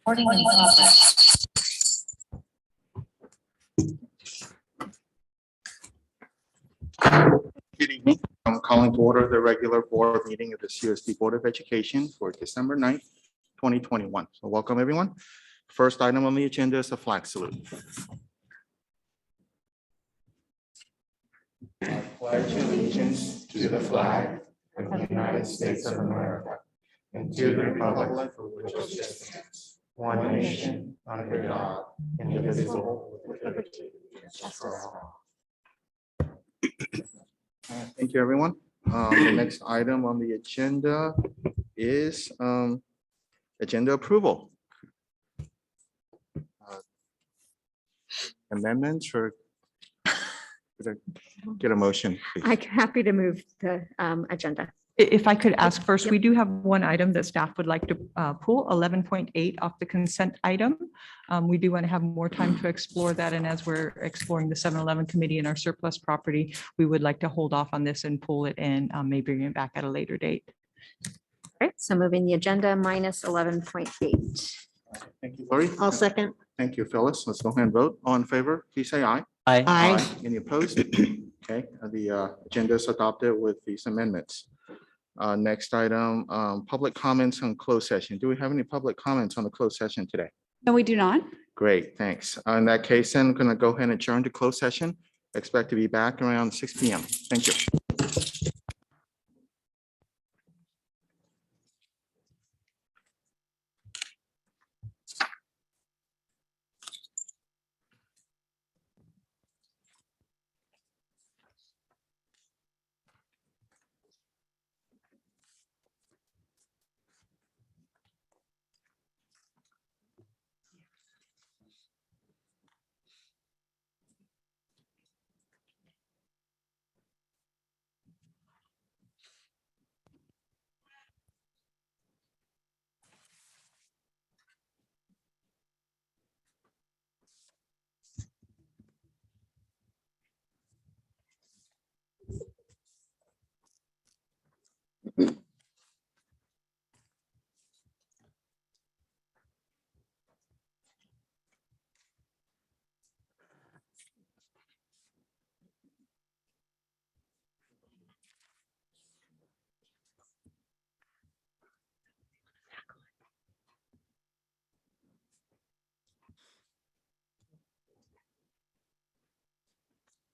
Recording in progress. Good evening. I'm calling to order the regular board meeting of the CUSD Board of Education for December 9th, 2021. So welcome, everyone. First item on the agenda is a flag salute. I pledge allegiance to the flag of the United States of America and to the republic for which it stands, one nation, under God, indivisible, with liberty and justice for all. Thank you, everyone. The next item on the agenda is agenda approval. Amendments or get a motion, please. I'm happy to move the agenda. If I could ask first, Yep. we do have one item that staff would like to pull, 11.8 off the consent item. We do want to have more time to explore that. And as we're exploring the 7-Eleven committee and our surplus property, we would like to hold off on this and pull it and maybe bring it back at a later date. All right, so moving the agenda minus 11.8. Thank you, Lori. I'll second. Thank you, Phyllis. Let's go ahead and vote. All in favor, please say aye. Aye. Any opposed? Okay, the agenda is adopted with these amendments. Next item, public comments on closed session. Do we have any public comments on the closed session today? No, we do not. Great, thanks. In that case, then I'm going to go ahead and adjourn to closed session. Expect to be back around 6 p.m. Thank you.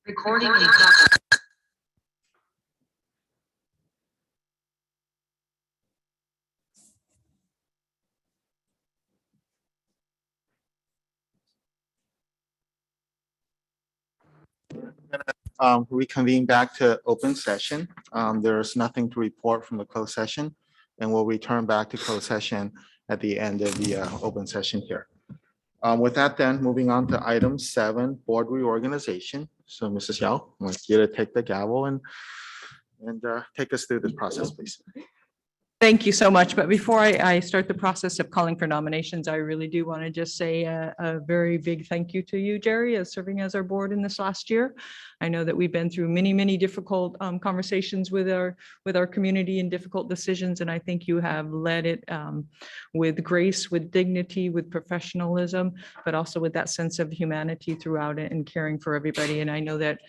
Recording in progress. Reconvene back to open session. There's nothing to report from the closed session, and we'll return back to closed session at the end of the open session here. With that, then, moving on to item 7, board reorganization. So Mrs. Yao, I want you to take the gavel and take us through this process, please. Thank you so much. But before I start the process of calling for nominations, I really do want to just say a very big thank you to you, Jerry, as serving as our board in this last year. I know that we've been through many, many difficult conversations with our community and difficult decisions. And I think you have led it with grace, with dignity, with professionalism, but also with that sense of humanity throughout it and caring for everybody. And I know that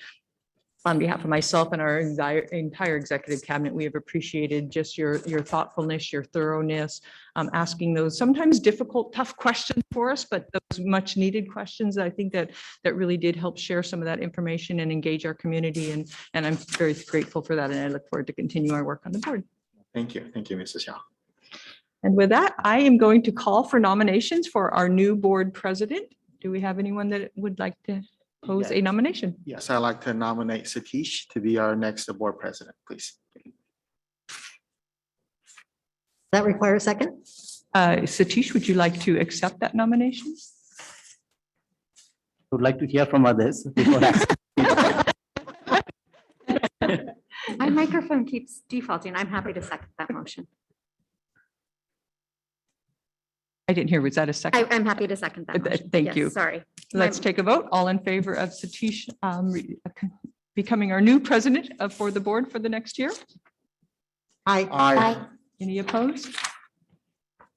on behalf of myself and our entire executive cabinet, we have appreciated just your thoughtfulness, your thoroughness, asking those sometimes difficult, tough questions for us, but those much needed questions. I think that really did help share some of that information and engage our community. And I'm very grateful for that. And I look forward to continue our work on the board. Thank you. Thank you, Mrs. Yao. And with that, I am going to call for nominations for our new board president. Do we have anyone that would like to pose a nomination? Yes, I'd like to nominate Satish to be our next board president, please. That require a second? Satish, would you like to accept that nomination? Would like to hear from others before My microphone keeps defaulting. I'm happy to second that motion. I didn't hear. Was that a second? I'm happy to second that motion. Thank Yes, you. Sorry. Let's take a vote. All in favor of Satish becoming our new president for the board for the next year? Aye. Aye. Any opposed?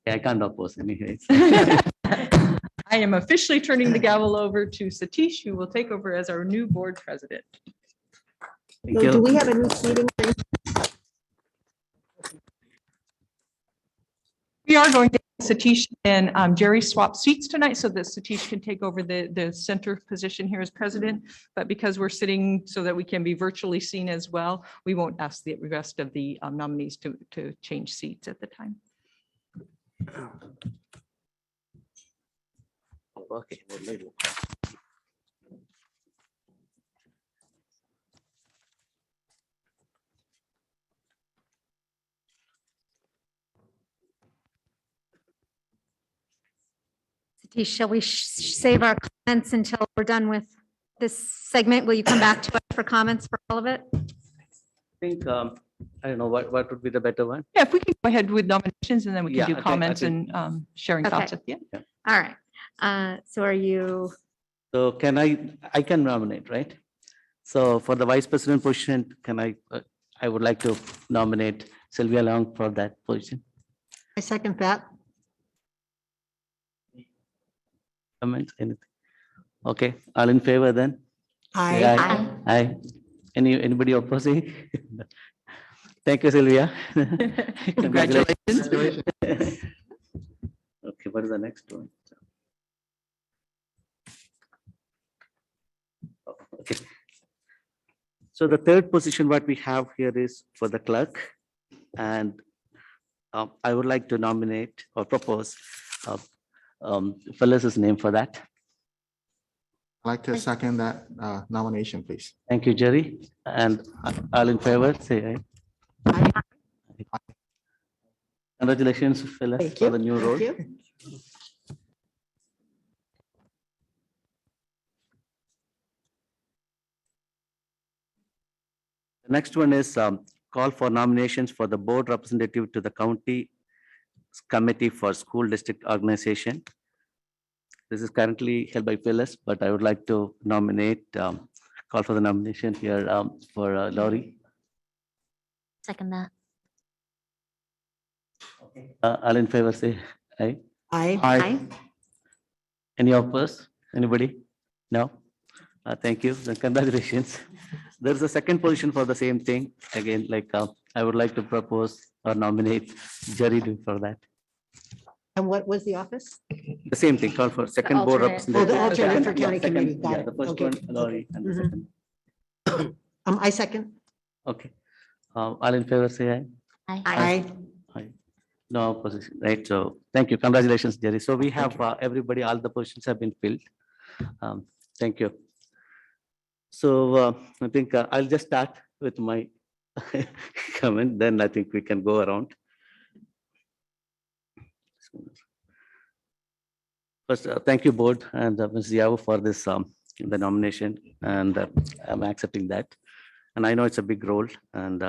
I can't oppose anyways. I am officially turning the gavel over to Satish, who will take over as our new board president. Thank So do you. we have a new seating? We are going to Satish and Jerry swap seats tonight so that Satish can take over the center position here as president. But because we're sitting so that we can be virtually seen as well, we won't ask the rest of the nominees to change seats at the time. Okay. Satish, shall we save our comments until we're done with this segment? Will you come back to us for comments for all of it? I think, I don't know, what would be the better one? Yeah, if we can go ahead with nominations and then we Yeah, can I do think- I comments think- and sharing Okay. thoughts at the end. All right. So are you, So can I can nominate, right? So for the vice president position, I would like to nominate Sylvia Long for that position. I second that. Comments, anything? Okay, all in favor then? Say I, Aye. Aye. Anybody opposing? Thank you, Sylvia. Congratulations. Okay, what is the next one? Oh, okay. So the third position what we have here is for the clerk. And I would like to nominate or propose Phyllis's name for that. I'd like to second that nomination, please. Thank you, Jerry. And all in favor, say aye. Congratulations, Phyllis, thank for you. the new role. Thank you. The next one is call for nominations for the board representative to the county committee for school district organization. This is currently held by Phyllis, but I would like to nominate, call for the nomination here for Laurie. Second that. All in favor, say aye. I, aye? Any opposed? Anybody? No? Thank you. Then congratulations. There's a second position for the same thing. Again, like I would like to propose or nominate Jerry for that. and what was the office? The same thing, call for second board alternate. Oh, the representative. alternate for Yeah, county second- committee. Got yeah, it. the first Okay, one, okay. Laurie, and the Mhm. second. I second. Okay. All in favor, say aye. Aye. I, Aye. No opposition, right? So thank you. Congratulations, Jerry. So we have everybody, all the positions have been filled. Thank you. So I think I'll just start with my comment, then I think we can go around. First, thank you, board and Ms. Yao for this, the nomination, and I'm accepting that. And I know it's a big role, and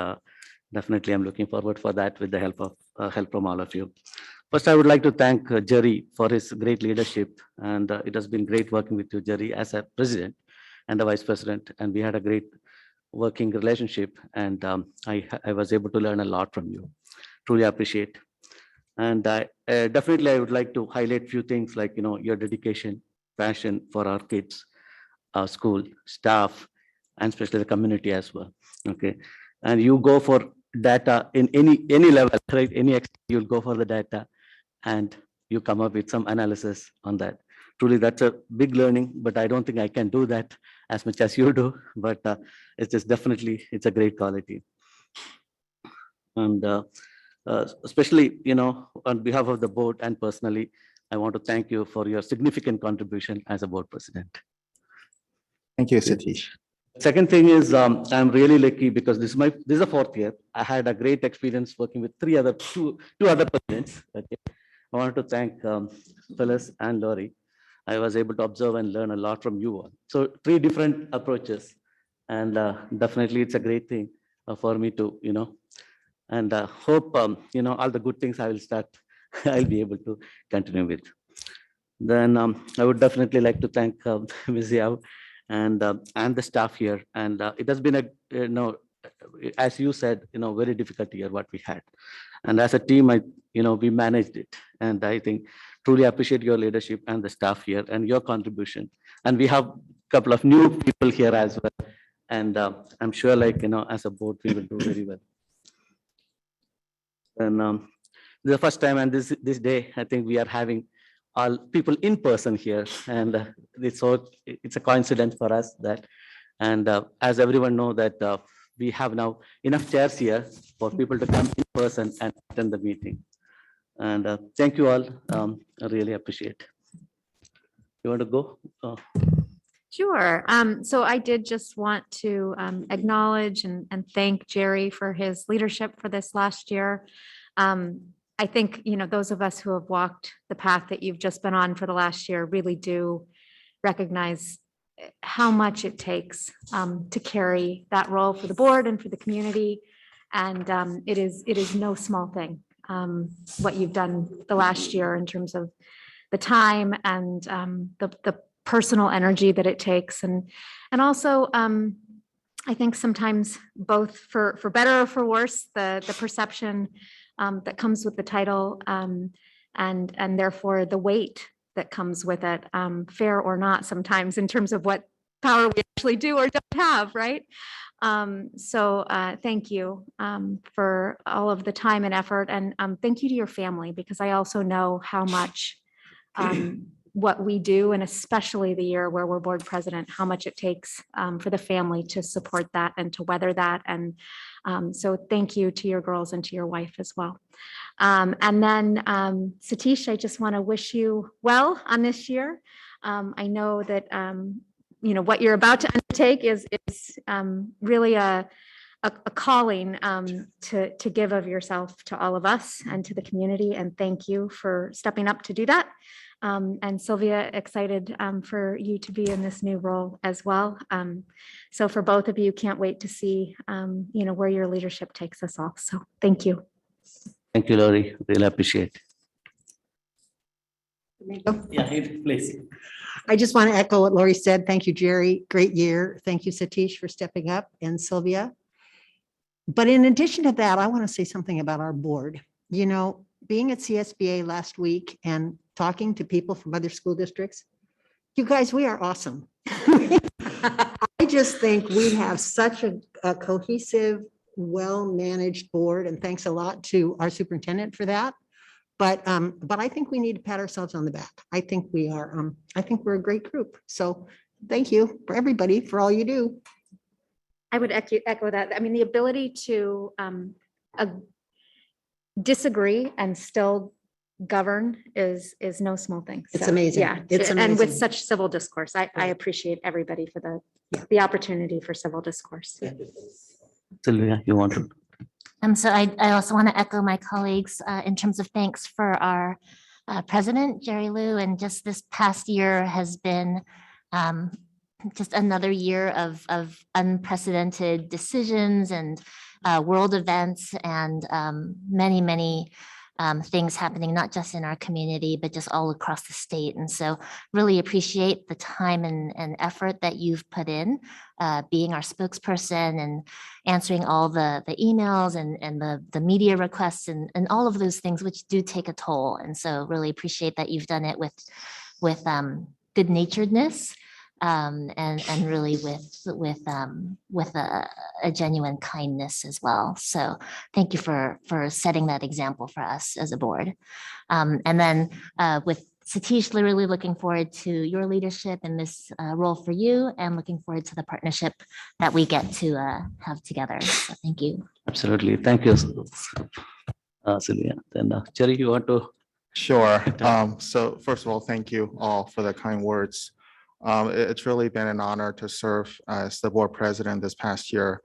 definitely I'm looking forward for that with the help from all of you. First, I would like to thank Jerry for his great leadership, and it has been great working with you, Jerry, as a president and a vice president, and we had a great working relationship, and I was able to learn a lot from you. Truly appreciate. And definitely, I would like to highlight few things like, your dedication, passion for our kids, our school, staff, and especially the community as well. Okay. And you go for data in any level, right? Any extent, you'll go for the data and you come up with some analysis on that. Truly, that's a big learning, but I don't think I can do that as much as you do, but it's just definitely, it's a great quality. And especially, on behalf of the board and personally, I want to thank you for your significant contribution as a board president. Thank you, Satish. Second thing is, I'm really lucky because this is the fourth year. I had a great experience working with two other presidents. Okay. I want to thank Phyllis and Laurie. I was able to observe and learn a lot from you all. So 3 different approaches, and definitely it's a great thing for me to, and hope, all the good things I will start, I'll be able to continue with. Then I would definitely like to thank Ms. Yao and the staff here. And it has been as you said, very difficult year what we had. And as a team, we managed it. And I think truly appreciate your leadership and the staff here and your contribution. And we have a couple of new people here as well. And I'm sure as a board, we will do very well. And the first time and this day, I think we are having all people in person here. And it's a coincidence for us that, and as everyone know that we have now enough chairs here for people to come in person and attend the meeting. And thank you all. I really appreciate. You want to go? Sure. So I did just want to acknowledge and thank Jerry for his leadership for this last year. I think, those of us who have walked the path that you've just been on for the last year really do recognize how much it takes to carry that role for the board and for the community. And it is no small thing, what you've done the last year in terms of the time and the personal energy that it takes. And also, I think sometimes both for better or for worse, the perception that comes with the title and therefore the weight that comes with it, fair or not sometimes in terms of what power we actually do or don't have, right? So thank you for all of the time and effort, and thank you to your family, because I also know how much what we do, and especially the year where we're board president, how much it takes for the family to support that and to weather that. And so thank you to your girls and to your wife as well. And then Satish, I just want to wish you well on this year. I know that what you're about to undertake is really a calling to give of yourself to all of us and to the community. And thank you for stepping up to do that. And Sylvia, excited for you to be in this new role as well. So for both of you, can't wait to see where your leadership takes us all. So thank you. Thank you, Lori. Really appreciate. Domingo? Yeah, please. I just want to echo what Lori said. Thank you, Jerry. Great year. Thank you, Satish, for stepping up, and Sylvia. But in addition to that, I want to say something about our board. Being at CSBA last week and talking to people from other school districts, you guys, we are awesome. I just think we have such a cohesive, well-managed board, and thanks a lot to our superintendent for that. But I think we need to pat ourselves on the back. I think we are. I think we're a great group. So thank you for everybody for all you do. I would echo that. I mean, the ability to disagree and still govern is no small thing. It's So, amazing. Yeah, It's and with amazing. such civil discourse, I appreciate everybody for the opportunity for civil discourse. Sylvia, you want to? So I also want to echo my colleagues in terms of thanks for our president, Jerry Liu, and just this past year has been just another year of unprecedented decisions and world events and many things happening, not just in our community, but just all across the state. And so really appreciate the time and effort that you've put in being our spokesperson and answering all the emails and the media requests and all of those things, which do take a toll. And so really appreciate that you've done it with good naturedness. And really with a genuine kindness as well. So thank you for setting that example for us as a board. And then with Satish, really looking forward to your leadership in this role for you, and looking forward to the partnership that we get to have together. So thank you. Absolutely. Thank you, Sylvia. Then Jerry, you want to? Sure. So first of all, thank you all for the kind words. It's really been an honor to serve as the board president this past year.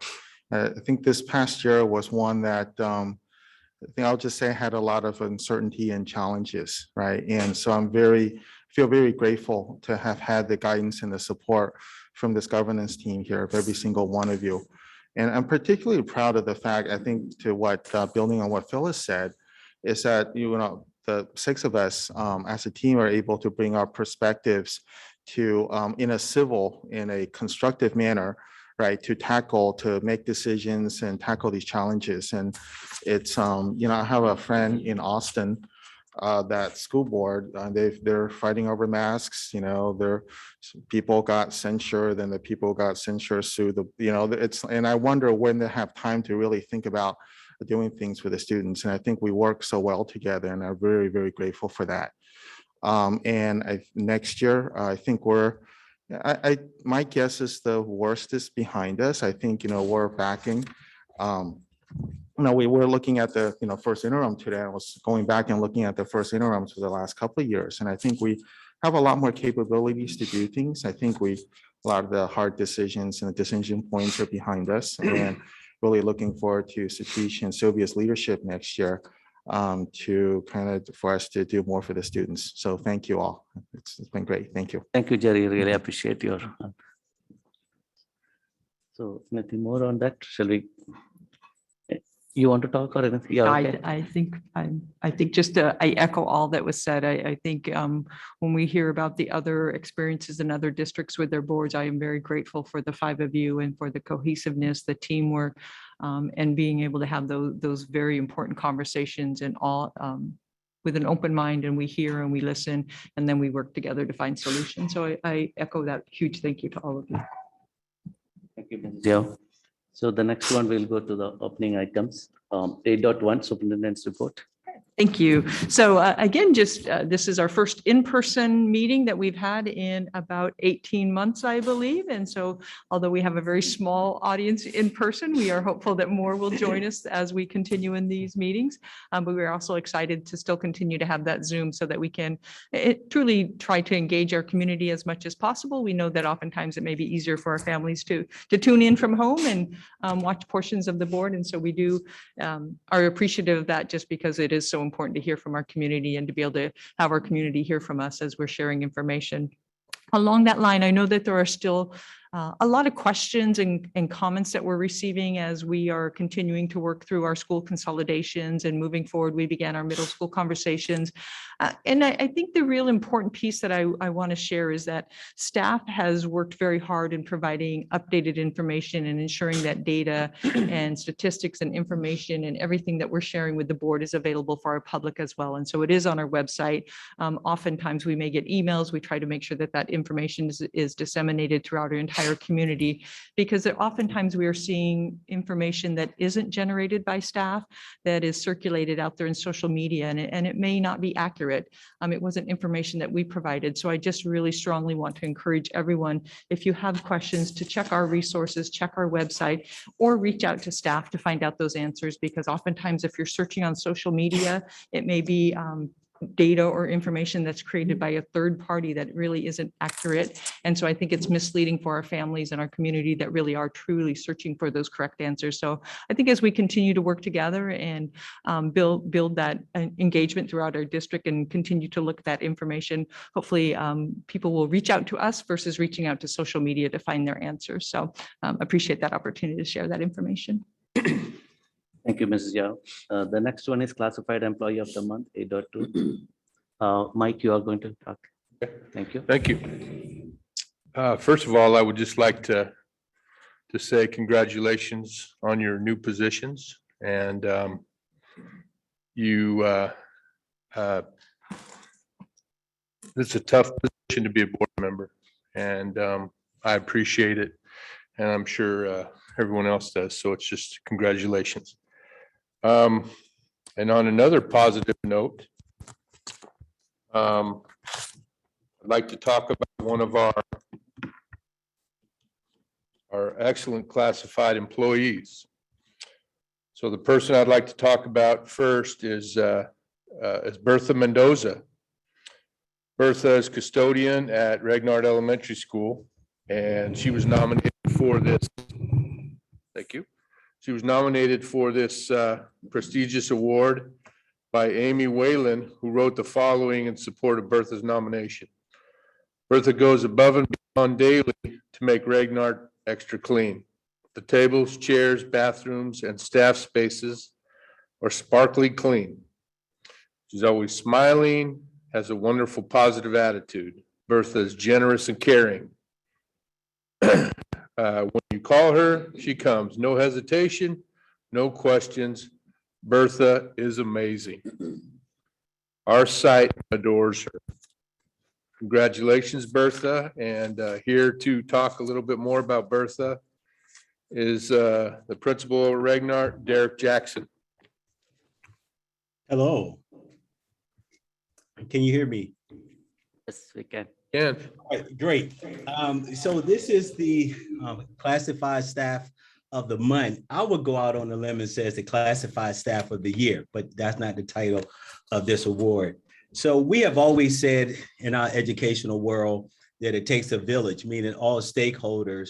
I think this past year was one that I think I'll just say had a lot of uncertainty and challenges, right? And so feel very grateful to have had the guidance and the support from this governance team here, of every single one of you. And I'm particularly proud of the fact, I think, to what building on what Phyllis said, is that the six of us as a team are able to bring our perspectives to in a constructive manner, right, to make decisions and tackle these challenges. And it's, I have a friend in Austin, that school board, they're fighting over masks, people got censured, and the people got censured through and I wonder when they have time to really think about doing things for the students. And I think we work so well together, and I'm very, very grateful for that. Next year, I think my guess is the worst is behind us. I think, we're backing. We were looking at the, first interim today. I was going back and looking at the first interims for the last couple of years. And I think we have a lot more capabilities to do things. I think a lot of the hard decisions and the decision points are behind us, and really looking forward to Satish and Sylvia's leadership next year, for us to do more for the students. So thank you all. It's been great. Thank you. Thank you, Jerry. Really appreciate your. So nothing more on that. Shall we? You want to talk or anything? Yeah, okay. I think just I echo all that was said. I think when we hear about the other experiences in other districts with their boards, I am very grateful for the 5 of you and for the cohesiveness, the teamwork, and being able to have those very important conversations and all with an open mind, and we hear and we listen, and then we work together to find solutions. So I echo that huge thank you to all of you. Thank you, Mrs. Yao. So the next one, we'll go to the opening items. 8.1 Superintendent's Report. Thank you. So again, this is our first in-person meeting that we've had in about 18 months, I believe. And so although we have a very small audience in person, we are hopeful that more will join us as we continue in these meetings. But we're also excited to still continue to have that Zoom so that we can truly try to engage our community as much as possible. We know that oftentimes it may be easier for our families to tune in from home and watch portions of the board. And so we are appreciative of that, just because it is so important to hear from our community and to be able to have our community hear from us as we're sharing information. Along that line, I know that there are still a lot of questions and comments that we're receiving as we are continuing to work through our school consolidations and moving forward. We began our middle school conversations. And I think the real important piece that I want to share is that staff has worked very hard in providing updated information and ensuring that data and statistics and information and everything that we're sharing with the board is available for our public as well. And so it is on our website. Oftentimes we may get emails. We try to make sure that that information is disseminated throughout our entire community, because oftentimes we are seeing information that isn't generated by staff that is circulated out there in social media, and it may not be accurate. It wasn't information that we provided. So I just really strongly want to encourage everyone, if you have questions, to check our resources, check our website, or reach out to staff to find out those answers, because oftentimes if you're searching on social media, it may be data or information that's created by a third party that really isn't accurate. And so I think it's misleading for our families and our community that really are truly searching for those correct answers. So I think as we continue to work together and build that engagement throughout our district and continue to look at that information, hopefully people will reach out to us versus reaching out to social media to find their answers. So appreciate that opportunity to share that information. Thank you, Mrs. Yao. The next one is Classified Employee of the Month, 8.2. Mike, you are going to talk. Thank you. Thank you. First of all, I would just like to say congratulations on your new positions. And it's a tough position to be a board member, and I appreciate it. And I'm sure everyone else does. So it's just congratulations. And on another positive note, I'd like to talk about one of our excellent classified employees. So the person I'd like to talk about first is Bertha Mendoza. Bertha is custodian at Regnard Elementary School, and she was nominated for this. Thank you. She was nominated for this prestigious award by Amy Whalen, who wrote the following in support of Bertha's nomination. Bertha goes above and beyond daily to make Regnard extra clean. The tables, chairs, bathrooms, and staff spaces are sparkly clean. She's always smiling, has a wonderful positive attitude. Bertha is generous and caring. When you call her, she comes. No hesitation, no questions. Bertha is amazing. Our site adores her. Congratulations, Bertha. And here to talk a little bit more about Bertha is the principal of Regnar, Derek Jackson. Hello. Can you hear me? Yes, we can. Ken, All right, great. So this is the classified staff of the month. I would go out on a limb and say it's the classified staff of the year, but that's not the title of this award. So we have always said in our educational world that it takes a village, meaning all stakeholders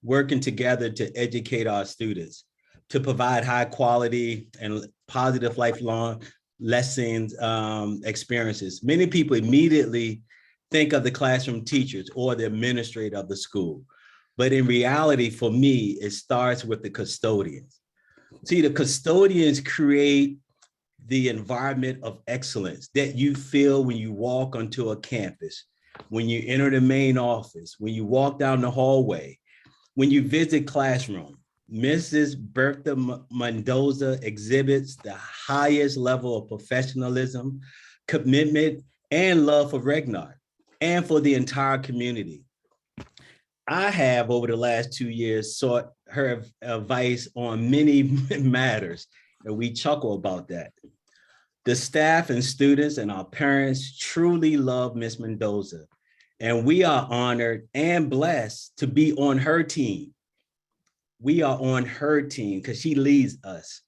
working together to educate our students, to provide high quality and positive lifelong lessons, experiences. Many people immediately think of the classroom teachers or the administrator of the school. But in reality, for me, it starts with the custodians. See, the custodians create the environment of excellence that you feel when you walk onto a campus, when you enter the main office, when you walk down the hallway, when you visit classroom. Mrs. Bertha Mendoza exhibits the highest level of professionalism, commitment, and love for Regnar and for the entire community. I have, over the last 2 years, sought her advice on many matters, and we chuckle about that. The staff and students and our parents truly love Miss Mendoza, and we are honored and blessed to be on her team. We are on her team because she leads us.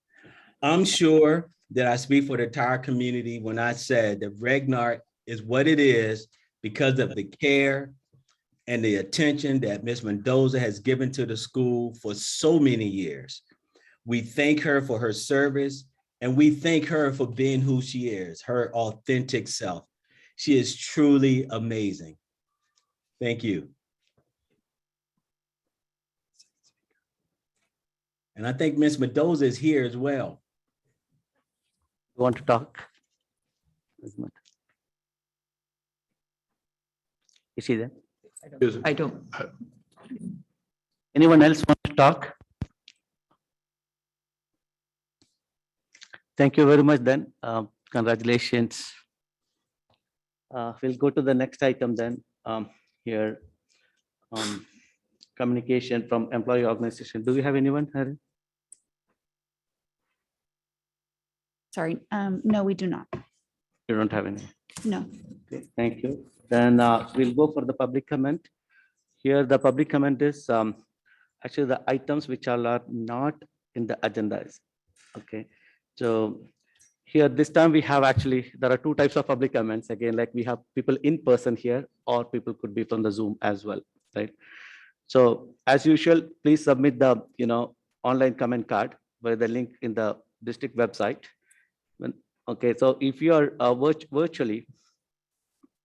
I'm sure that I speak for the entire community when I said that Regnar is what it is because of the care and the attention that Ms. Mendoza has given to the school for so many years. We thank her for her service, and we thank her for being who she is, her authentic self. She is truly amazing. Thank you. And I think Ms. Mendoza is here as well. You want to talk? Is she there? I don't. Anyone else want to talk? Thank you very much then. Congratulations. We'll go to the next item then. Here, communication from employee organization. Do we have anyone, Harry? Sorry, no, we do not. You don't have any. No. Okay, thank you. Then we'll go for the public comment. Here, the public comment is actually the items which are not in the agendas. Okay, so here this time we have actually, there are two types of public comments. Again, like we have people in person here, or people could be from the Zoom as well, right? So as usual, please submit the online comment card by the link in the district website. Okay, so if you are virtually,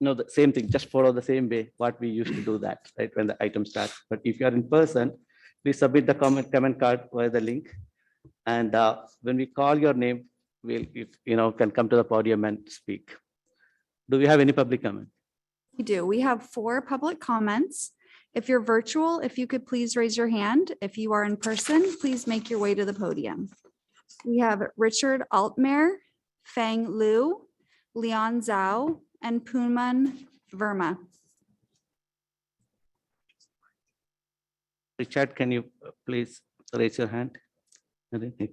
the same thing, just follow the same way what we used to do that, right, when the item starts. But if you are in person, please submit the comment card via the link. And when we call your name, can come to the podium and speak. Do we have any public comment? We do. We have 4 public comments. If you're virtual, if you could please raise your hand. If you are in person, please make your way to the podium. We have Richard Altmaier, Fang Liu, Leon Zhao, and Poonman Verma. Richard, can you please raise your hand? Okay.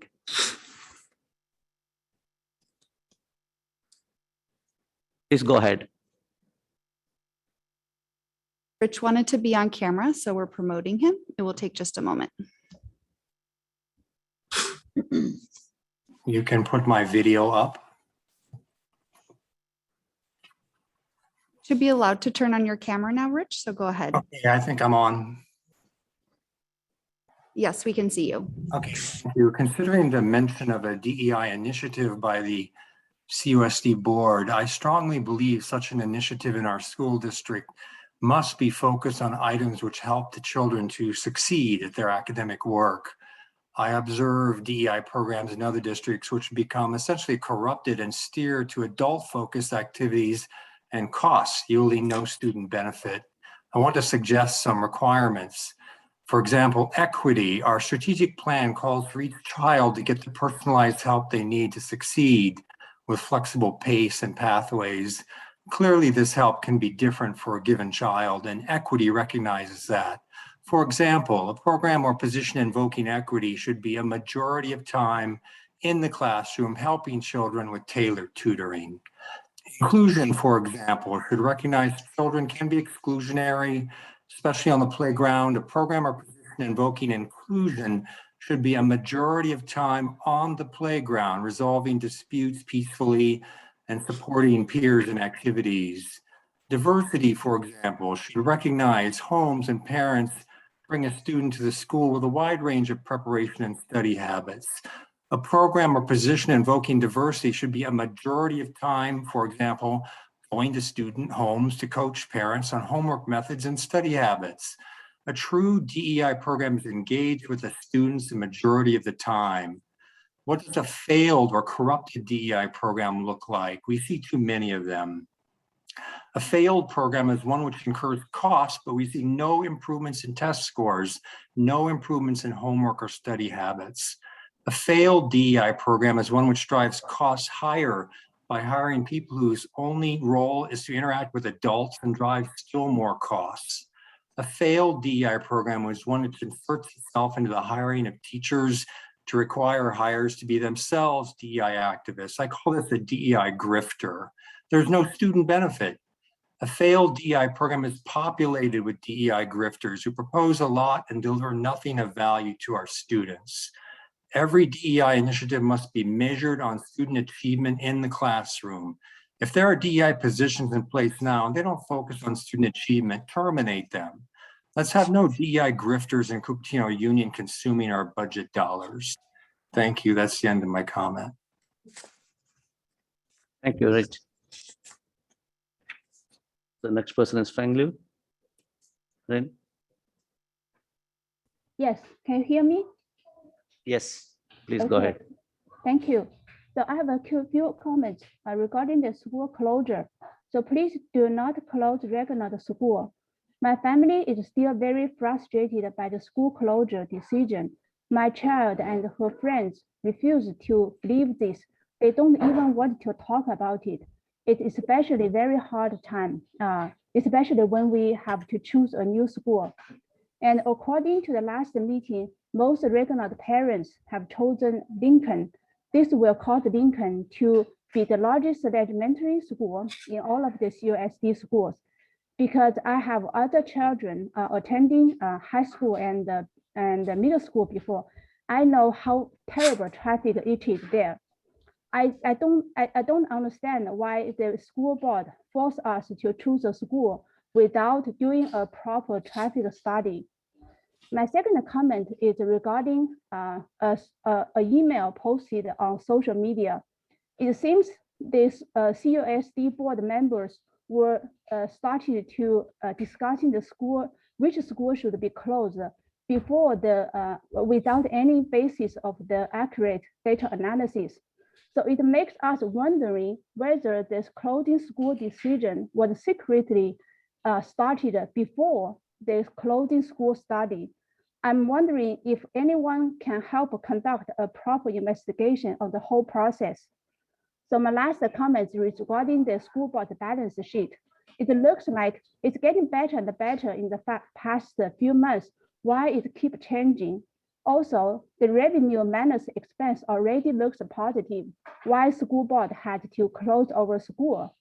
Please go ahead. Rich wanted to be on camera, so we're promoting him. It will take just a moment. You can put my video up. Should be allowed to turn on your camera now, Rich, so go ahead. Okay, I think I'm on. Yes, we can see you. Okay, thank you. Considering the mention of a DEI initiative by the CUSD board, I strongly believe such an initiative in our school district must be focused on items which help the children to succeed at their academic work. I observe DEI programs in other districts which become essentially corrupted and steered to adult-focused activities and costs, yielding no student benefit. I want to suggest some requirements. For example, equity, our strategic plan calls for each child to get the personalized help they need to succeed with flexible pace and pathways. Clearly, this help can be different for a given child, and equity recognizes that. For example, a program or position invoking equity should be a majority of time in the classroom helping children with tailored tutoring. Inclusion, for example, should recognize children can be exclusionary, especially on the playground. A program or position invoking inclusion should be a majority of time on the playground, resolving disputes peacefully and supporting peers in activities. Diversity, for example, should recognize homes and parents bring a student to the school with a wide range of preparation and study habits. A program or position invoking diversity should be a majority of time, for example, going to student homes to coach parents on homework methods and study habits. A true DEI program is engaged with the students the majority of the time. What does a failed or corrupted DEI program look like? We see too many of them. A failed program is one which incurs costs, but we see no improvements in test scores, no improvements in homework or study habits. A failed DEI program is one which drives costs higher by hiring people whose only role is to interact with adults and drive still more costs. A failed DEI program was one that inserts itself into the hiring of teachers to require hires to be themselves DEI activists. I call this a DEI grifter. There's no student benefit. A failed DEI program is populated with DEI grifters who propose a lot and deliver nothing of value to our students. Every DEI initiative must be measured on student achievement in the classroom. If there are DEI positions in place now and they don't focus on student achievement, terminate them. Let's have no DEI grifters and Cupertino Union consuming our budget dollars. Thank you. That's the end of my comment. Thank you, Rich. The next person is Feng Liu. Ren? Yes, can you hear me? Yes, please go Okay. ahead. Thank you. So I have a few comments regarding the school closure. So please do not close Regnard School. My family is still very frustrated by the school closure decision. My child and her friends refuse to believe this. They don't even want to talk about it. It is especially very hard time, especially when we have to choose a new school. And according to the last meeting, most Regnard parents have chosen Lincoln. This will cause Lincoln to be the largest elementary school in all of the CUSD schools. Because I have other children attending high school and middle school before, I know how terrible traffic it is there. I don't understand why the school board forced us to choose a school without doing a proper traffic study. My second comment is regarding an email posted on social media. It seems this CUSD board members were started to discussing the school, which school should be closed before the without any basis of the accurate data analysis. So it makes us wondering whether this closing school decision was secretly started before this closing school study. I'm wondering if anyone can help conduct a proper investigation of the whole process. So my last comment is regarding the school board balance sheet. It looks like it's getting better and better in the past few months. Why it keep changing? Also, the revenue minus expense already looks positive. Why school board had to close our school?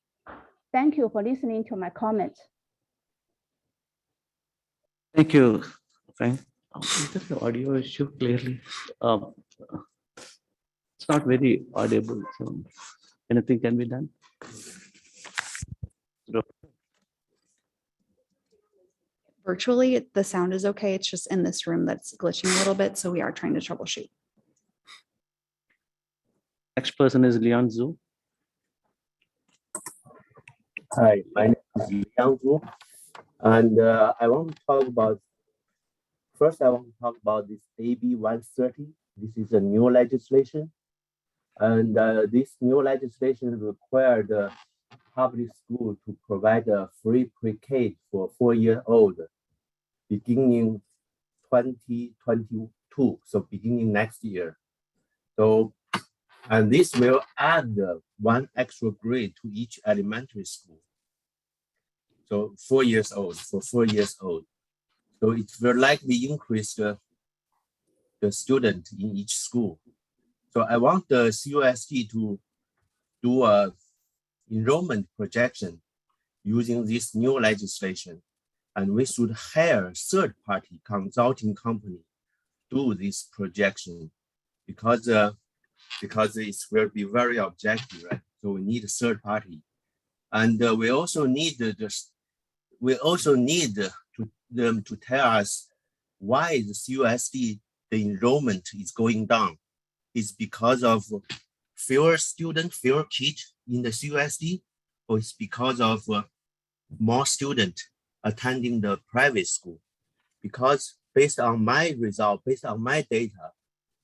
Thank you for listening to my comments. Thank you, Frank. Is there the audio issue clearly? It's not very audible. So anything can be done? Virtually, the sound is okay. It's just in this room that's glitching a little bit. So we are trying to troubleshoot. Next person is Leon Zhu. Hi, my name is Liang Zhu, and I want to talk about, first I want to talk about this AB 130. This is a new legislation, and this new legislation required the public school to provide a free pre-K for 4-year-old beginning 2022, so beginning next year. So, and this will add one extra grade to each elementary school. So 4 years old, for 4 years old. So it will likely increase the student in each school. So I want the CUSD to do a enrollment projection using this new legislation. And we should hire third-party consulting company do this projection because it will be very objective, right? So we need a third party. And we also need them to tell us why the CUSD, the enrollment is going down. It's because of fewer students, fewer kids in the CUSD, or it's because of more students attending the private school. Because based on my result, based on my data,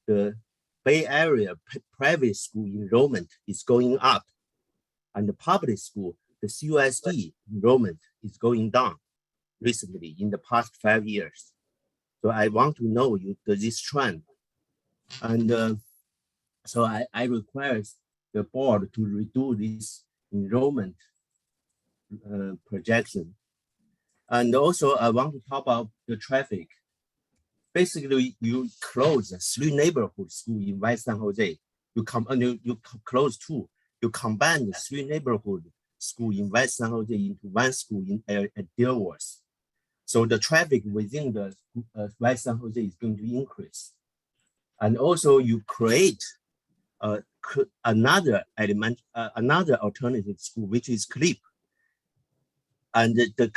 the Bay Area private school enrollment is going up, and the public school, the CUSD enrollment is going down recently in the past 5 years. So I want to know this trend. And so I require the board to redo this enrollment projection. And also I want to talk about the traffic. Basically, you close 3 neighborhood schools in West San Jose. You close 2. You combine the 3 neighborhood schools in West San Jose into 1 school at Dearworth. So the traffic within the West San Jose is going to increase. And also you create another alternative school, which is CLIP. And the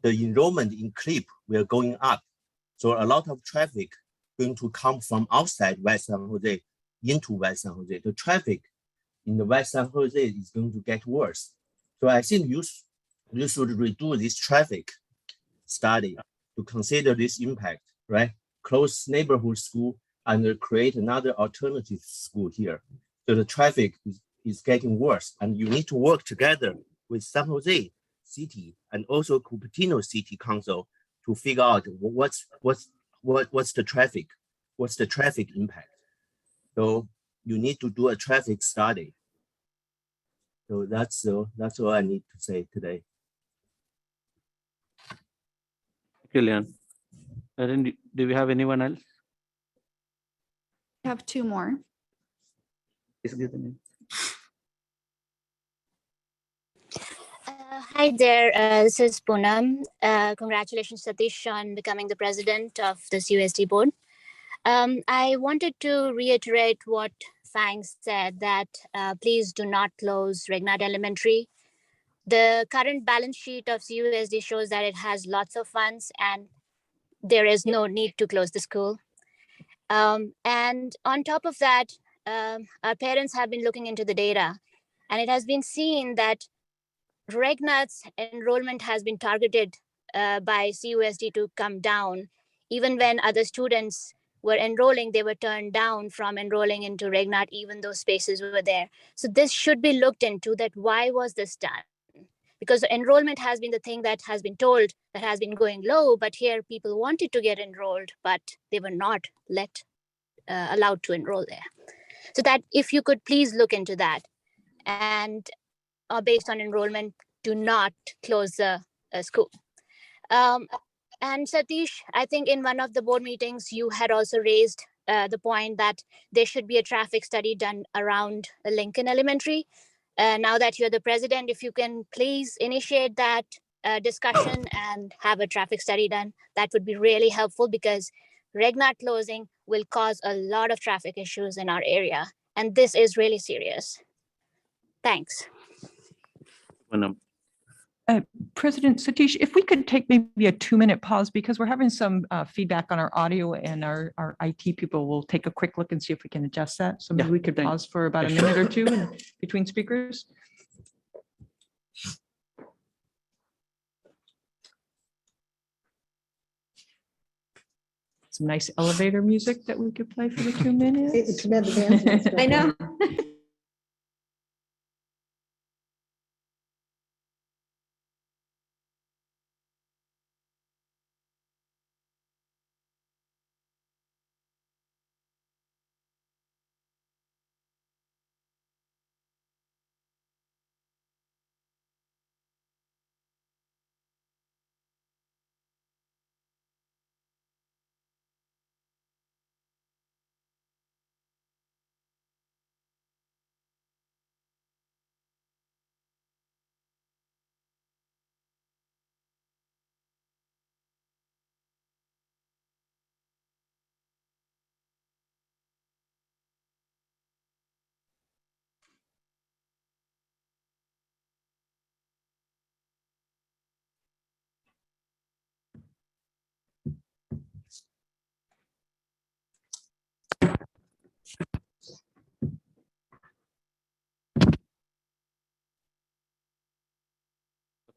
enrollment in CLIP will going up. So a lot of traffic going to come from outside West San Jose into West San Jose. The traffic in the West San Jose is going to get worse. So I think you should redo this traffic study to consider this impact, right? Close neighborhood school and create another alternative school here. So the traffic is getting worse, and you need to work together with San Jose City and also Cupertino City Council to figure out what's the traffic impact. So you need to do a traffic study. So that's all I need to say today. Thank you, Leon. Erin, do we have anyone else? I have 2 more. Please give the name. Hi there, this is Poonam. Congratulations, Satish, on becoming the president of the CUSD board. I wanted to reiterate what Fang said, that please do not close Regnat Elementary. The current balance sheet of CUSD shows that it has lots of funds and there is no need to close the school. And on top of that, our parents have been looking into the data, and it has been seen that Regnat's enrollment has been targeted by CUSD to come down. Even when other students were enrolling, they were turned down from enrolling into Regnat, even though spaces were there. So this should be looked into, that why was this done? Because enrollment has been the thing that has been told that has been going low, but here people wanted to get enrolled, but they were not allowed to enroll there. So that if you could please look into that, and based on enrollment, do not close the school. And Satish, I think in one of the board meetings, you had also raised the point that there should be a traffic study done around Lincoln Elementary. Now that you're the president, if you can please initiate that discussion and have a traffic study done, that would be really helpful, because Regnat closing will cause a lot of traffic issues in our area. And this is really serious. Thanks. Poonam. President Satish, if we could take maybe a 2-minute pause, because we're having some feedback on our audio, and our IT people will take a quick look and see if we can adjust that. So maybe we could pause for about a minute or 2 in between speakers. Some nice elevator music that we could play for the 2 minutes. It's about the dance. I know.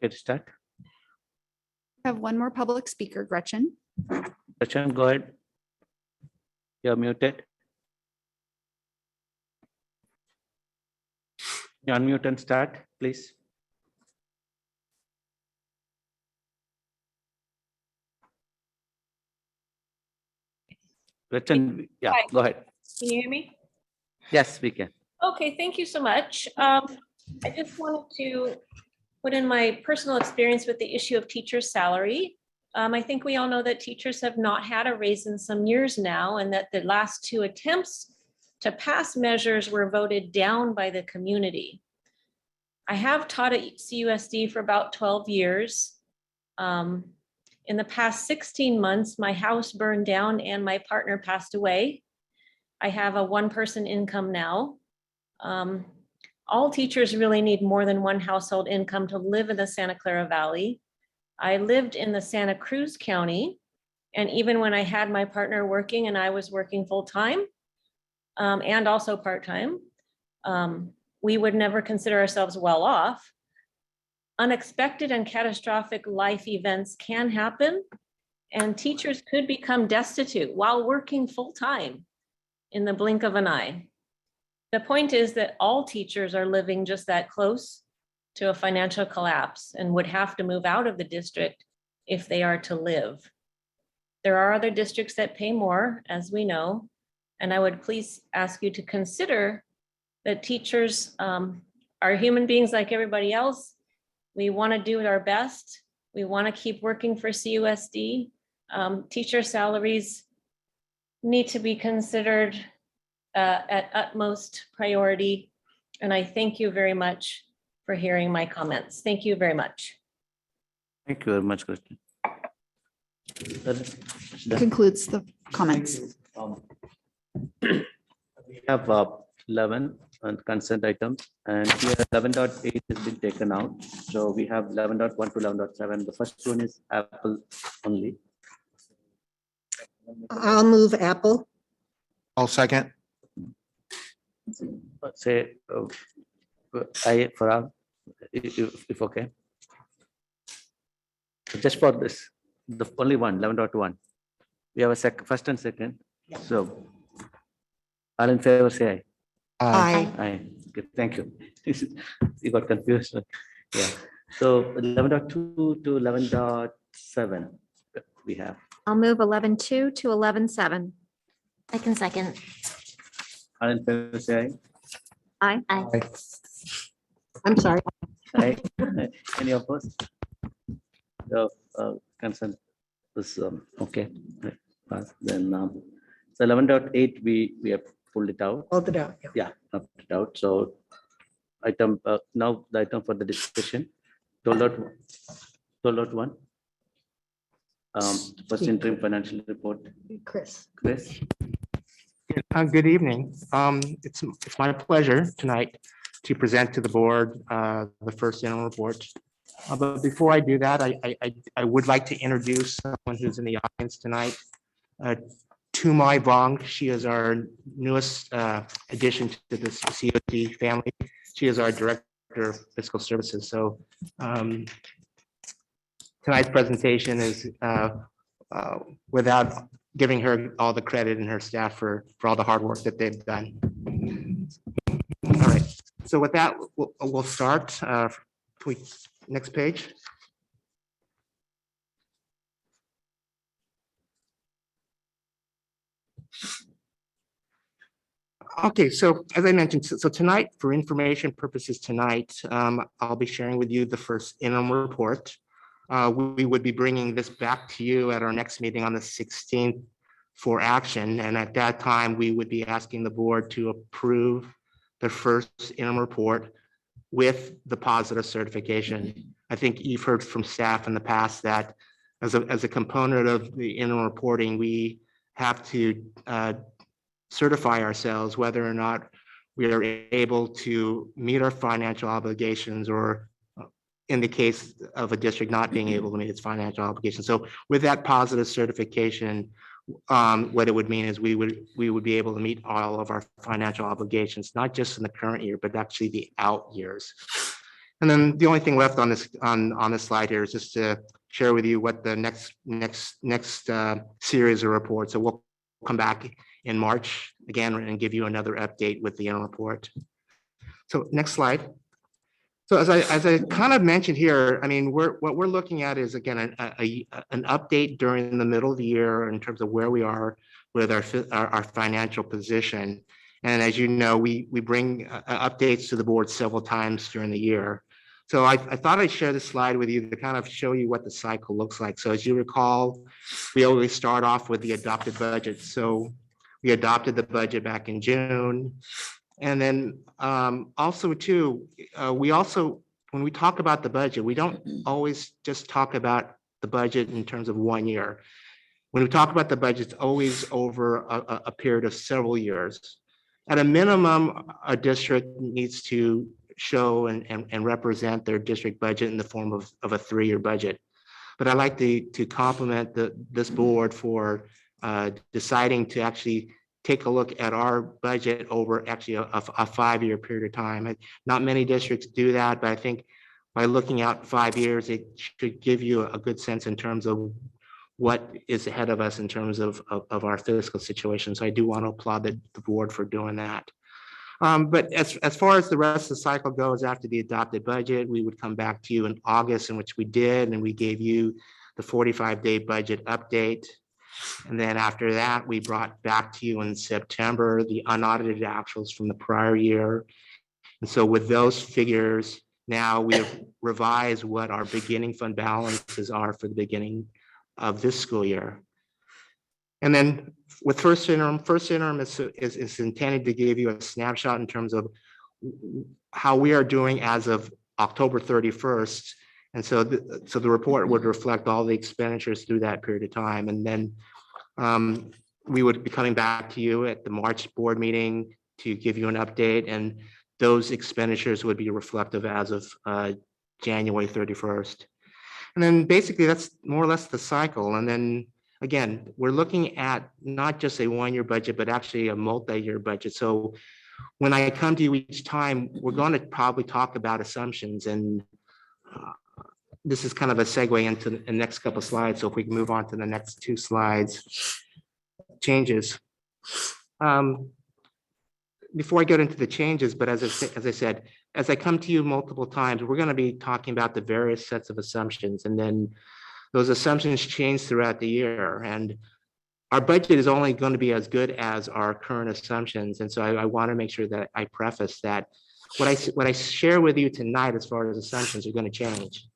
Okay, start. We have one more public speaker, Gretchen. Gretchen, go ahead. You're muted. You unmute and start, please. Gretchen, yeah, Hi. go ahead. Can you hear me? Yes, we can. Okay, thank you so much. I just wanted to put in my personal experience with the issue of teacher's salary. I think we all know that teachers have not had a raise in some years now, and that the last two attempts to pass measures were voted down by the community. I have taught at CUSD for about 12 years. In the past 16 months, my house burned down and my partner passed away. I have a one-person income now. All teachers really need more than one household income to live in the Santa Clara Valley. I lived in the Santa Cruz County, and even when I had my partner working and I was working full-time and also part-time, we would never consider ourselves well off. Unexpected and catastrophic life events can happen, and teachers could become destitute while working full-time in the blink of an eye. The point is that all teachers are living just that close to a financial collapse and would have to move out of the district if they are to live. There are other districts that pay more, as we know, and I would please ask you to consider that teachers are human beings like everybody else. We want to do our best. We want to keep working for CUSD. Teacher salaries need to be considered at utmost priority. And I thank you very much for hearing my comments. Thank you very much. Thank you very much, Kristen. Concludes the comments. We have 11 consent items, and here 11.8 has been taken out. So we have 11.1 to 11.7. The first one is Apple only. I'll move Apple. I'll second. Say, I for all, if okay. Just for this, the only one, 11.1. We have a first and second. So all in favor, say aye. Aye. Aye. Okay, thank you. You got confused. Yeah. So 11.2 to 11.7 we have. I'll move 11.2 to 11.7. I can second. All in favor, say Aye. Aye. I'm sorry. aye. Aye. Any opposed? So consent is okay. Right. Pass. Then so 11.8 we have pulled it out. Hold it out. Yeah. Yeah, knocked it out. So item now the item for the discussion. 12.1. First interim financial report. Chris. Chris. Good evening. It's my pleasure tonight to present to the board the first annual report. But before I do that, I would like to introduce someone who's in the audience tonight. Tumai Vong, she is our newest addition to the COT family. She is our Director of Fiscal Services. So tonight's presentation is without giving her all the credit and her staff for all the hard work that they've done. All right, so with that, we'll start. Next page. Okay, so as I mentioned, so tonight, for information purposes tonight, I'll be sharing with you the first interim report. We would be bringing this back to you at our next meeting on the 16th for action. And at that time, we would be asking the board to approve the first interim report with the positive certification. I think you've heard from staff in the past that as a component of the interim reporting, we have to certify ourselves whether or not we are able to meet our financial obligations, or in the case of a district not being able to meet its financial obligations. So with that positive certification, what it would mean is we would be able to meet all of our financial obligations, not just in the current year, but actually the out years. And then the only thing left on this slide here is just to share with you what the next series of reports. So we'll come back in March again and give you another update with the annual report. So next slide. So as I kind of mentioned here, I mean, what we're looking at is again an update during the middle of the year in terms of where we are with our financial position. And as you know, we bring updates to the board several times during the year. So I thought I'd share this slide with you to kind of show you what the cycle looks like. So as you recall, we always start off with the adopted budget. So we adopted the budget back in June. And then also too, when we talk about the budget, we don't always just talk about the budget in terms of 1 year. When we talk about the budget, it's always over a period of several years. At a minimum, a district needs to show and represent their district budget in the form of a 3-year budget. But I'd like to compliment this board for deciding to actually take a look at our budget over actually a 5-year period of time. Not many districts do that, but I think by looking out 5 years, it should give you a good sense in terms of what is ahead of us in terms of our fiscal situation. So I do want to applaud the board for doing that. But as far as the rest of the cycle goes, after the adopted budget, we would come back to you in August, in which we did, and we gave you the 45-day budget update. And then after that, we brought back to you in September the unaudited actuals from the prior year. And so with those figures, now we have revised what our beginning fund balances are for the beginning of this school year. And then with first interim is intended to give you a snapshot in terms of how we are doing as of October 31st. And so the report would reflect all the expenditures through that period of time. And then we would be coming back to you at the March board meeting to give you an update. And those expenditures would be reflective as of January 31st. And then basically that's more or less the cycle. And then again, we're looking at not just a 1-year budget, but actually a multi-year budget. So when I come to you each time, we're going to probably talk about assumptions. And this is kind of a segue into the next couple of slides. So if we can move on to the next 2 slides, changes. Before I get into the changes, but as I said, as I come to you multiple times, we're going to be talking about the various sets of assumptions. And then those assumptions change throughout the year. And our budget is only going to be as good as our current assumptions. And so I want to make sure that I preface that what I share with you tonight as far as assumptions are going to change.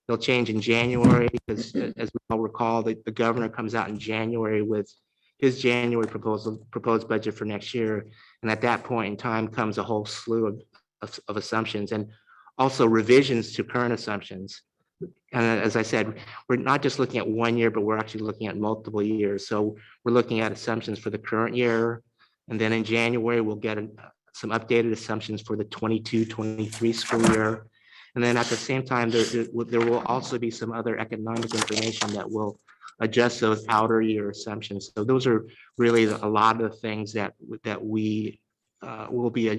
They'll change in January because, as we all recall, the governor comes out in January with his January proposed budget for next year. And at that point in time comes a whole slew of assumptions and also revisions to current assumptions. And as I said, we're not just looking at 1 year, but we're actually looking at multiple years. So we're looking at assumptions for the current year. And then in January, we'll get some updated assumptions for the 22-23 school year. And then at the same time, there will also be some other economic information that will adjust those outer year assumptions. So those are really a lot of the things that we will be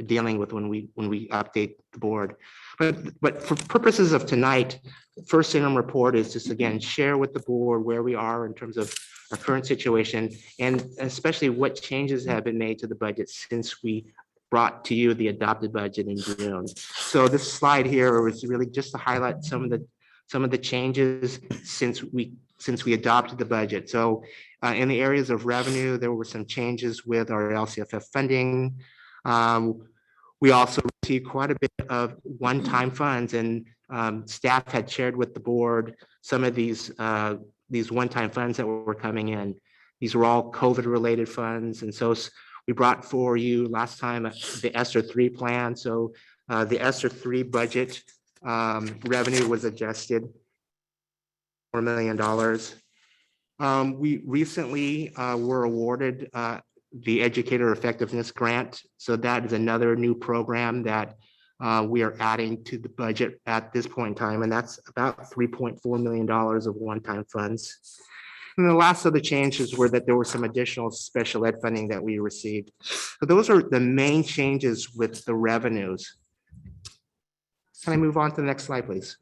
dealing with when we update the board. But for purposes of tonight, first interim report is just again share with the board where we are in terms of our current situation and especially what changes have been made to the budget since we brought to you the adopted budget in June. So this slide here was really just to highlight some of the changes since we adopted the budget. So in the areas of revenue, there were some changes with our LCFF funding. We also received quite a bit of one-time funds, and staff had shared with the board some of these one-time funds that were coming in. These were all COVID-related funds, and so we brought for you last time the ESSER 3 plan. So the ESSER 3 budget revenue was adjusted $4 million. We recently were awarded the Educator Effectiveness Grant. So that is another new program that we are adding to the budget at this point in time, and that's about $3.4 million of one-time funds. And the last of the changes were that there were some additional special ed funding that we received. So those are the main changes with the revenues. Can I move on to the next slide, please?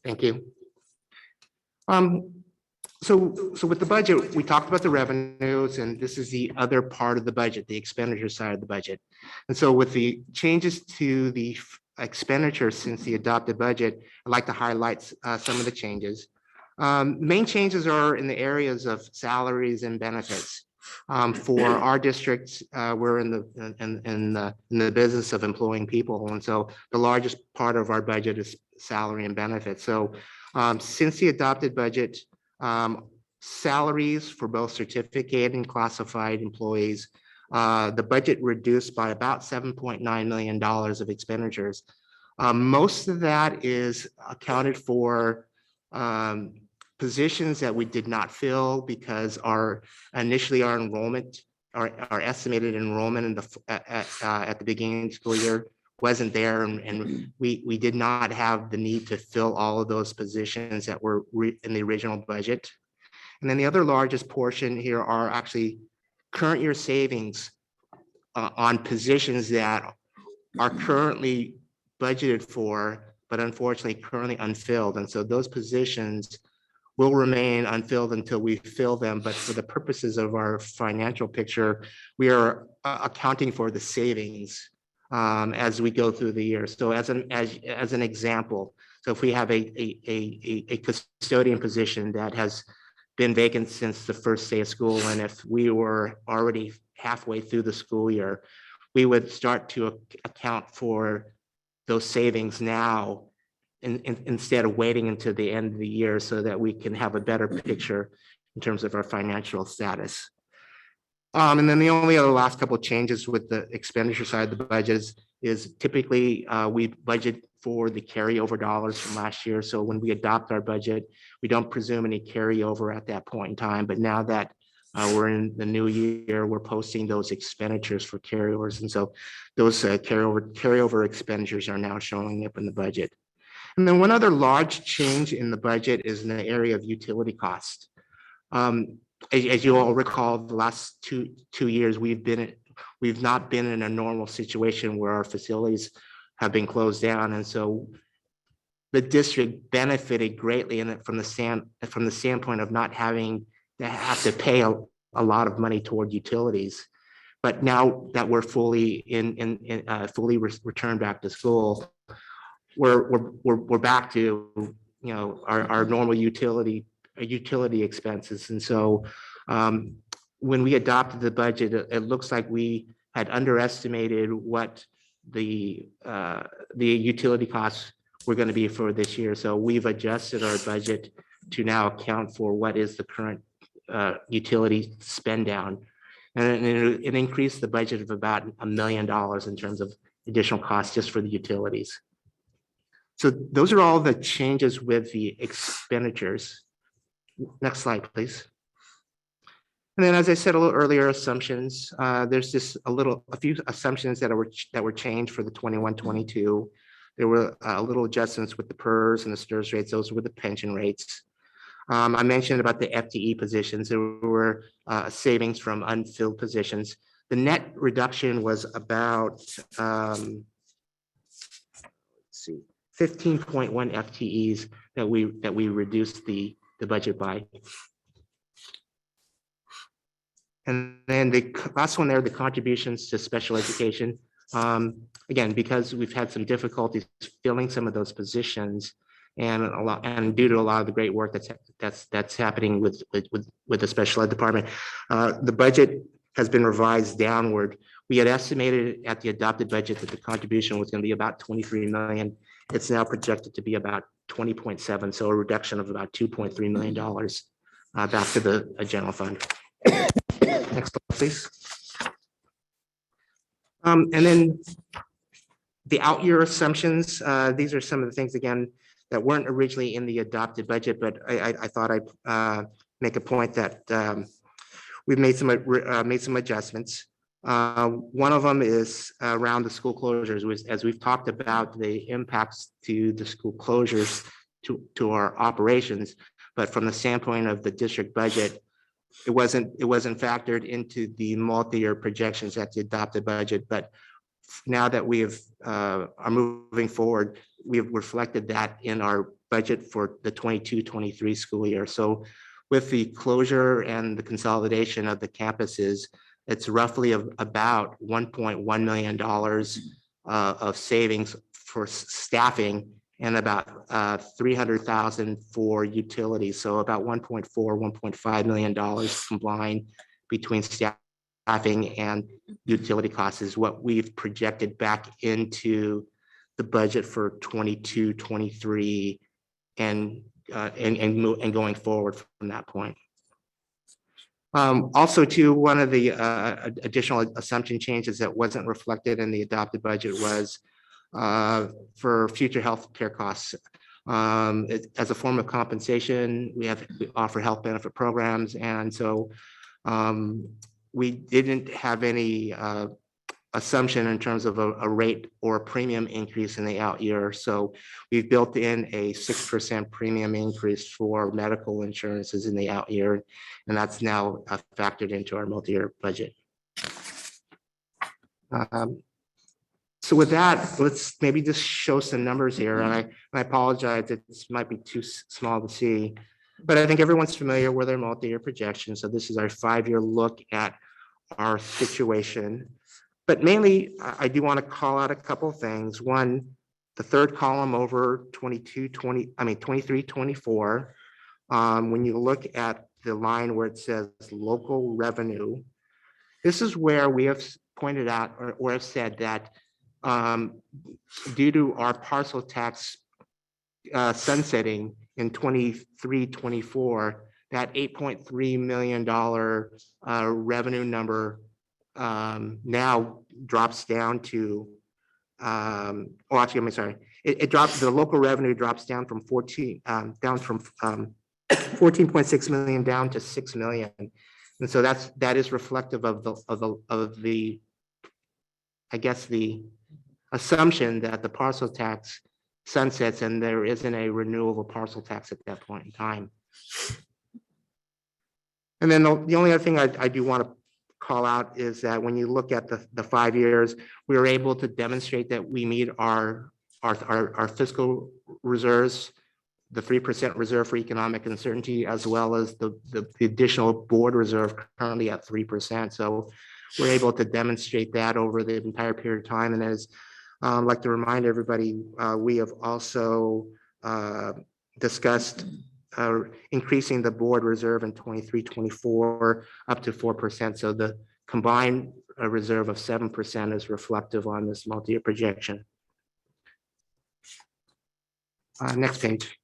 Thank you. So with the budget, we talked about the revenues, and this is the other part of the budget, the expenditure side of the budget. And so with the changes to the expenditure since the adopted budget, I'd like to highlight some of the changes. Main changes are in the areas of salaries and benefits. For our districts, we're in the business of employing people, and so the largest part of our budget is salary and benefits. So since the adopted budget, salaries for both certificated and classified employees, the budget reduced by about $7.9 million of expenditures. Most of that is accounted for positions that we did not fill because initially our enrollment, our estimated enrollment at the beginning of the school year wasn't there, and we did not have the need to fill all of those positions that were in the original budget. And then the other largest portion here are actually current year savings on positions that are currently budgeted for, but unfortunately currently unfilled. And so those positions will remain unfilled until we fill them. But for the purposes of our financial picture, we are accounting for the savings as we go through the year. So as an example, so if we have a custodian position that has been vacant since the first day of school, and if we were already halfway through the school year, we would start to account for those savings now instead of waiting until the end of the year so that we can have a better picture in terms of our financial status. And then the only other last couple of changes with the expenditure side of the budget is typically we budget for the carryover dollars from last year. So when we adopt our budget, we don't presume any carryover at that point in time. But now that we're in the new year, we're posting those expenditures for carryovers. And so those carryover expenditures are now showing up in the budget. And then one other large change in the budget is in the area of utility costs. As you all recall, the last two years, we've not been in a normal situation where our facilities have been closed down. And so the district benefited greatly in it from the standpoint of not having to have to pay a lot of money toward utilities. But now that we're fully returned back to school, we're back to our normal utility expenses. And so when we adopted the budget, it looks like we had underestimated what the utility costs were going to be for this year. So we've adjusted our budget to now account for what is the current utility spend down. And it increased the budget of about $1 million in terms of additional costs just for the utilities. So those are all the changes with the expenditures. Next slide, please. And then, as I said a little earlier, assumptions. There's just a few assumptions that were changed for the 21-22. There were little adjustments with the PERS and the STIRS rates. Those were the pension rates. I mentioned about the FTE positions. There were savings from unfilled positions. The net reduction was about, let's see, 15.1 FTEs that we reduced the budget by. And then the last one there, the contributions to special education. Again, because we've had some difficulties filling some of those positions, and due to a lot of the great work that's happening with the special ed department, the budget has been revised downward. We had estimated at the adopted budget that the contribution was going to be about 23 million. It's now projected to be about 20.7, so a reduction of about $2.3 million back to the general fund. Next slide, please. And then the out year assumptions, these are some of the things, again, that weren't originally in the adopted budget, but I thought I'd make a point that we've made some adjustments. One of them is around the school closures, which, as we've talked about the impacts to the school closures to our operations, but from the standpoint of the district budget, it wasn't factored into the multi-year projections at the adopted budget. But now that we have are moving forward, we have reflected that in our budget for the 22-23 school year. So with the closure and the consolidation of the campuses, it's roughly about $1.1 million of savings for staffing and about $300,000 for utilities. So about $1.5 million combined between staffing and utility costs is what we've projected back into the budget for 22-23 and going forward from that point. Also, too, one of the additional assumption changes that wasn't reflected in the adopted budget was for future health care costs. As a form of compensation, we offer health benefit programs, and so we didn't have any assumption in terms of a rate or a premium increase in the out year. So we've built in a 6% premium increase for medical insurances in the out year, and that's now factored into our multi-year budget. So with that, let's maybe just show some numbers here. And I apologize, this might be too small to see, but I think everyone's familiar with our multi-year projection. So this is our 5-year look at our situation. But mainly, I do want to call out a couple of things. One, the third column over 23-24. When you look at the line where it says local revenue, this is where we have pointed out or have said that due to our parcel tax sunsetting in 23-24, that $8.3 million revenue number now drops down to, it drops, the local revenue drops down from 14.6 million down to 6 million. And so that is reflective of the I guess the assumption that the parcel tax sunsets and there isn't a renewable parcel tax at that point in time. And then the only other thing I do want to call out is that when you look at the 5 years, we were able to demonstrate that we meet our fiscal reserves, the 3% reserve for economic uncertainty, as well as the additional board reserve currently at 3%. So we're able to demonstrate that over the entire period of time. And as I'd like to remind everybody, we have also discussed increasing the board reserve in 23-24 up to 4%. So the combined reserve of 7% is reflective on this multi-year projection. Next page.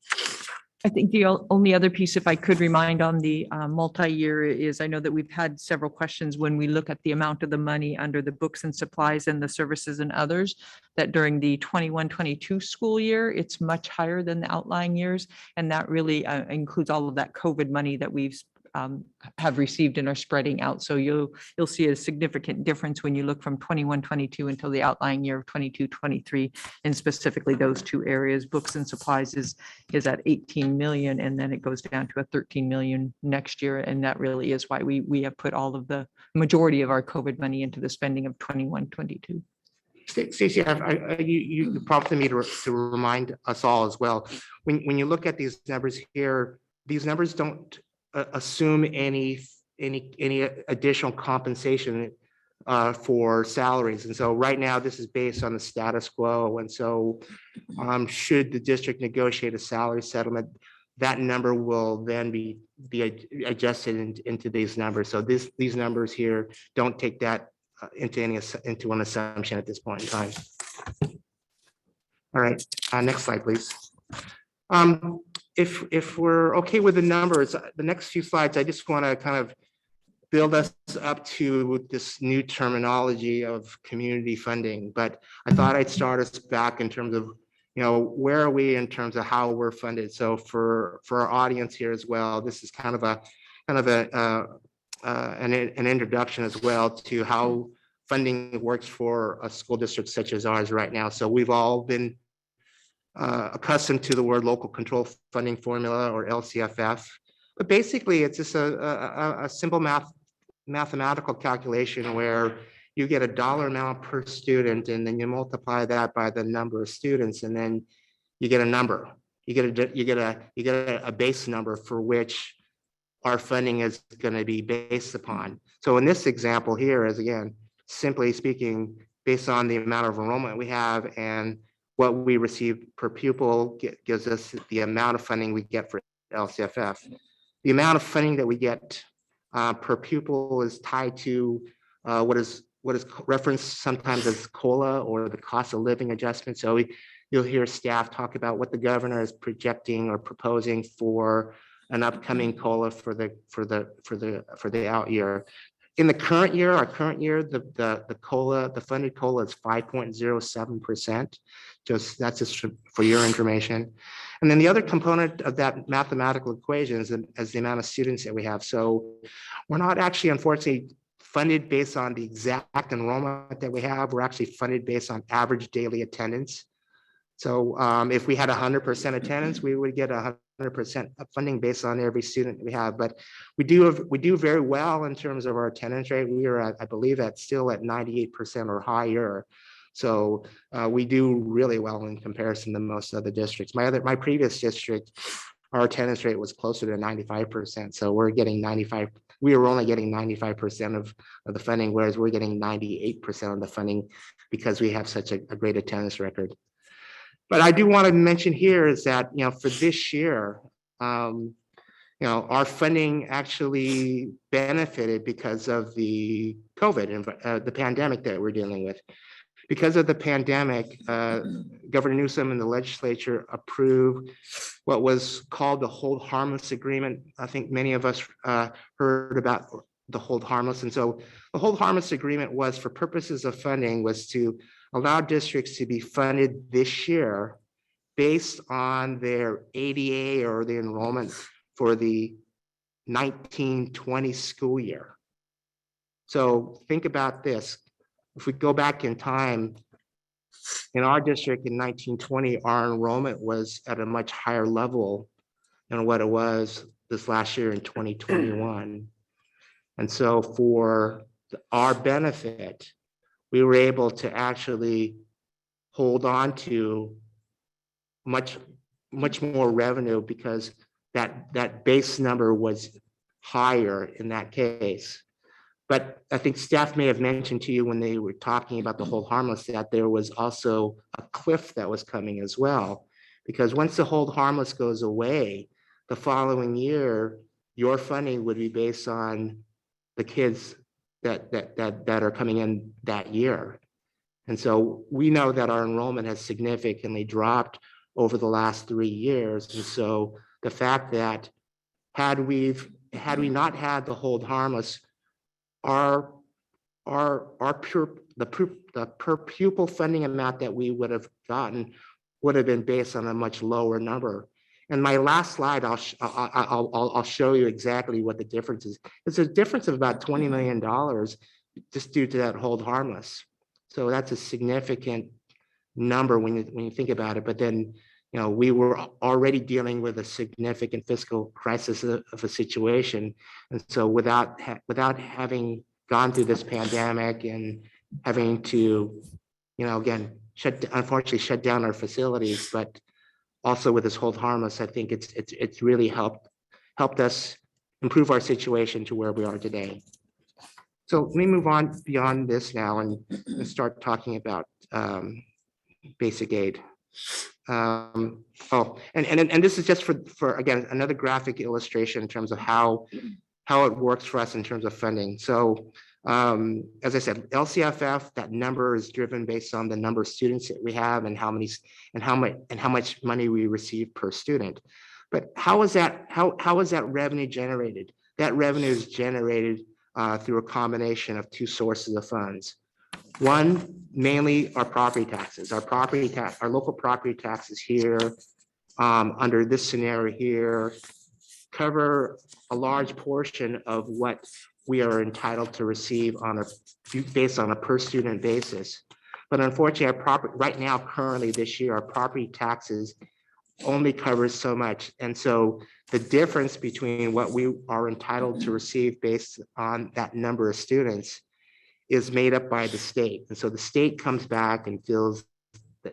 I think the only other piece, if I could remind on the multi-year, is I know that we've had several questions when we look at the amount of the money under the books and supplies and the services and others, that during the 21-22 school year, it's much higher than the outlying years. And that really includes all of that COVID money that we've have received and are spreading out. So you'll see a significant difference when you look from 21-22 until the outlying year of 22-23, and specifically those two areas. Books and supplies is at 18 million, and then it goes down to a 13 million next year. And that really is why we have put all of the majority of our COVID money into the spending of 21-22. Stacey, you prompted me to remind us all as well. When you look at these numbers here, these numbers don't assume any additional compensation for salaries. And so right now this is based on the status quo. And so should the district negotiate a salary settlement, that number will then be adjusted into these numbers. So these numbers here don't take that into an assumption at this point in time. All right, next slide, please. If we're okay with the numbers, the next few slides, I just want to kind of build us up to this new terminology of community funding. But I thought I'd start us back in terms of, where are we in terms of how we're funded? So for our audience here as well, this is kind of an introduction as well to how funding works for a school district such as ours right now. So we've all been accustomed to the word local control funding formula, or LCFF. But basically, it's just a simple mathematical calculation where you get a dollar amount per student, and then you multiply that by the number of students, and then you get a number. You get a base number for which our funding is going to be based upon. So in this example here is, again, simply speaking, based on the amount of enrollment we have and what we receive per pupil gives us the amount of funding we get for LCFF. The amount of funding that we get per pupil is tied to what is referenced sometimes as COLA, or the cost of living adjustment. So you'll hear staff talk about what the governor is projecting or proposing for an upcoming COLA for the out year. In the current year, the COLA, the funded COLA is 5.07%. That's just for your information. And then the other component of that mathematical equation is the amount of students that we have. So we're not actually, unfortunately, funded based on the exact enrollment that we have. We're actually funded based on average daily attendance. So if we had 100% attendance, we would get 100% funding based on every student we have. But we do very well in terms of our attendance rate. We are, I believe, still at 98% or higher. So we do really well in comparison to most other districts. My previous district, our attendance rate was closer to 95%. So we're getting 95. We were only getting 95% of the funding, whereas we're getting 98% of the funding because we have such a great attendance record. But I do want to mention here is that, for this year, our funding actually benefited because of the COVID and the pandemic that we're dealing with. Because of the pandemic, Governor Newsom and the legislature approved what was called the Hold Harmless Agreement. I think many of us heard about the Hold Harmless. And so the Hold Harmless Agreement was, for purposes of funding, was to allow districts to be funded this year based on their ADA or the enrollment for the 1920 school year. So think about this. If we go back in time, in our district in 1920, our enrollment was at a much higher level than what it was this last year in 2021. And so for our benefit, we were able to actually hold on to much more revenue because that base number was higher in that case. But I think staff may have mentioned to you when they were talking about the hold harmless that there was also a cliff that was coming as well. Because once the hold harmless goes away, the following year, your funding would be based on the kids that are coming in that year. And so we know that our enrollment has significantly dropped over the last 3 years. And so the fact that had we not had the hold harmless, the per pupil funding amount that we would have gotten would have been based on a much lower number. And my last slide, I'll show you exactly what the difference is. It's a difference of about $20 million just due to that hold harmless. So that's a significant number when you think about it. But then, we were already dealing with a significant fiscal crisis of a situation. And so without having gone through this pandemic and having to, again, unfortunately shut down our facilities, but also with this hold harmless, I think it's really helped us improve our situation to where we are today. So let me move on beyond this now and start talking about basic aid. And this is just for again another graphic illustration in terms of how it works for us in terms of funding. So as I said, LCFF, that number is driven based on the number of students that we have and how much money we receive per student. But how is that revenue generated? That revenue is generated through a combination of two sources of funds. One, mainly our property taxes. Our local property taxes here, under this scenario here, cover a large portion of what we are entitled to receive based on a per student basis. But unfortunately, right now, currently this year, our property taxes only covers so much. And so the difference between what we are entitled to receive based on that number of students is made up by the state. And so the state comes back and fills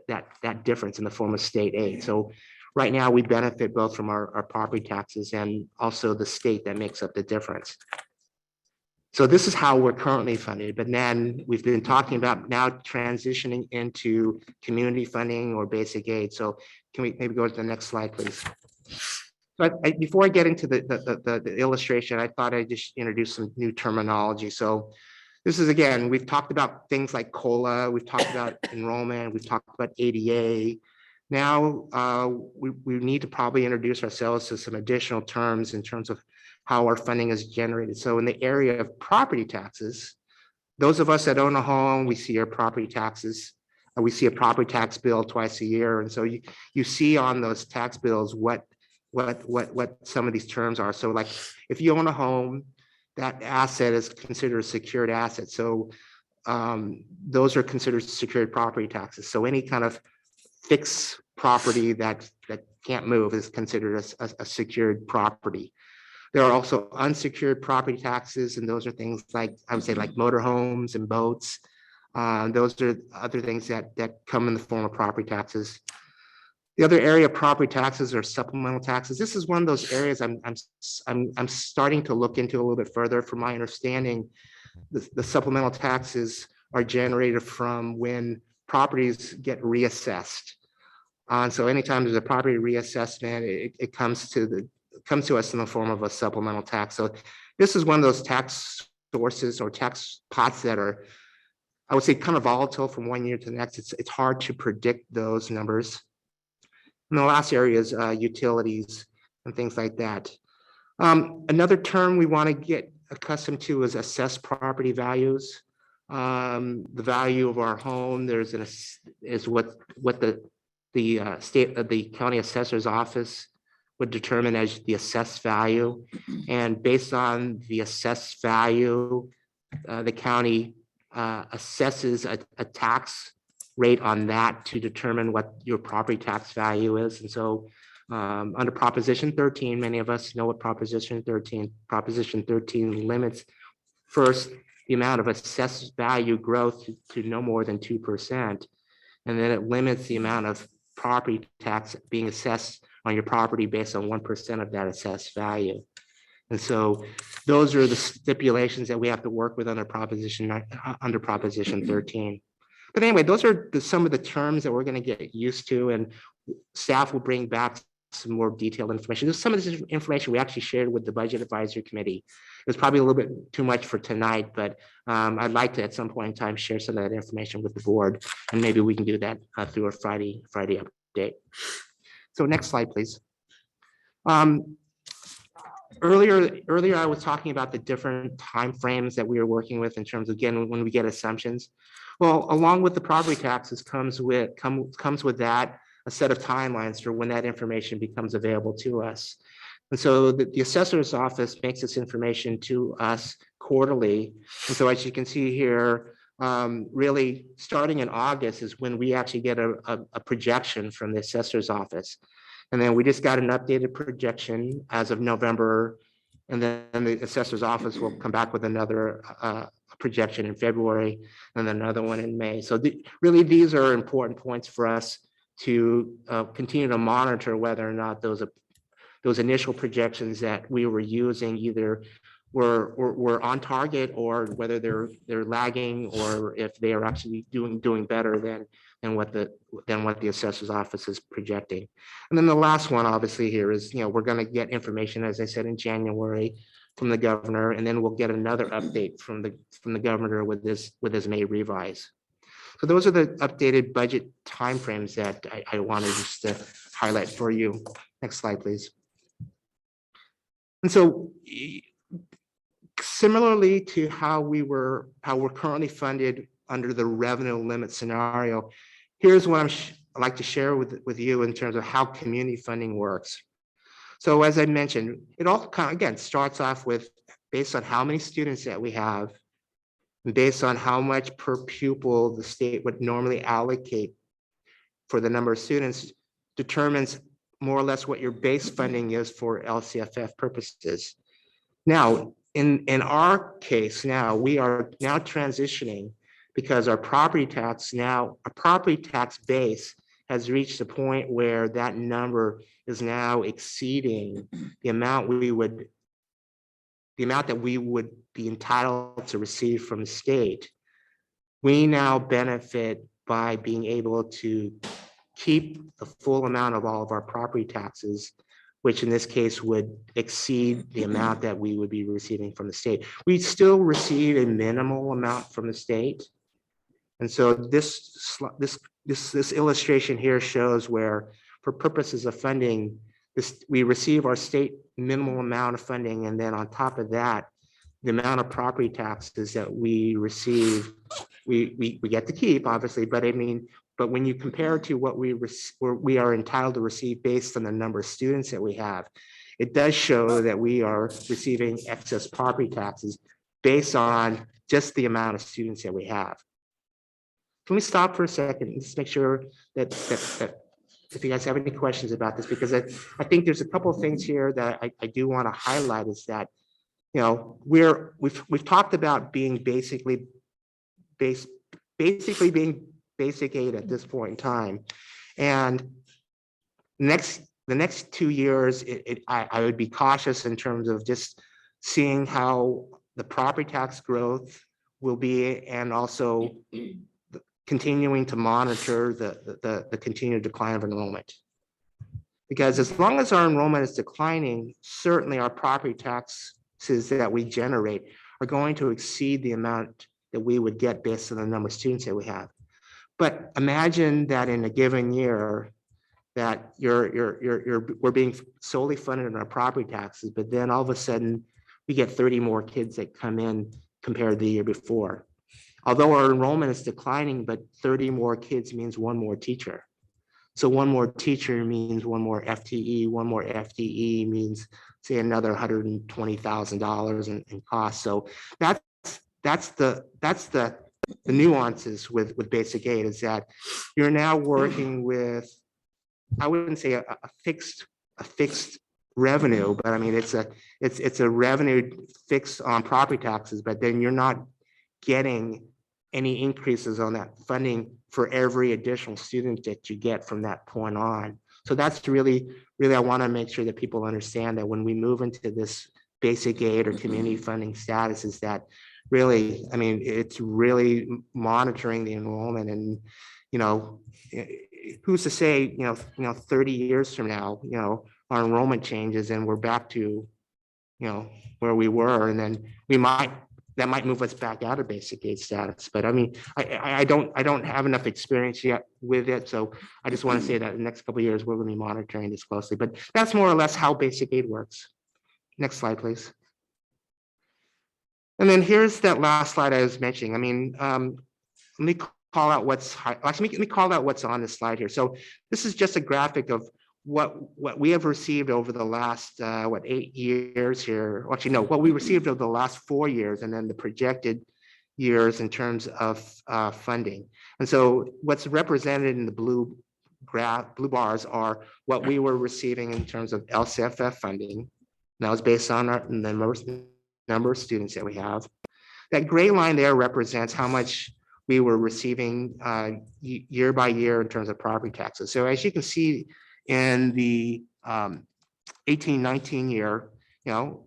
that difference in the form of state aid. So right now we benefit both from our property taxes and also the state that makes up the difference. So this is how we're currently funded, but then we've been talking about now transitioning into community funding or basic aid. So can we maybe go to the next slide, please? But before I get into the illustration, I thought I'd just introduce some new terminology. So this is, again, we've talked about things like COLA, we've talked about enrollment, we've talked about ADA. Now we need to probably introduce ourselves to some additional terms in terms of how our funding is generated. So in the area of property taxes, those of us that own a home, we see our property taxes. We see a property tax bill twice a year. And so you see on those tax bills what some of these terms are. So like if you own a home, that asset is considered a secured asset. So those are considered secured property taxes. So any kind of fixed property that can't move is considered a secured property. There are also unsecured property taxes, and those are things like, I would say, like motorhomes and boats. Those are other things that come in the form of property taxes. The other area of property taxes are supplemental taxes. This is one of those areas I'm starting to look into a little bit further. From my understanding, the supplemental taxes are generated from when properties get reassessed. So anytime there's a property reassessment, it comes to us in the form of a supplemental tax. So this is one of those tax sources or tax pots that are, I would say, kind of volatile from one year to the next. It's hard to predict those numbers. And the last area is utilities and things like that. Another term we want to get accustomed to is assessed property values. The value of our home, is what the state of the county assessor's office would determine as the assessed value. And based on the assessed value, the county assesses a tax rate on that to determine what your property tax value is. And so under Proposition 13, many of us know what Proposition 13 limits first the amount of assessed value growth to no more than 2%. And then it limits the amount of property tax being assessed on your property based on 1% of that assessed value. And so those are the stipulations that we have to work with under Proposition 13. But anyway, those are some of the terms that we're going to get used to, and staff will bring back some more detailed information. Some of this information we actually shared with the Budget Advisory Committee. It was probably a little bit too much for tonight, but I'd like to at some point in time share some of that information with the board, and maybe we can do that through a Friday update. So next slide, please. Earlier, I was talking about the different timeframes that we are working with in terms of, again, when we get assumptions. Well, along with the property taxes comes with that a set of timelines for when that information becomes available to us. And so the assessor's office makes this information to us quarterly. And so as you can see here, really starting in August is when we actually get a projection from the assessor's office. And then we just got an updated projection as of November. And then the assessor's office will come back with another projection in February and then another one in May. So really, these are important points for us to continue to monitor whether or not those initial projections that we were using either were on target, or whether they're lagging, or if they are actually doing better than what the assessor's office is projecting. And then the last one, obviously, here is, we're going to get information, as I said, in January from the governor, and then we'll get another update from the governor with his May revise. So those are the updated budget timeframes that I wanted just to highlight for you. Next slide, please. And so similarly to how we're currently funded under the revenue limit scenario, here's what I'd like to share with you in terms of how community funding works. So as I mentioned, it all kind of, again, starts off with based on how many students that we have, and based on how much per pupil the state would normally allocate for the number of students, determines more or less what your base funding is for LCFF purposes. Now, in our case now, we are now transitioning because our property tax base has reached a point where that number is now exceeding the amount that we would be entitled to receive from the state. We now benefit by being able to keep the full amount of all of our property taxes, which in this case would exceed the amount that we would be receiving from the state. We still receive a minimal amount from the state. And so this illustration here shows where, for purposes of funding, we receive our state minimal amount of funding, and then on top of that, the amount of property taxes that we receive, we get to keep, obviously, but I mean, but when you compare to what we are entitled to receive based on the number of students that we have, it does show that we are receiving excess property taxes based on just the amount of students that we have. Can we stop for a second and just make sure that if you guys have any questions about this, because I think there's a couple of things here that I do want to highlight is that, you know, we've talked about being basically being basic aid at this point in time. And the next 2 years, I would be cautious in terms of just seeing how the property tax growth will be, and also continuing to monitor the continued decline of enrollment. Because as long as our enrollment is declining, certainly our property taxes that we generate are going to exceed the amount that we would get based on the number of students that we have. But imagine that in a given year that we're being solely funded on our property taxes, but then all of a sudden we get 30 more kids that come in compared to the year before. Although our enrollment is declining, but 30 more kids means one more teacher. So one more teacher means one more FTE. One more FTE means, say, another $120,000 in costs. So that's the nuances with basic aid, is that you're now working with, I wouldn't say a fixed revenue, but I mean it's a revenue fixed on property taxes, but then you're not getting any increases on that funding for every additional student that you get from that point on. So that's really, I want to make sure that people understand that when we move into this basic aid or community funding status, is that really, I mean, it's really monitoring the enrollment. And, you know, who's to say, 30 years from now, our enrollment changes and we're back to, where we were, and then that might move us back out of basic aid status. But I mean, I don't have enough experience yet with it. So I just want to say that in the next couple of years, we're going to be monitoring this closely, but that's more or less how basic aid works. Next slide, please. And then here's that last slide I was mentioning. I mean, let me call out what's let me call out what's on this slide here. So this is just a graphic of what we have received over the last 8 years here. Actually, no, what we received over the last 4 years, and then the projected years in terms of funding. And so what's represented in the blue bars are what we were receiving in terms of LCFF funding. And that was based on our number of students that we have. That gray line there represents how much we were receiving year by year in terms of property taxes. So as you can see in the 18-19 year,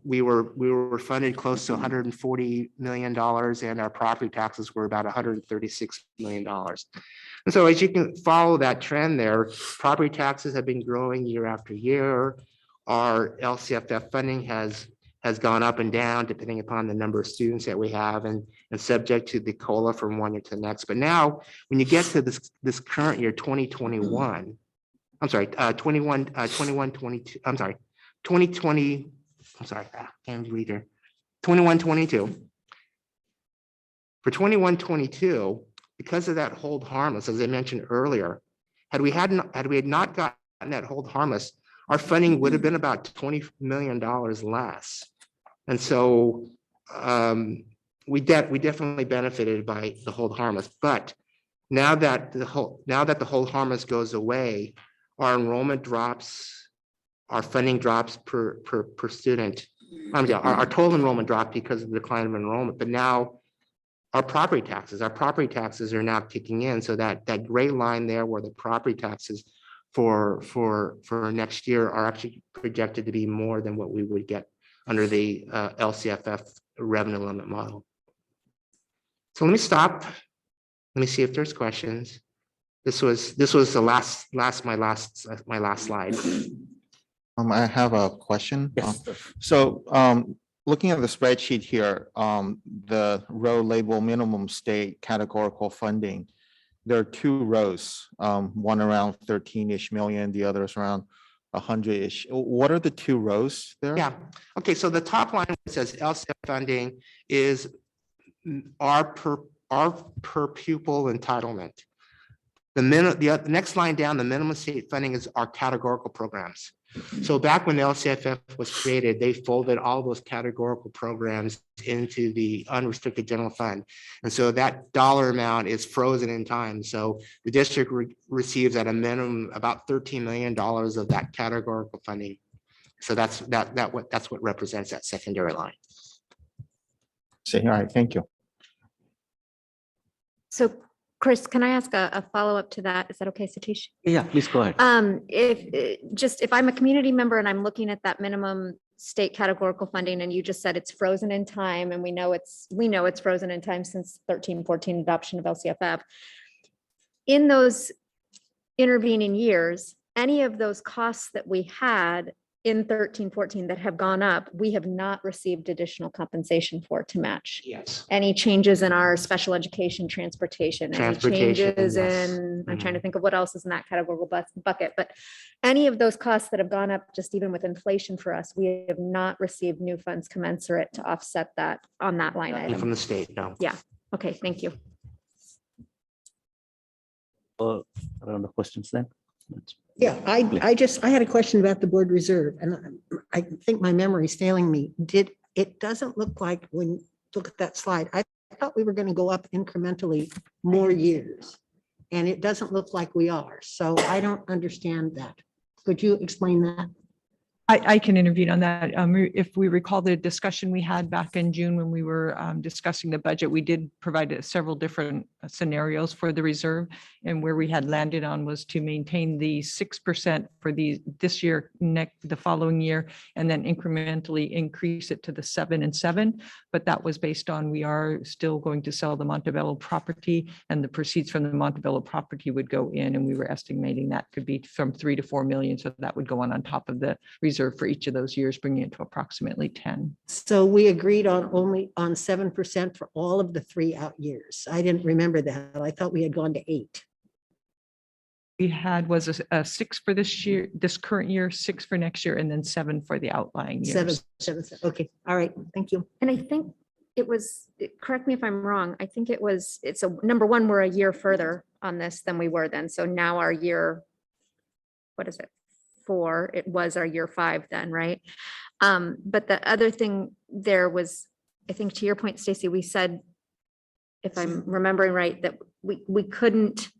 we were funded close to $140 million, and our property taxes were about $136 million. And so as you can follow that trend there, property taxes have been growing year after year. Our LCFF funding has gone up and down depending upon the number of students that we have, and subject to the COLA from one year to the next. But now when you get to this current year, 2021, I'm sorry, 2020, I can't read here, 21-22. For 21-22, because of that hold harmless, as I mentioned earlier, had we not gotten that hold harmless, our funding would have been about $20 million less. And so we definitely benefited by the hold harmless, but now that the hold harmless goes away, our enrollment drops, our funding drops per student. Our total enrollment dropped because of the decline of enrollment, but now our property taxes are now kicking in. So that gray line there where the property taxes for next year are actually projected to be more than what we would get under the LCFF revenue limit model. So let me stop. Let me see if there's questions. This was the my last slide. I have a question. Yes. Looking at the spreadsheet here, the row label minimum state categorical funding, there are two rows, one around 13-ish million, the other is around 100-ish. What are the two rows there? Yeah. Okay. So the top line says LCF funding is our per pupil entitlement. The next line down, the minimum state funding is our categorical programs. So back when the LCFF was created, they folded all those categorical programs into the unrestricted general fund. And so that dollar amount is frozen in time. So the district receives at a minimum about $13 million of that categorical funding. So that's what represents that secondary line. All right, thank you. So Chris, can I ask a follow-up to that? Is that okay, Satish? Yeah, please go ahead. If I'm a community member and I'm looking at that minimum state categorical funding and you just said it's frozen in time and we know it's frozen in time since 13-14 adoption of LCFF. In those intervening years, any of those costs that we had in 13-14 that have gone up, we have not received additional compensation for to match. Yes. Any changes in our special education transportation, any changes yes. in, I'm trying to think of what else is in that categorical bucket, but any of those costs that have gone up, just even with inflation for us, we have not received new funds commensurate to offset that on that line Nothing item. from the state, no. Yeah. Okay. Thank you. Around the questions then. Yeah, I had a question about the board reserve, and I think my memory is failing me. It doesn't look like when you look at that slide, I thought we were going to go up incrementally more years, and it doesn't look like we are. So I don't understand that. Could you explain that? I can intervene on that. If we recall the discussion we had back in June when we were discussing the budget, we did provide several different scenarios for the reserve, and where we had landed on was to maintain the 6% for this year, the following year, and then incrementally increase it to the 7 and 7. But that was based on we are still going to sell the Montebello property, and the proceeds from the Montebello property would go in, and we were estimating that could be from 3 to 4 million. So that would go on top of the reserve for each of those years, bringing it to approximately 10. So we agreed on only on 7% for all of the 3 out years. I didn't remember that. I thought we had gone to 8. We had was a 6 for this year, this current year, 6 for next year, and then 7 for the outlying years. 7. Okay. All right. Thank you. And I think it was, correct me if I'm wrong, I think it's a number one, we're a year further on this than we were then. So now our year, what is it? 4, it was our year 5 then, right? But the other thing there was, I think to your point, Stacy, we said, if I'm remembering right, that we couldn't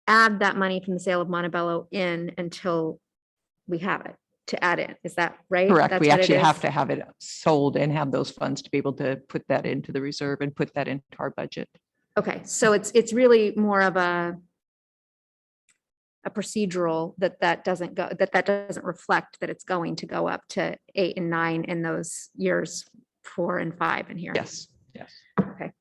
add that money from the sale of Montebello in until we have it to add in. Is that right? Correct. That's We what it actually is? have to have it sold and have those funds to be able to put that into the reserve and put that into our budget. Okay, so it's really more of a procedural that doesn't go, that doesn't reflect that it's going to go up to 8 and 9 in those years 4 and 5 in here. Yes. Okay.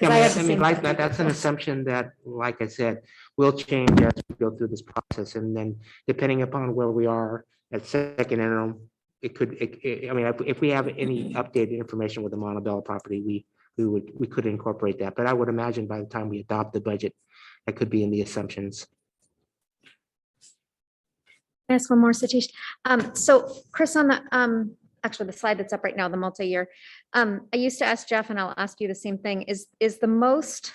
Yeah, I have the I mean, same like question. that's an assumption that, like I said, will change as we go through this process. And then depending upon where we are at second interim, it could, I mean, if we have any updated information with the Montebello property, we could incorporate that. But I would imagine by the time we adopt the budget, that could be in the assumptions. Can I ask one more, Satish? So Chris, on the, actually the slide that's up right now, the multi-year, I used to ask Jeff, and I'll ask you the same thing, what's the most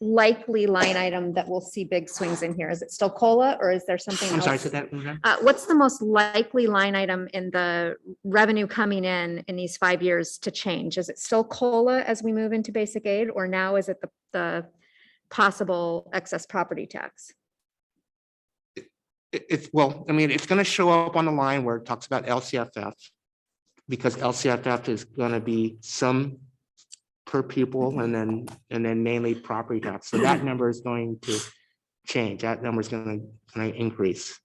likely line item that we'll see big swings in here? Is it still COLA or is there something I'm sorry, else? so that, okay. What's the most likely line item in the revenue coming in these 5 years to change? Is it still COLA as we move into basic aid, or now is it the possible excess property tax? It's, well, I mean, it's gonna show up on the line where it talks about LCFF, because LCFF is gonna be some per pupil and then mainly property tax. So that number is going to change. That number is gonna increase.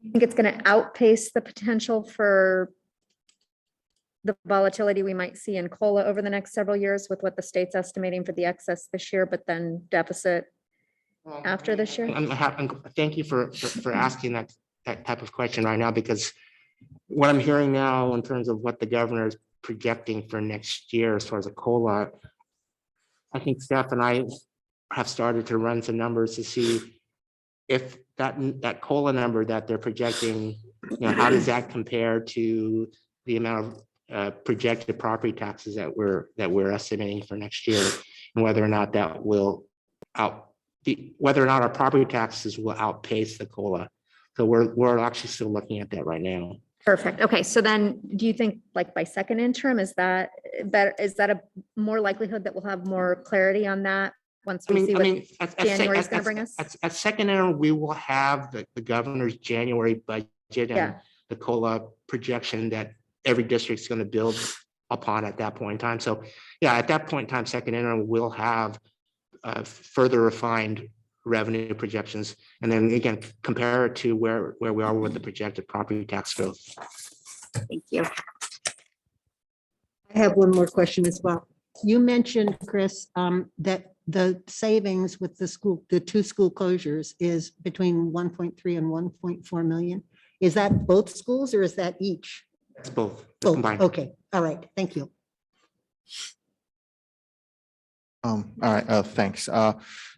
I think it's going to outpace the potential for the volatility we might see in COLA over the next several years with what the state's estimating for the excess this year, but then deficit after this year. Thank you for asking that type of question right now, because what I'm hearing now in terms of what the governor is projecting for next year as far as a COLA, I think Steph and I have started to run some numbers to see if that COLA number that they're projecting, how does that compare to the amount of projected property taxes that we're estimating for next year, and whether or not that will whether or not our property taxes will outpace the COLA. So we're actually still looking at that right now. Perfect. Okay. So then do you think like by second interim, is that better? Is that a more likelihood that we'll have more clarity on that once we see what January is going to bring us? At second interim, we will have the governor's January budget and the COLA projection that every district's going to build upon at that point in time. So yeah, at that point in time, second interim, we'll have further refined revenue projections, and then again, compare it to where we are with the projected property tax growth. Thank you. I have one more question as well. You mentioned, Chris, that the savings with the two school closures is between 1.3 and 1.4 million. Is that both schools or is that each? It's both. Both. Combined. Okay. All right. Thank you. All right, thanks.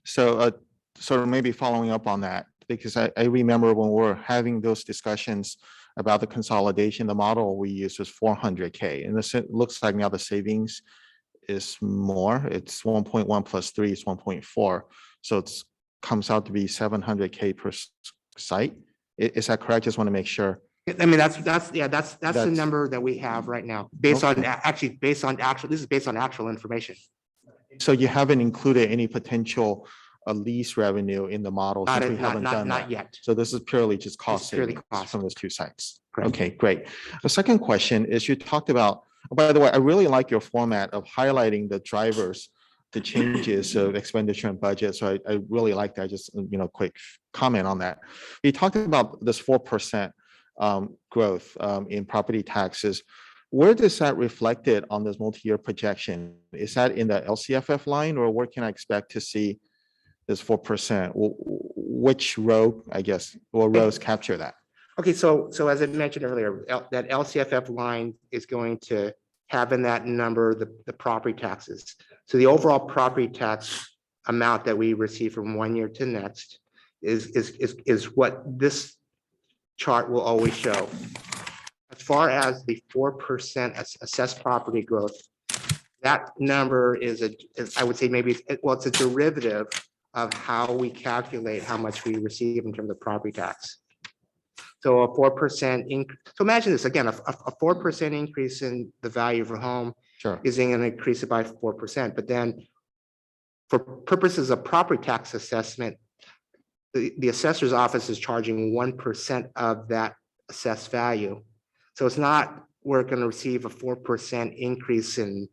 So sort of maybe following up on that, because I remember when we were having those discussions about the consolidation, the model we used was 400K. And it looks like now the savings is more. It's 1.1 plus 3 is 1.4. So it comes out to be 700K per site. Is that correct? Just want to make sure. I mean, that's the number that we have right now, based on actual, this is based on actual information. So you haven't included any potential lease revenue in the model? Since we haven't done not that. yet. So this is purely just cost purely savings cost. from those two sites. Correct. Okay, great. The second question is, you talked about, by the way, I really like your format of highlighting the drivers, the changes of expenditure and budget. So I really like that. Just, quick comment on that. You talked about this 4% growth in property taxes. Where does that reflected on this multi-year projection? Is that in the LCFF line, or where can I expect to see this 4%? Which row, I guess, or rows capture that? Okay, so as I mentioned earlier, that LCFF line is going to have in that number the property taxes. So the overall property tax amount that we receive from one year to next is what this chart will always show. As far as the 4% assessed property growth, that number is I would say maybe, it's a derivative of how we calculate how much we receive in terms of property tax. So a 4% so imagine this again, a 4% increase in the value of a home is going to increase it by 4%. But then for purposes of property tax assessment, the assessor's office is charging 1% of that assessed value. So it's not, we're going to receive a 4% increase in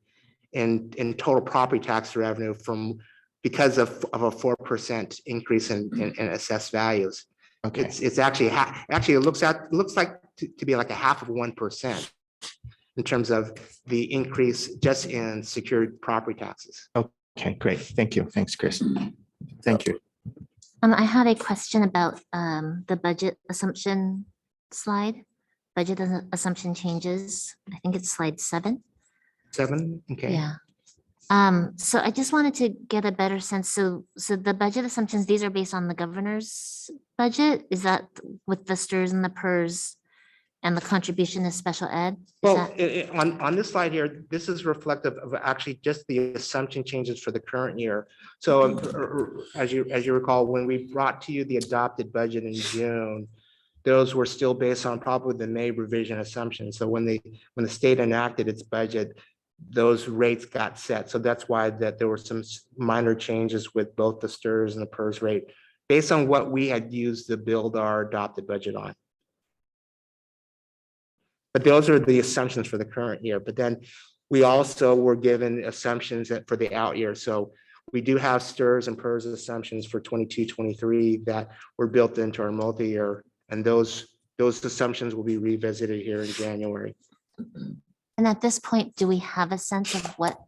total property tax revenue because of a 4% increase in assessed values. Okay. It's actually it looks like to be like a half of 1% in terms of the increase just in secured property taxes. Okay, great. Thank you. Thanks, Chris. Thank you. I had a question about the budget assumption slide. Budget assumption changes. I think it's slide 7. 7, okay. Yeah. So I just wanted to get a better sense. So the budget assumptions, these are based on the governor's budget. Is that with the STRs and the PERS and the contribution to special ed? Is Well, that- on this slide here, this is reflective of actually just the assumption changes for the current year. So as you recall, when we brought to you the adopted budget in June, those were still based on probably the May revision assumptions. So when the state enacted its budget, those rates got set. So that's why that there were some minor changes with both the STRS and the PERS rate based on what we had used to build our adopted budget on. But those are the assumptions for the current year. But then we also were given assumptions that for the out year. So we do have STRS and PERS assumptions for 22, 23 that were built into our multi-year. And those assumptions will be revisited here in January. And at this point, do we have a sense of what,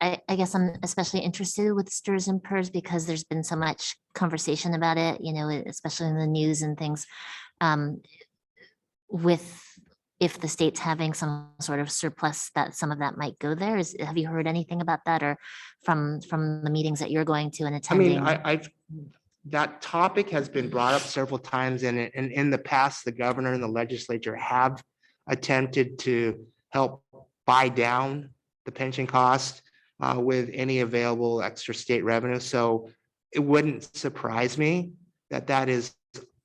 I guess I'm especially interested with STRS and PERS because there's been so much conversation about it, you know, especially in the news and things. With if the state's having some sort of surplus that some of that might go there, have you heard anything about that or from the meetings that you're going to and attending? I mean, that topic has been brought up several times and in the past, the governor and the legislature have attempted to help buy down the pension cost with any available extra state revenue. So it wouldn't surprise me that that is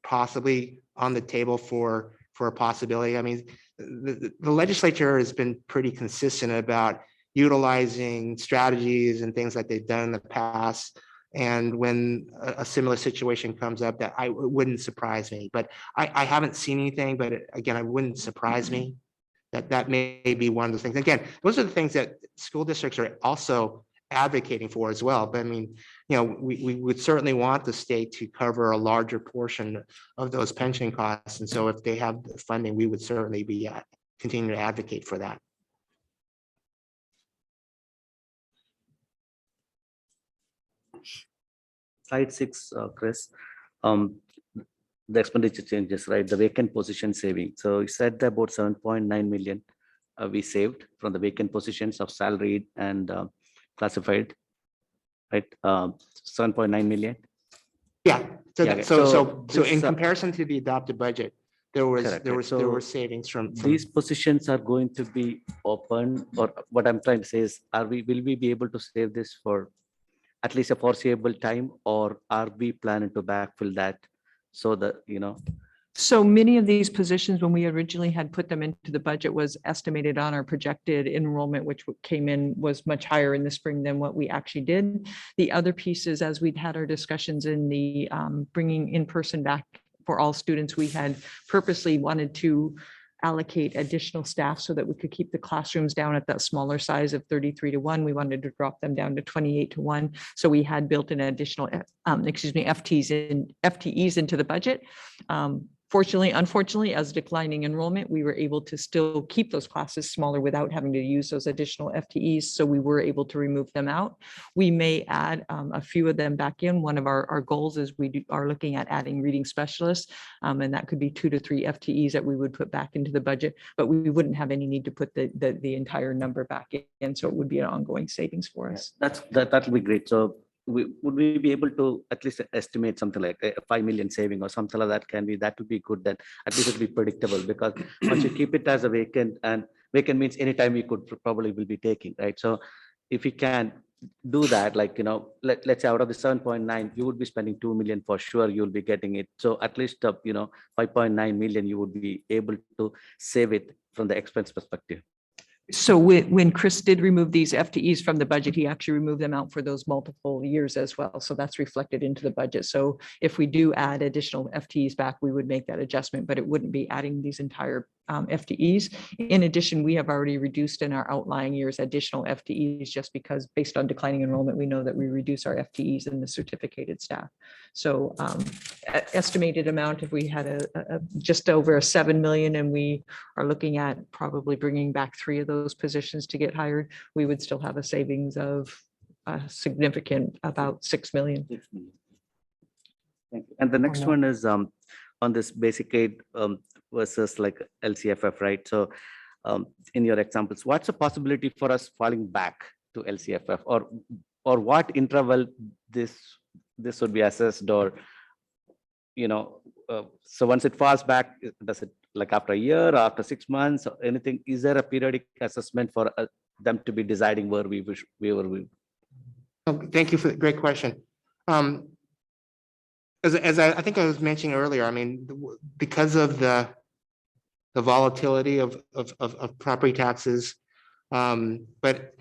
possibly on the table for a possibility. I mean, the legislature has been pretty consistent about utilizing strategies and things that they've done in the past. And when a similar situation comes up, that it wouldn't surprise me. But I haven't seen anything, but again, it wouldn't surprise me that may be one of the things. Again, those are the things that school districts are also advocating for as well. But I mean, you know, we would certainly want the state to cover a larger portion of those pension costs. And so if they have the funding, we would certainly be continue to advocate for that. Slide 6, Chris. The expenditure changes, right? The vacant position saving. So you said about 7.9 million we saved from the vacant positions of salaried and classified, right? 7.9 million. Yeah. So, Yeah, okay. so in this, comparison to the adopted budget, there was correct, there right. was So there were savings from these positions are going to be open, or what I'm trying to say is, will we be able to save this for at least a foreseeable time, or are we planning to backfill that so that, you know? So many of these positions, when we originally had put them into the budget, was estimated on our projected enrollment, which came in, was much higher in the spring than what we actually did. The other pieces, as we'd had our discussions in the bringing in person back for all students, we had purposely wanted to allocate additional staff so that we could keep the classrooms down at that smaller size of 33:1. We wanted to drop them down to 28:1. So we had built in additional, FTEs into the budget. Fortunately, unfortunately, as declining enrollment, we were able to still keep those classes smaller without having to use those additional FTEs. So we were able to remove them out. We may add a few of them back in. One of our goals is we are looking at adding reading specialists, and that could be 2 to 3 FTEs that we would put back into the budget, but we wouldn't have any need to put the entire number back in. So it would be an ongoing savings for us. That'll be great. So would we be able to at least estimate something like a 5 million saving or something like that? That would be good. Then at least it'll be predictable, because once you keep it as a vacant, and vacant means anytime you could probably will be taking, right? So if you can do that, like, you know, let's say out of the 7.9, you would be spending 2 million for sure, you'll be getting it. So at least, 5.9 million, you would be able to save it from the expense perspective. So when Chris did remove these FTEs from the budget, he actually removed them out for those multiple years as well. So that's reflected into the budget. So if we do add additional FTEs back, we would make that adjustment, but it wouldn't be adding these entire FTEs. In addition, we have already reduced in our outlying years additional FTEs, just because based on declining enrollment, we know that we reduce our FTEs in the certificated staff. So estimated amount, if we had a just over 7 million, and we are looking at probably bringing back 3 of those positions to get hired, we would still have a savings of a significant about 6 million. Thank you. And the next one is on this basic aid versus like LCFF, right? So in your examples, what's the possibility for us falling back to LCFF, or what interval this would be assessed, or so once it falls back, does it like after a year, or after 6 months, or anything? Is there a periodic assessment for them to be deciding where we wish we were? Thank you for the great question. As I think I was mentioning earlier, I mean, because of the volatility of property taxes, but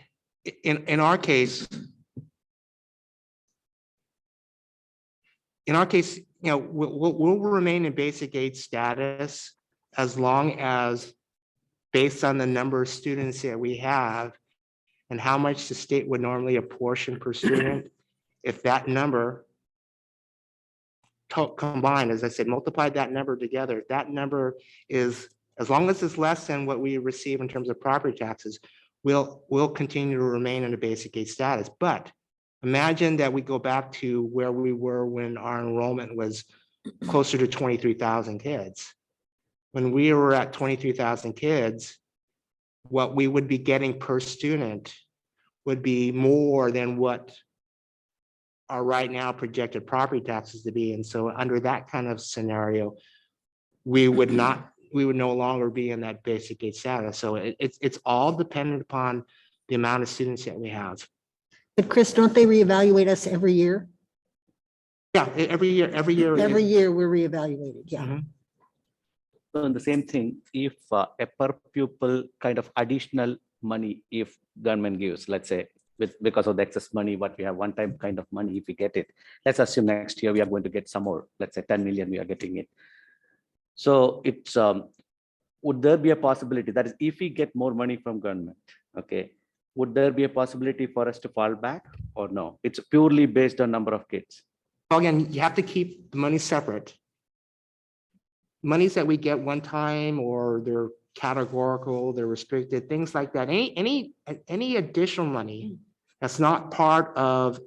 in our case, you know, we'll remain in basic aid status as long as, based on the number of students that we have and how much the state would normally apportion per student, if that number combined, as I said, multiply that number together, if that number is, as long as it's less than what we receive in terms of property taxes, we'll continue to remain in a basic aid status. But imagine that we go back to where we were when our enrollment was closer to 23,000 kids. When we were at 23,000 kids, what we would be getting per student would be more than what are right now projected property taxes to be. And so under that kind of scenario, we would no longer be in that basic aid status. So it's all dependent upon the amount of students that we have. But Chris, don't they reevaluate us every year? Yeah, every year. Every year we're reevaluated, yeah. Mhm. So the same thing, if a per pupil kind of additional money, if government gives, let's say, because of the excess money, what we have one time kind of money, if we get it, let's assume next year we are going to get some more, let's say 10 million, we are getting it. So it's, would there be a possibility that is, if we get more money from government, okay, would there be a possibility for us to fall back or no? It's purely based on number of kids. Again, you have to keep the money separate. Monies that we get one time, or they're categorical, they're restricted, things like that. Any additional money that's not part of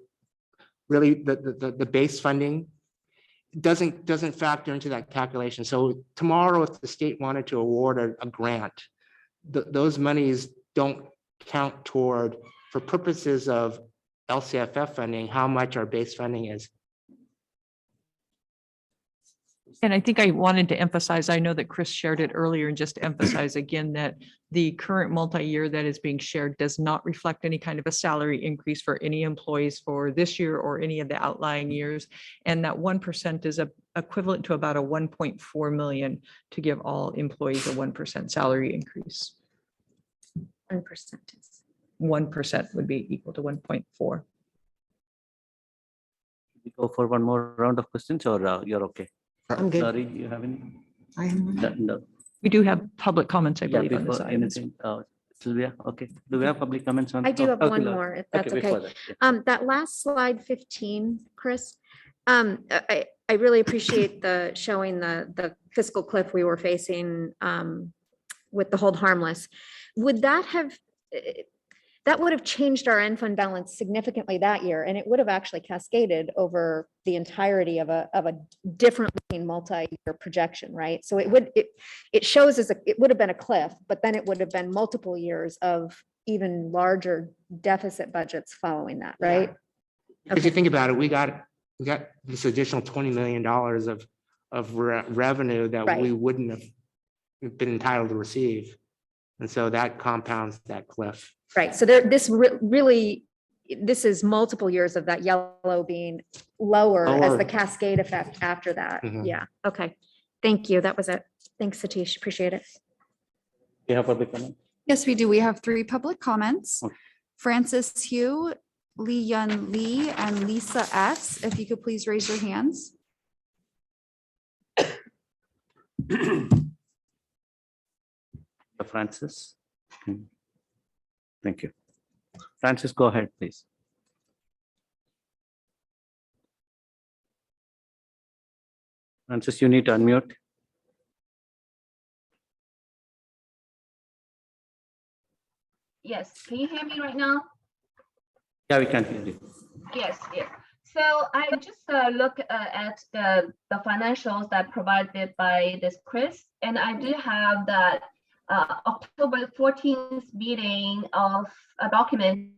really the base funding doesn't factor into that calculation. So tomorrow, if the state wanted to award a grant, those monies don't count toward, for purposes of LCFF funding, how much our base funding is. And I think I wanted to emphasize, I know that Chris shared it earlier, and just emphasize again that the current multi-year that is being shared does not reflect any kind of a salary increase for any employees for this year or any of the outlying years. And that 1% is equivalent to about a 1.4 million to give all employees a 1% salary increase. 1% is. 1% would be equal to 1.4. We go for one more round of questions, or you're okay? I'm good. Sorry, you have any? I am. No. We do have public comments, I Yeah, believe, on this before item. anything, Sylvia, okay. Do we have public comments on? I do have okay, one Laura. more, if that's before okay. that, yeah. That last slide 15, Chris, I really appreciate the showing the fiscal cliff we were facing with the hold harmless. Would that have, that would have changed our end fund balance significantly that year, and it would have actually cascaded over the entirety of a different looking multi-year projection, right? So it shows as it would have been a cliff, but then it would have been multiple years of even larger deficit budgets following that, right? If you think about it, we got this additional $20 million of revenue that we Right. wouldn't have been entitled to receive. And so that compounds that cliff. Right, so this is multiple years of that yellow being lower as Lower. the cascade effect after that. Mhm. Yeah, okay. Thank you. That was it. Thanks, Satish. Appreciate it. You have public comment? Yes, we do. We have 3 public comments. Okay. Francis Hugh, Lee Yun Lee, and Lisa S. If you could please raise your hands. Francis. Thank you. Francis, go ahead, please. Francis, you need to unmute. Yes, can you hear me right now? Yeah, we can hear you. Yes, yes. So I just look at the financials that provided by this Chris, and I do have that October 14th meeting of a document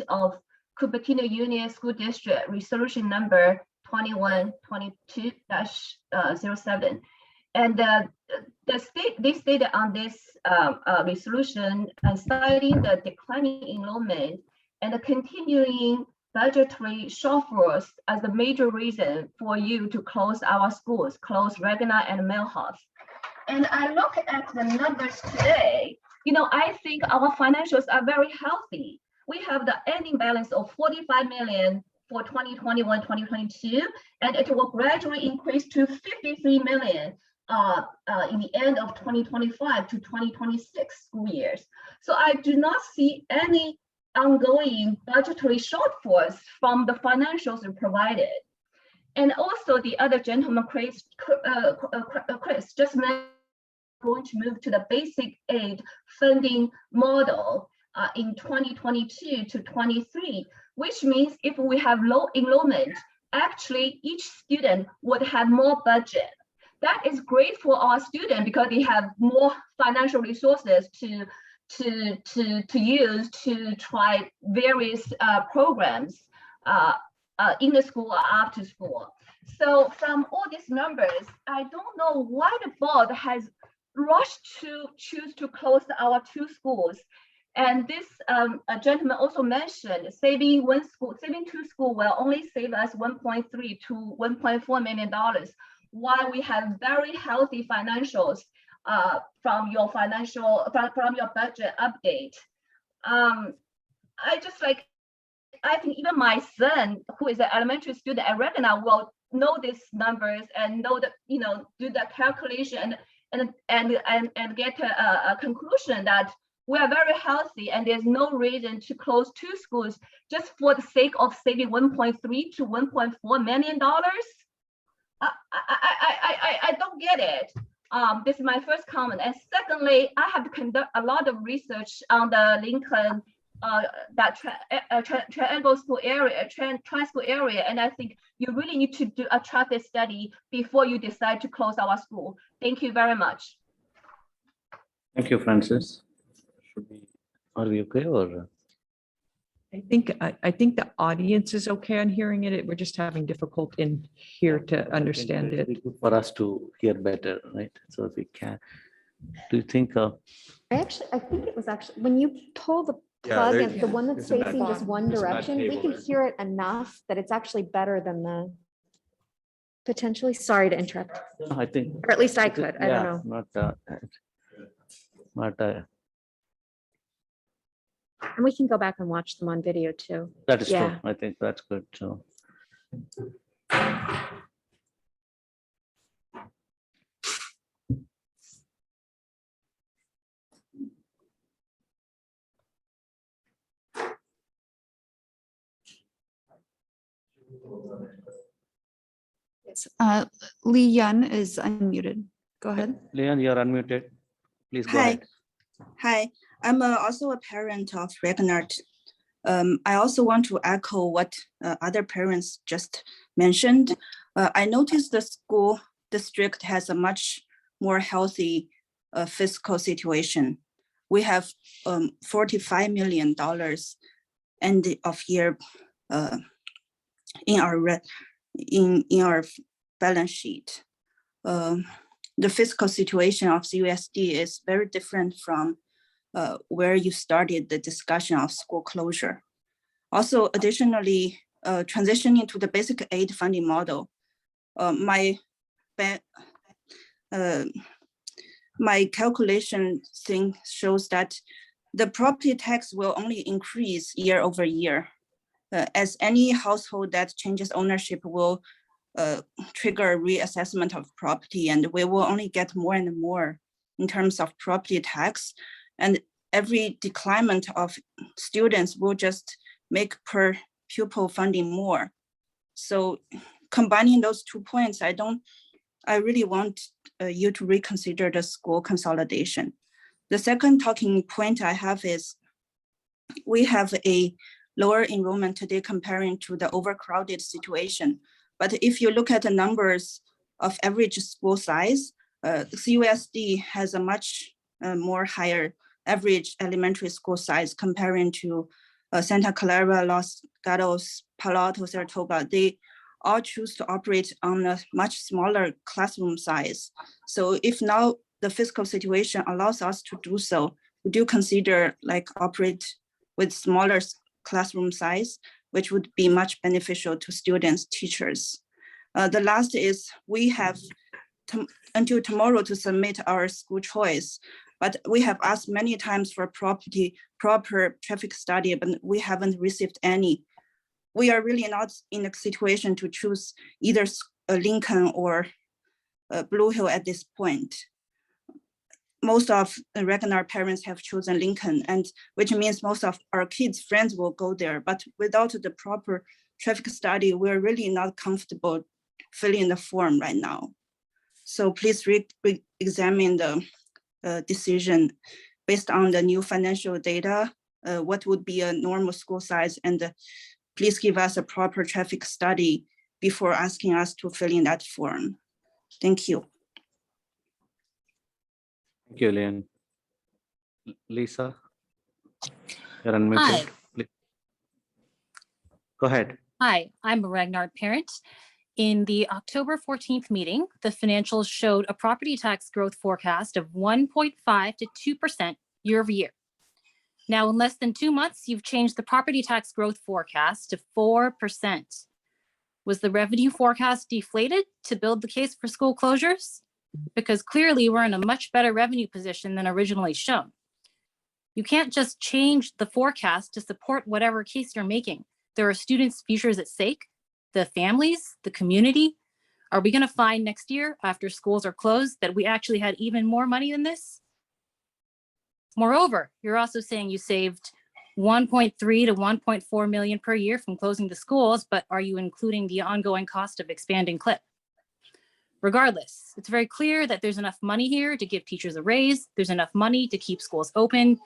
of Cupertino Union School District Resolution Number 2122-07. And they stated on this resolution citing the declining enrollment and the continuing budgetary shortfalls as the major reason for you to close our schools, close Regina and Millhouse. And I look at the numbers today, I think our financials are very healthy. We have the ending balance of 45 million for 2021, 2022, and it will gradually increase to 53 million in the end of 2025 to 2026 school years. So I do not see any ongoing budgetary shortfalls from the financials provided. And also the other gentleman, Chris just mentioned going to move to the basic aid funding model in 2022 to 23, which means if we have low enrollment, actually each student would have more budget. That is great for our students because they have more financial resources to use to try various programs in the school or after school. So from all these numbers, I don't know why the board has rushed to choose to close our 2 schools. And this gentleman also mentioned saving 2 schools will only save us $1.3 to $1.4 million, while we have very healthy financials from your budget update. I think even my son, who is an elementary student at Regina, will know these numbers and know that, do the calculation and get a conclusion that we are very healthy and there's no reason to close 2 schools just for the sake of saving $1.3 to $1.4 million. I don't get it. This is my first comment. And secondly, I have to conduct a lot of research on the Lincoln triangle school area, tri-school area, and I think you really need to do a traffic study before you decide to close our school. Thank you very much. Thank you, Francis. Are we okay or? I think the audience is okay on hearing it. We're just having difficult in here to understand it. For us to hear better, right? So if we can, do you think? I think it was actually, when you pull the plug and the one that's facing just one direction, we can hear it enough that it's actually better than the potentially, sorry to interrupt. I think. Or at least I could, I don't know. And we can go back and watch them on video too. That is true. I think that's good too. Yes. Lee Yun is unmuted. Go ahead. Leon, you're unmuted. Please go ahead. Hi, I'm also a parent of Regnard. I also want to echo what other parents just mentioned. I noticed the school district has a much more healthy fiscal situation. We have $45 million end of year in our balance sheet. The fiscal situation of CUSD is very different from where you started the discussion of school closure. Also, additionally, transitioning to the basic aid funding model, my calculation thing shows that the property tax will only increase year over year, as any household that changes ownership will trigger a reassessment of property, and we will only get more and more in terms of property tax. And every declinement of students will just make per pupil funding more. So combining those 2 points, I really want you to reconsider the school consolidation. The second talking point I have is we have a lower enrollment today comparing to the overcrowded situation. But if you look at the numbers of average school size, the CUSD has a much more higher average elementary school size comparing to Santa Clara, Los Gatos, Palo Alto, Saratoga. They all choose to operate on a much smaller classroom size. So if now the fiscal situation allows us to do so, we do consider like operate with smaller classroom size, which would be much beneficial to students, teachers. The last is we have until tomorrow to submit our school choice, but we have asked many times for proper traffic study, but we haven't received any. We are really not in a situation to choose either Lincoln or Blue Hill at this point. Most of the Ragnar parents have chosen Lincoln, and which means most of our kids' friends will go there. But without the proper traffic study, we're really not comfortable filling the form right now. So please re-examine the decision based on the new financial data, what would be a normal school size, and please give us a proper traffic study before asking us to fill in that form. Thank you. Thank you, Leon. Lisa, you're unmuted. Go ahead. Hi, I'm a Ragnar parent. In the October 14th meeting, the financials showed a property tax growth forecast of 1.5 to 2% year over year. Now, in less than 2 months, you've changed the property tax growth forecast to 4%. Was the revenue forecast deflated to build the case for school closures? Because clearly we're in a much better revenue position than originally shown. You can't just change the forecast to support whatever case you're making. There are students' futures at stake, the families, the community. Are we going to find next year after schools are closed that we actually had even more money than this? Moreover, you're also saying you saved 1.3 to 1.4 million per year from closing the schools, but are you including the ongoing cost of expanding CLIP? Regardless, it's very clear that there's enough money here to give teachers a raise. There's enough money to keep schools open.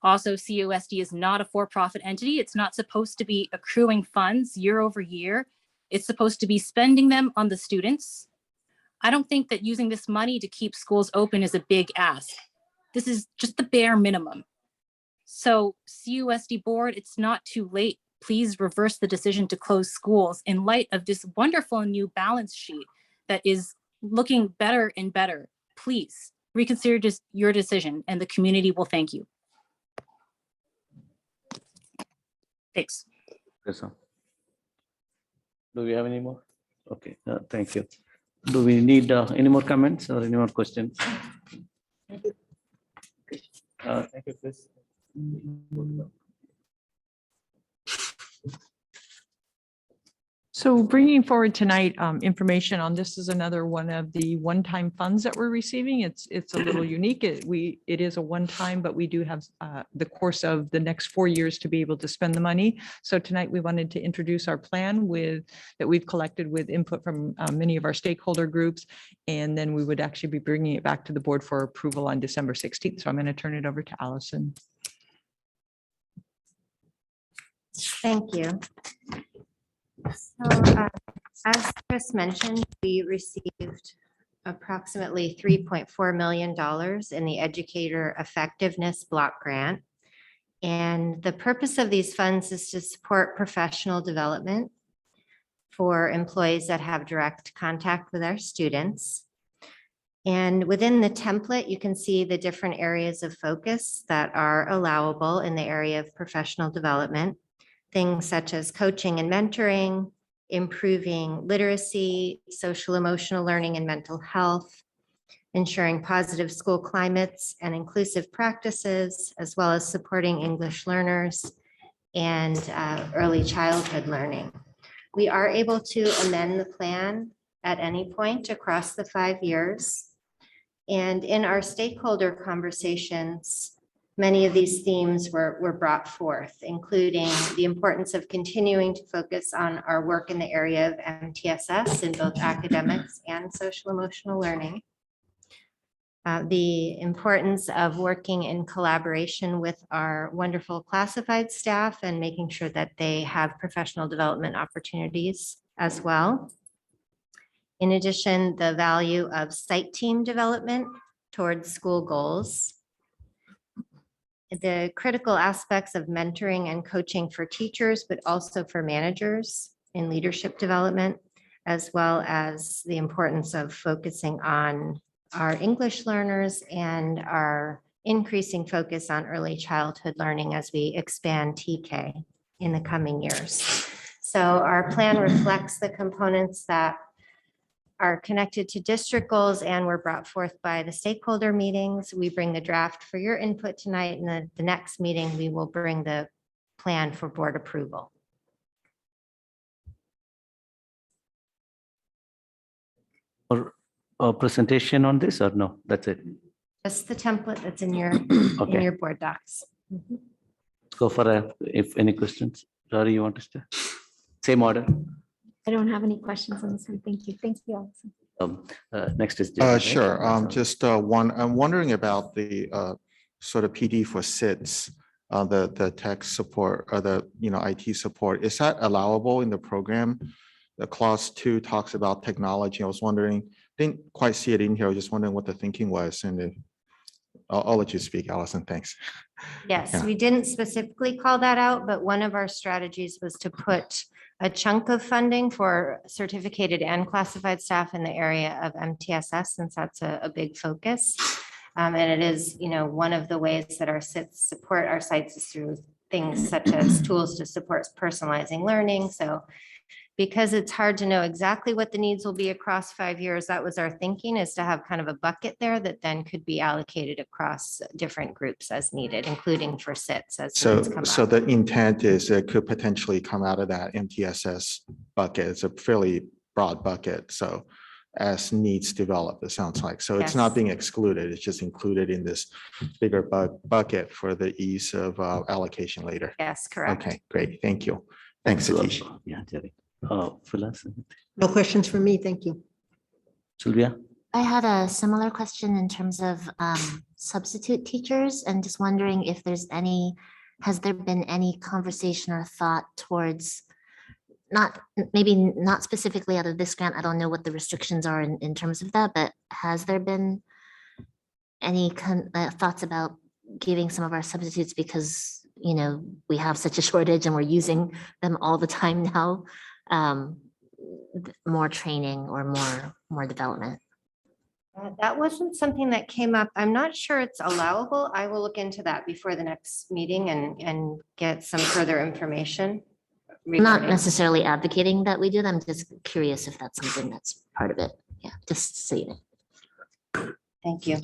Also, CUSD is not a for-profit entity. It's not supposed to be accruing funds year over year. It's supposed to be spending them on the students. I don't think that using this money to keep schools open is a big ask. This is just the bare minimum. So CUSD board, it's not too late. Please reverse the decision to close schools in light of this wonderful new balance sheet that is looking better and better. Please reconsider your decision and the community will thank you. Thanks. Yes, sir. Do we have any more? Okay, thank you. Do we need any more comments or any more questions? Thank you, Chris. So bringing forward tonight, information on this is another one of the one-time funds that we're receiving. It's a little unique. It is a one-time, but we do have the course of the next 4 years to be able to spend the money. So tonight we wanted to introduce our plan that we've collected with input from many of our stakeholder groups. And then we would actually be bringing it back to the board for approval on December 16th. So I'm going to turn it over to Allison. Thank you. So as Chris mentioned, we received approximately $3.4 million in the Educator Effectiveness Block Grant. And the purpose of these funds is to support professional development for employees that have direct contact with our students. And within the template, you can see the different areas of focus that are allowable in the area of professional development. Things such as coaching and mentoring, improving literacy, social emotional learning and mental health, ensuring positive school climates and inclusive practices, as well as supporting English learners and early childhood learning. We are able to amend the plan at any point across the 5 years. And in our stakeholder conversations, many of these themes were brought forth, including the importance of continuing to focus on our work in the area of MTSS in both academics and social emotional learning. The importance of working in collaboration with our wonderful classified staff and making sure that they have professional development opportunities as well. In addition, the value of site team development towards school goals. The critical aspects of mentoring and coaching for teachers, but also for managers in leadership development. as well as the importance of focusing on our English learners and our increasing focus on early childhood learning as we expand TK in the coming years. So our plan reflects the components that are connected to district goals and were brought forth by the stakeholder meetings. We bring the draft for your input tonight, and the next meeting, we will bring the plan for board approval. Or a presentation on this or no? That's it. Just the template that's in your Okay. board docs. Mhm. Go for if any questions. Rory, you want to start? Same order. I don't have any questions on this one. Thank you. Thank you, Allison. Next is. Jerry, right? Sure. So- Just one, I'm wondering about the sort of PD for SITs, the tech support or the, IT support. Is that allowable in the program? The clause 2 talks about technology. I was wondering, didn't quite see it in here. I was just wondering what the thinking was. And then I'll let you speak, Allison. Thanks. Yes, Yeah. we didn't specifically call that out, but one of our strategies was to put a chunk of funding for certificated and classified staff in the area of MTSS, since that's a big focus. And it is, one of the ways that our SITs support our sites is through things such as tools to support personalizing learning. So because it's hard to know exactly what the needs will be across 5 years, that was our thinking, is to have kind of a bucket there that then could be allocated across different groups as needed, including for SITs as needs come So up. the intent is it could potentially come out of that MTSS bucket. It's a fairly broad bucket. So as needs develop, it sounds like. So it's not Yes. being excluded. It's just included in this bigger bucket for the ease of allocation later. Yes, correct. Okay, great. Thank you. Thanks, Satish. Yeah, Jerry. Phyllis, No questions from me. Thank you. Sylvia? I had a similar question in terms of substitute teachers and just wondering if has there been any conversation or thought towards maybe not specifically out of this grant, I don't know what the restrictions are in terms of that, but has there been any thoughts about giving some of our substitutes because, we have such a shortage and we're using them all the time now, more training or more development? That wasn't something that came up. I'm not sure it's allowable. I will look into that before the next meeting and get some further information. Not regarding- necessarily advocating that we do them, just curious if that's something that's part of it. Yeah, just so you know. Thank you.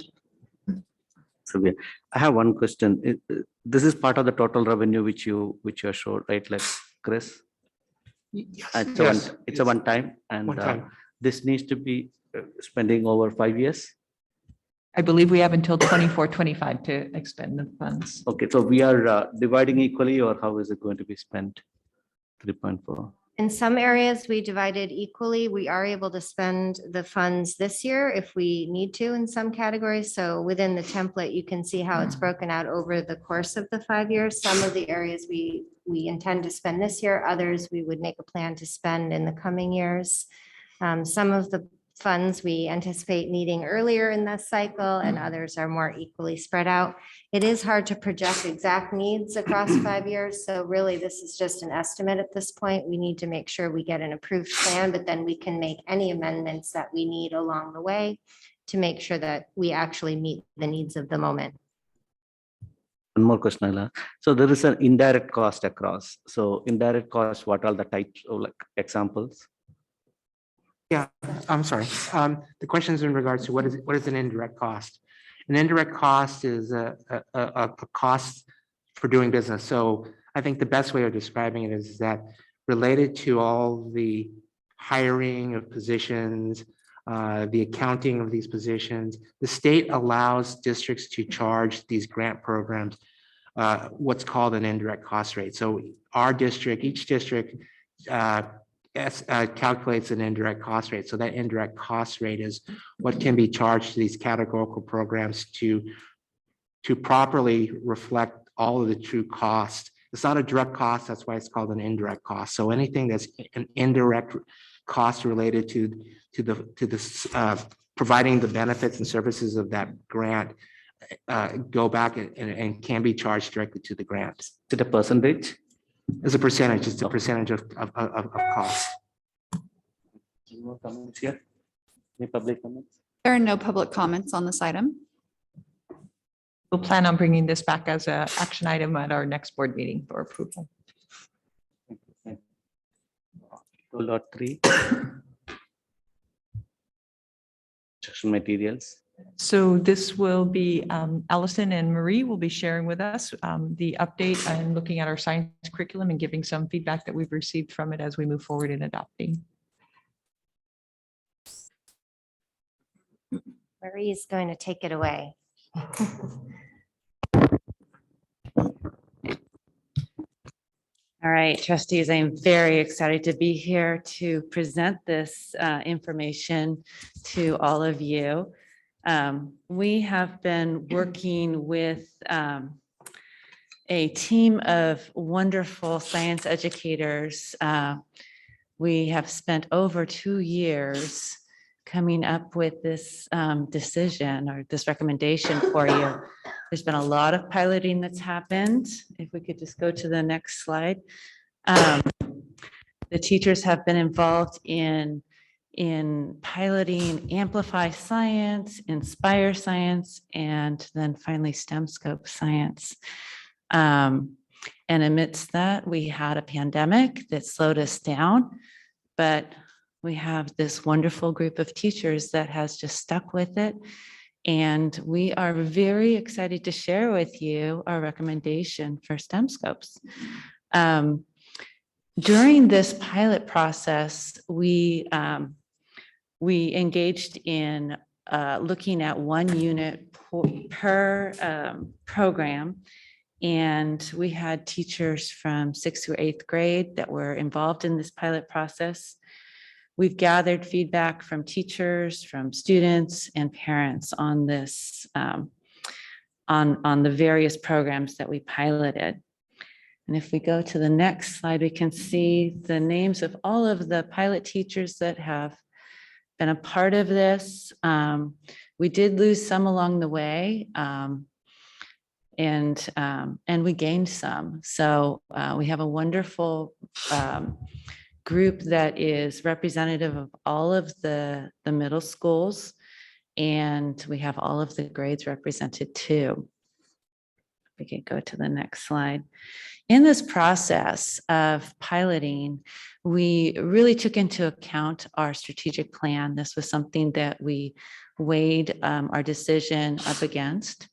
Sylvia, I have one question. This is part of the total revenue which you showed, right? Like Chris? It's a one time and One time. this needs to be spending over 5 years. I believe we have until 24, 25 to expend the funds. Okay, so we are dividing equally or how is it going to be spent? 3.4. In some areas, we divided equally. We are able to spend the funds this year if we need to in some categories. So within the template, you can see how it's broken out over the course of the 5 years. Some of the areas we intend to spend this year, others we would make a plan to spend in the coming years. Some of the funds we anticipate needing earlier in the cycle and others are more equally spread out. It is hard to project exact needs across 5 years. So really, this is just an estimate at this point. We need to make sure we get an approved plan, but then we can make any amendments that we need along the way to make sure that we actually meet the needs of the moment. One more question, Ayla. So there is an indirect cost across. So indirect cost, what are the types of examples? Yeah, I'm sorry. The question is in regards to what is an indirect cost? An indirect cost is a cost for doing business. So I think the best way of describing it is that related to all the hiring of positions, the accounting of these positions, the state allows districts to charge these grant programs what's called an indirect cost rate. So each district calculates an indirect cost rate. So that indirect cost rate is what can be charged to these categorical programs to properly reflect all of the true cost. It's not a direct cost, that's why it's called an indirect cost. So anything that's an indirect cost related to the providing the benefits and services of that grant go back and can be charged directly to the grant. Is it a percentage? As a percentage, it's a percentage of cost. Any more comments here? Any public comments? There are no public comments on this item. We'll plan on bringing this back as an action item at our next board meeting for approval. Lot 3. Instruction materials. So this will be Allison and Marie will be sharing with us the update and looking at our science curriculum and giving some feedback that we've received from it as we move forward in adopting. Marie is going to take it away. All right, trustees, I'm very excited to be here to present this information to all of you. We have been working with a team of wonderful science educators. We have spent over 2 years coming up with this decision or this recommendation for you. There's been a lot of piloting that's happened. If we could just go to the next slide. The teachers have been involved in piloting Amplify Science, Inspire Science, and then finally STEM Scope Science. And amidst that, we had a pandemic that slowed us down, but we have this wonderful group of teachers that has just stuck with it. And we are very excited to share with you our recommendation for STEM scopes. During this pilot process, we engaged in looking at 1 unit per program. And we had teachers from 6th through 8th grade that were involved in this pilot process. We've gathered feedback from teachers, from students and parents on this, on the various programs that we piloted. And if we go to the next slide, we can see the names of all of the pilot teachers that have been a part of this. We did lose some along the way, and we gained some. So we have a wonderful group that is representative of all of the middle schools, and we have all of the grades represented too. We can go to the next slide. In this process of piloting, we really took into account our strategic plan. This was something that we weighed our decision up against.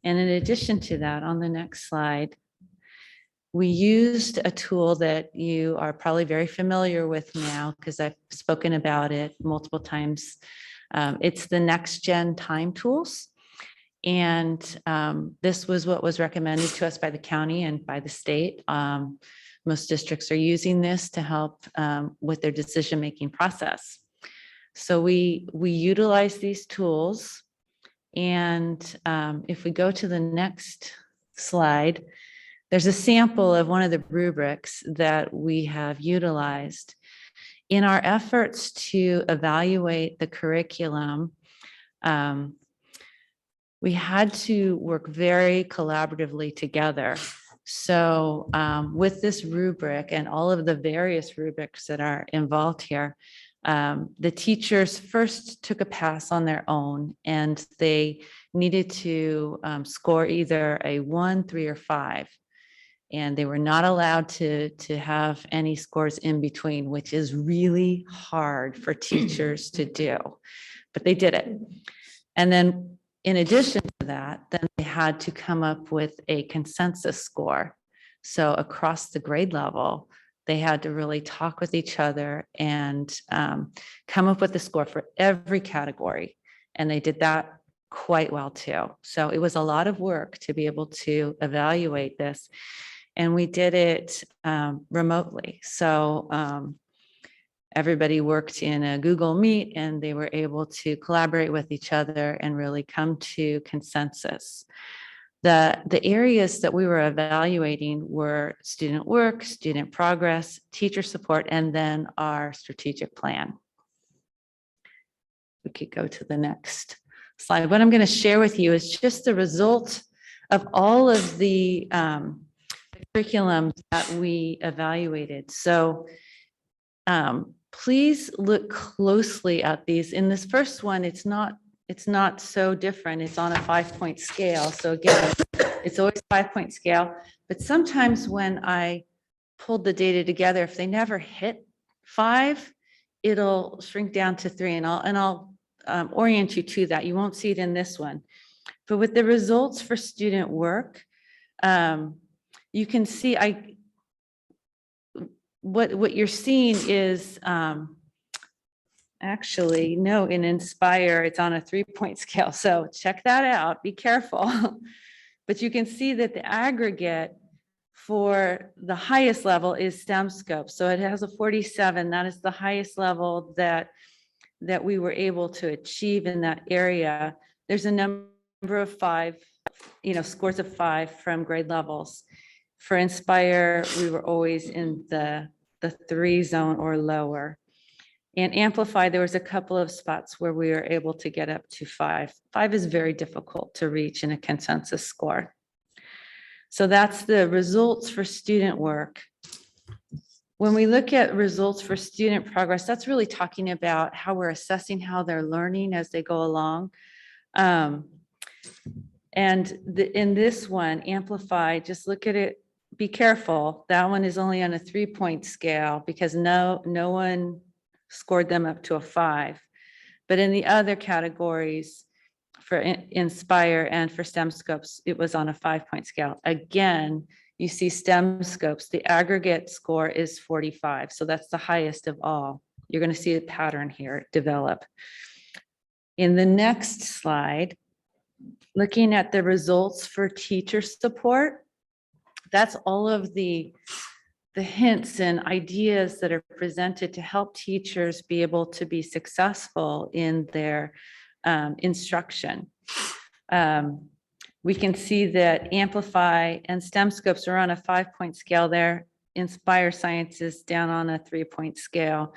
And in addition to that, on the next slide, we used a tool that you are probably very familiar with now because I've spoken about it multiple times. It's the Next Gen Time Tools. And this was what was recommended to us by the county and by the state. Most districts are using this to help with their decision-making process. So we utilize these tools. And if we go to the next slide, there's a sample of one of the rubrics that we have utilized in our efforts to evaluate the curriculum. We had to work very collaboratively together. So with this rubric and all of the various rubrics that are involved here, the teachers first took a pass on their own, and they needed to score either a 1, 3, or 5. And they were not allowed to have any scores in between, which is really hard for teachers to do, but they did it. And then in addition to that, then they had to come up with a consensus score. So across the grade level, they had to really talk with each other and come up with a score for every category. And they did that quite well too. So it was a lot of work to be able to evaluate this. And we did it remotely. So everybody worked in a Google Meet, and they were able to collaborate with each other and really come to consensus. The areas that we were evaluating were student work, student progress, teacher support, and then our strategic plan. We could go to the next slide. What I'm going to share with you is just the result of all of the curriculums that we evaluated. So please look closely at these. In this first one, it's not so different. It's on a 5-point scale. So again, it's always 5-point scale. But sometimes when I pulled the data together, if they never hit 5, it'll shrink down to 3, and I'll orient you to that. You won't see it in this one. But with the results for student work, you can see what you're seeing is actually, no, in Inspire, it's on a 3-point scale. So check that out, be careful. But you can see that the aggregate for the highest level is STEM scope. So it has a 47. That is the highest level that we were able to achieve in that area. There's a number of 5, scores of 5 from grade levels. For Inspire, we were always in the 3 zone or lower. And Amplify, there was a couple of spots where we were able to get up to 5. 5 is very difficult to reach in a consensus score. So that's the results for student work. When we look at results for student progress, that's really talking about how we're assessing how they're learning as they go along. In this one, Amplify, just look at it, be careful. That one is only on a 3-point scale because no one scored them up to a 5. But in the other categories, for Inspire and for STEM scopes, it was on a 5-point scale. Again, you see STEM scopes, the aggregate score is 45. So that's the highest of all. You're going to see a pattern here develop. In the next slide, looking at the results for teacher support, that's all of the hints and ideas that are presented to help teachers be able to be successful in their instruction. We can see that Amplify and STEM scopes are on a 5-point scale there. Inspire Science is down on a 3-point scale.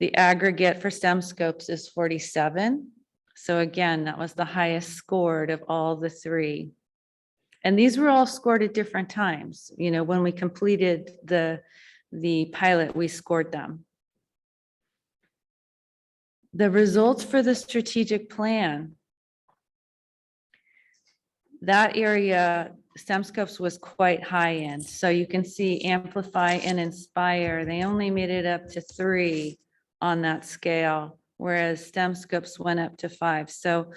The aggregate for STEM scopes is 47. So again, that was the highest scored of all the 3. And these were all scored at different times. When we completed the pilot, we scored them. The results for the strategic plan, that area, STEM scopes was quite high in. So you can see Amplify and Inspire, they only made it up to 3 on that scale, whereas STEM scopes went up to 5. So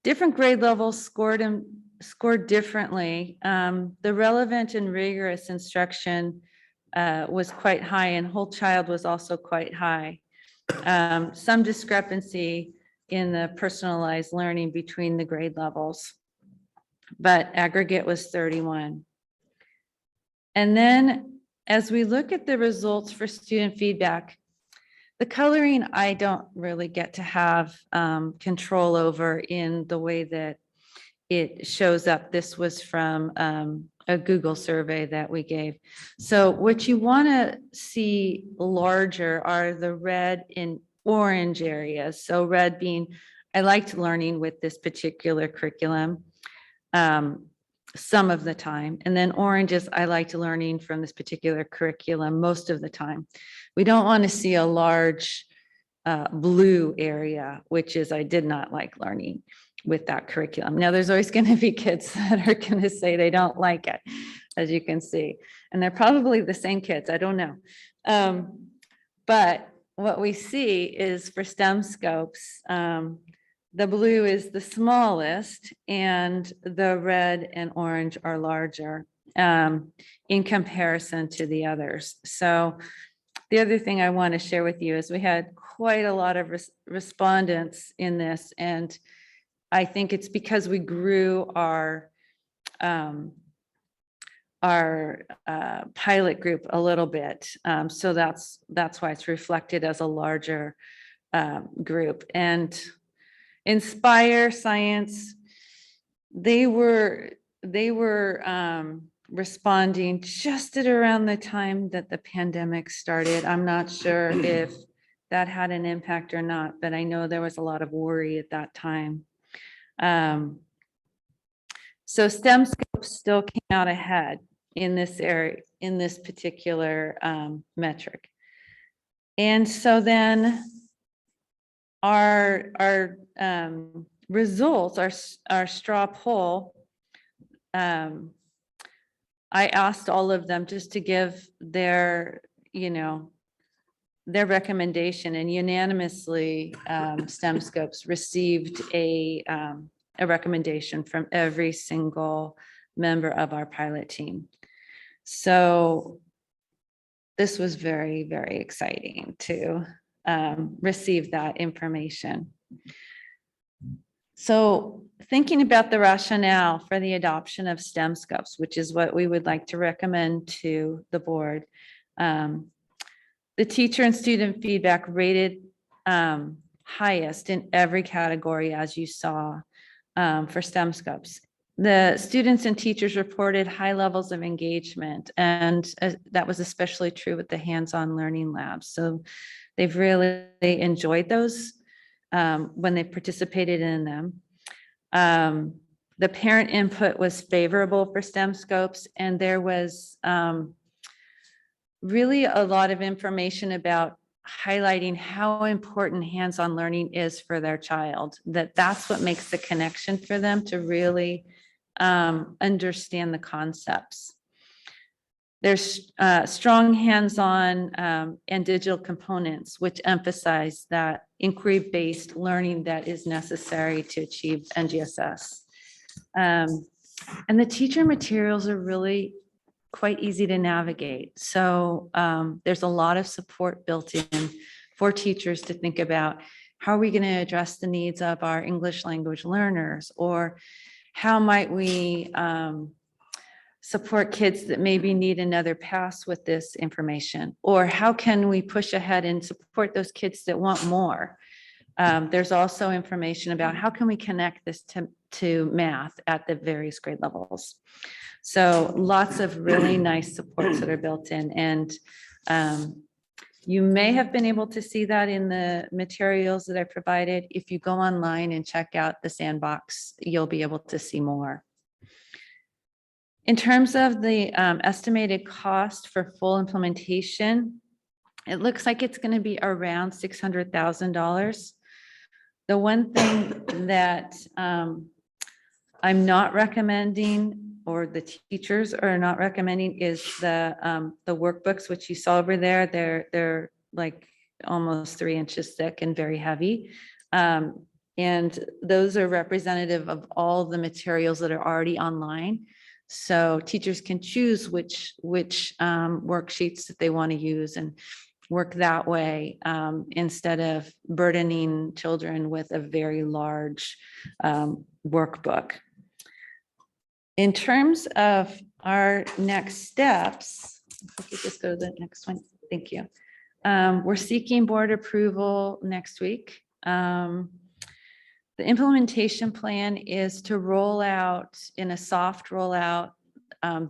different grade levels scored differently. The relevant and rigorous instruction was quite high, and whole child was also quite high. Some discrepancy in the personalized learning between the grade levels, but aggregate was 31. And then as we look at the results for student feedback, the coloring I don't really get to have control over in the way that it shows up. This was from a Google survey that we gave. So what you want to see larger are the red and orange areas. So red being, I liked learning with this particular curriculum some of the time. And then orange is, I liked learning from this particular curriculum most of the time. We don't want to see a large blue area, which is I did not like learning with that curriculum. Now, there's always going to be kids that are going to say they don't like it, as you can see. And they're probably the same kids, I don't know. But what we see is for STEM scopes, the blue is the smallest and the red and orange are larger in comparison to the others. So the other thing I want to share with you is we had quite a lot of respondents in this, and I think it's because we grew our pilot group a little bit. So that's why it's reflected as a larger group. And Inspire Science, they were responding just at around the time that the pandemic started. I'm not sure if that had an impact or not, but I know there was a lot of worry at that time. So STEM scopes still came out ahead in this area, in this particular metric. And so then our results, our straw poll, I asked all of them just to give their, their recommendation, and unanimously, STEM Scopes received a recommendation from every single member of our pilot team. So this was very, very exciting to receive that information. So thinking about the rationale for the adoption of STEM Scopes, which is what we would like to recommend to the board. The teacher and student feedback rated highest in every category, as you saw, for STEM Scopes. The students and teachers reported high levels of engagement, and that was especially true with the hands-on learning labs. So they've really enjoyed those when they participated in them. The parent input was favorable for STEM Scopes, and there was really a lot of information about highlighting how important hands-on learning is for their child, that's what makes the connection for them to really understand the concepts. There's strong hands-on and digital components, which emphasize that inquiry-based learning that is necessary to achieve NGSS. And the teacher materials are really quite easy to navigate. So there's a lot of support built in for teachers to think about how are we going to address the needs of our English language learners, or how might we support kids that maybe need another pass with this information, or how can we push ahead and support those kids that want more. There's also information about how can we connect this to math at the various grade levels. So lots of really nice supports that are built in, and you may have been able to see that in the materials that I provided. If you go online and check out the sandbox, you'll be able to see more. In terms of the estimated cost for full implementation, it looks like it's going to be around $600,000. The one thing that I'm not recommending, or the teachers are not recommending, is the workbooks, which you saw over there. They're like almost 3 inches thick and very heavy. And those are representative of all the materials that are already online. So teachers can choose which worksheets that they want to use and work that way, instead of burdening children with a very large workbook. In terms of our next steps, if we could just go to the next one. Thank you. We're seeking board approval next week. The implementation plan is to roll out in a soft rollout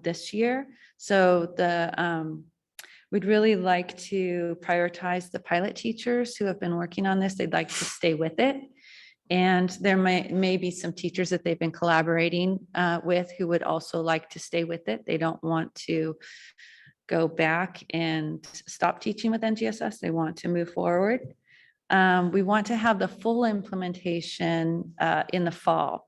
this year. So we'd really like to prioritize the pilot teachers who have been working on this. They'd like to stay with it. And there may be some teachers that they've been collaborating with who would also like to stay with it. They don't want to go back and stop teaching with NGSS. They want to move forward. We want to have the full implementation in the fall.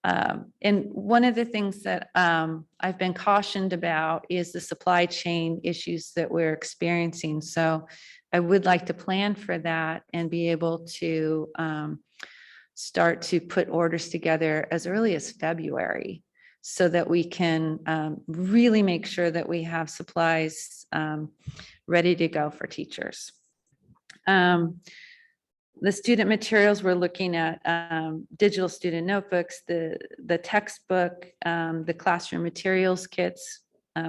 And one of the things that I've been cautioned about is the supply chain issues that we're experiencing. So I would like to plan for that and be able to start to put orders together as early as February, so that we can really make sure that we have supplies ready to go for teachers. The student materials, we're looking at digital student notebooks, the textbook, the classroom materials kits.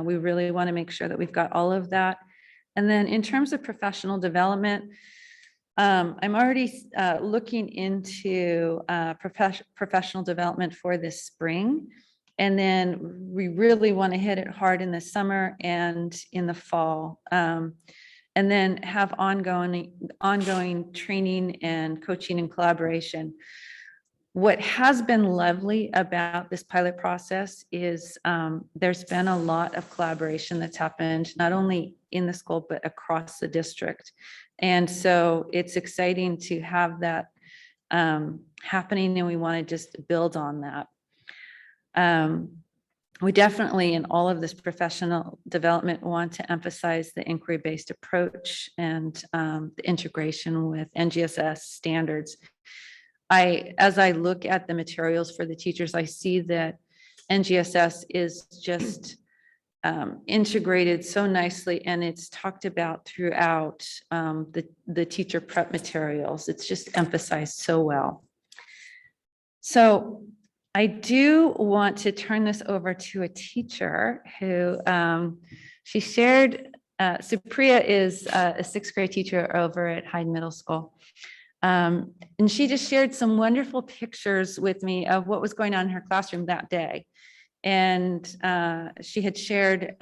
We really want to make sure that we've got all of that. And then in terms of professional development, I'm already looking into professional development for this spring. And then we really want to hit it hard in the summer and in the fall. And then have ongoing training and coaching and collaboration. What has been lovely about this pilot process is there's been a lot of collaboration that's happened, not only in the school, but across the district. And so it's exciting to have that happening, and we want to just build on that. We definitely, in all of this professional development, want to emphasize the inquiry-based approach and the integration with NGSS standards. As I look at the materials for the teachers, I see that NGSS is just integrated so nicely, and it's talked about throughout the teacher prep materials. It's just emphasized so well. So I do want to turn this over to a teacher who she shared. Supriya is a sixth grade teacher over at Hyde Middle School. And she just shared some wonderful pictures with me of what was going on in her classroom that day. And she had shared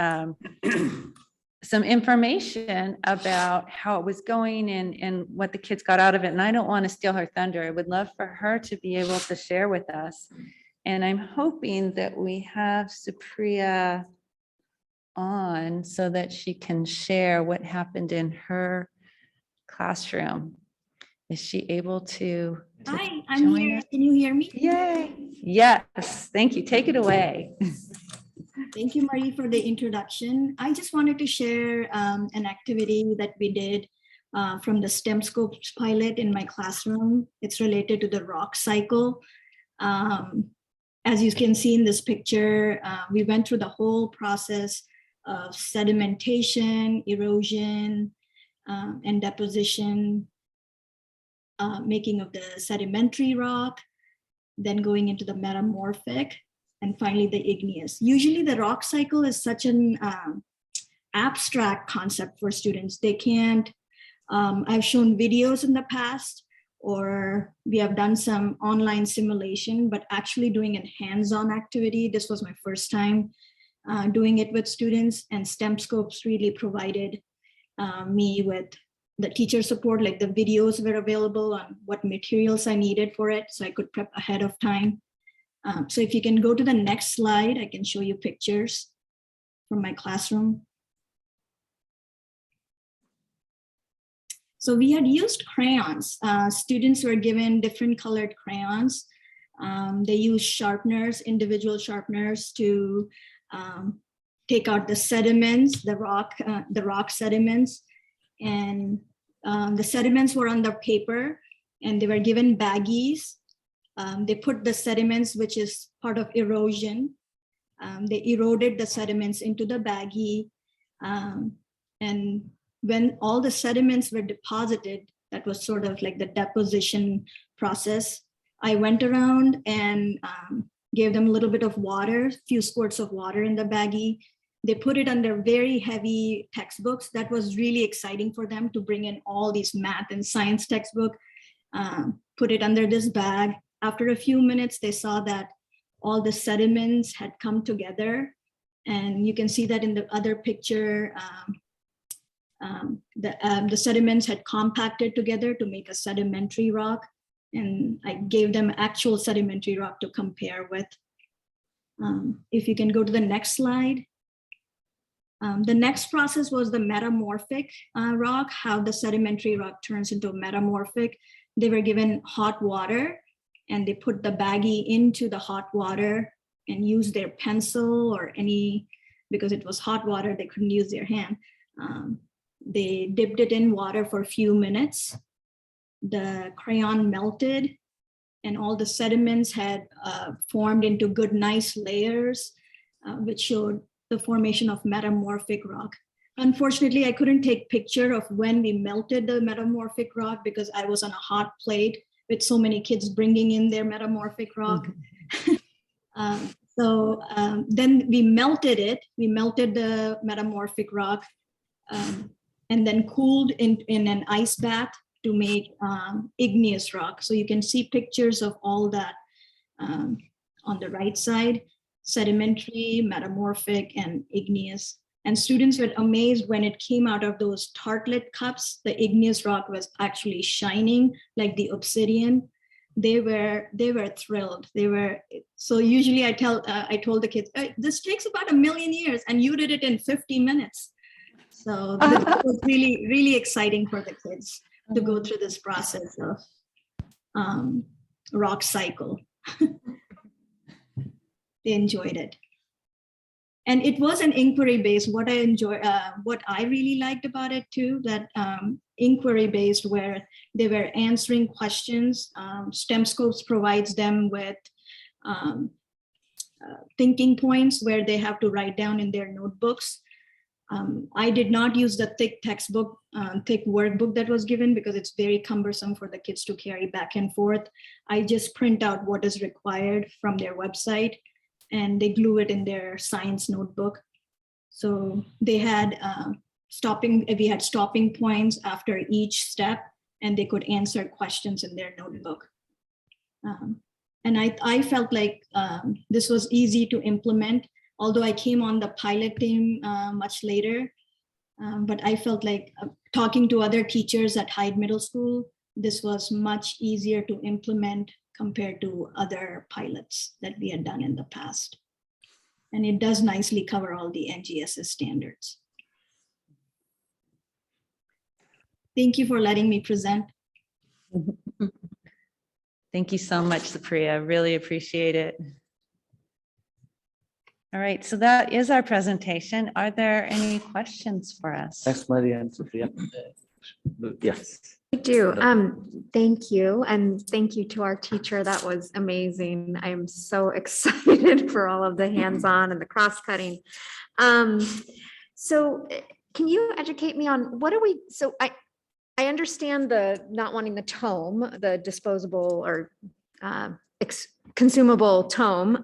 some information about how it was going and what the kids got out of it. And I don't want to steal her thunder. I would love for her to be able to share with us. And I'm hoping that we have Supriya on so that she can share what happened in her classroom. Is she able to? Hi, I'm here. Can you hear me? Yay. Yes, thank you. Take it away. Thank you, Marie, for the introduction. I just wanted to share an activity that we did from the STEM Scopes pilot in my classroom. It's related to the rock cycle. As you can see in this picture, we went through the whole process of sedimentation, erosion, and deposition, making of the sedimentary rock, then going into the metamorphic, and finally the igneous. Usually the rock cycle is such an abstract concept for students. They can't, I've shown videos in the past, or we have done some online simulation, but actually doing a hands-on activity. This was my first time doing it with students, and STEM Scopes really provided me with the teacher support, like the videos were available on what materials I needed for it, so I could prep ahead of time. So if you can go to the next slide, I can show you pictures from my classroom. So we had used crayons. Students were given different colored crayons. They used sharpeners, individual sharpeners, to take out the sediments, the rock sediments. And the sediments were on the paper, and they were given baggies. They put the sediments, which is part of erosion. They eroded the sediments into the baggie. And when all the sediments were deposited, that was sort of like the deposition process. I went around and gave them a little bit of water, few squirts of water in the baggie. They put it under very heavy textbooks. That was really exciting for them to bring in all these math and science textbook, put it under this bag. After a few minutes, they saw that all the sediments had come together. And you can see that in the other picture, the sediments had compacted together to make a sedimentary rock. And I gave them actual sedimentary rock to compare with. If you can go to the next slide. The next process was the metamorphic rock, how the sedimentary rock turns into a metamorphic. They were given hot water, and they put the baggie into the hot water and used their pencil or any, because it was hot water, they couldn't use their hand. They dipped it in water for a few minutes. The crayon melted, and all the sediments had formed into good, nice layers, which showed the formation of metamorphic rock. Unfortunately, I couldn't take picture of when we melted the metamorphic rock because I was on a hot plate with so many kids bringing in their metamorphic rock. Then we melted it. We melted the metamorphic rock and then cooled in an ice bath to make igneous rock. So you can see pictures of all that on the right side: sedimentary, metamorphic, and igneous. And students were amazed when it came out of those tartlet cups. The igneous rock was actually shining like the obsidian. they were thrilled. So usually I told the kids, this takes about 1 million years and you did it in 50 minutes. So this was really, really exciting for the kids to go through this process of rock cycle. They enjoyed it. And it was an inquiry based. What I really liked about it too, that inquiry based, where they were answering questions. STEM Scopes provides them with thinking points where they have to write down in their notebooks. I did not use the thick textbook, thick workbook that was given because it's very cumbersome for the kids to carry back and forth. I just print out what is required from their website and they glue it in their science notebook. So they had we had stopping points after each step and they could answer questions in their notebook. And I felt like this was easy to implement, although I came on the pilot team much later. But I felt like talking to other teachers at Hyde Middle School, this was much easier to implement compared to other pilots that we had done in the past. And it does nicely cover all the NGSS standards. Thank you for letting me present. Thank you so much, Supriya. Really appreciate it. All right, so that is our presentation. Are there any questions for us? Thanks, Maria and Sophia. Yes. I do. Thank you. And thank you to our teacher. That was amazing. I'm so excited for all of the hands-on and the cross-cutting. So can you educate me on what are we, so I understand the not wanting the tome, the disposable or consumable tome,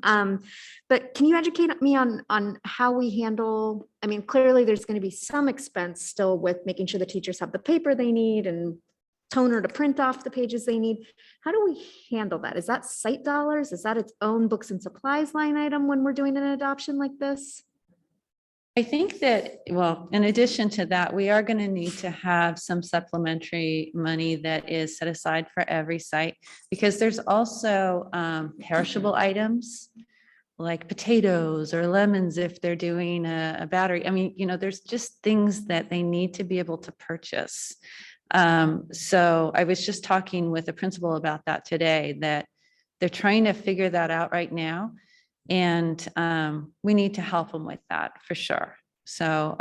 but can you educate me on how we handle, I mean, clearly there's going to be some expense still with making sure the teachers have the paper they need and toner to print off the pages they need. How do we handle that? Is that site dollars? Is that its own books and supplies line item when we're doing an adoption like this? I think that, well, in addition to that, we are going to need to have some supplementary money that is set aside for every site, because there's also perishable items like potatoes or lemons if they're doing a battery. I mean, you know, there's just things that they need to be able to purchase. So I was just talking with a principal about that today, that they're trying to figure that out right now. And we need to help them with that for sure. So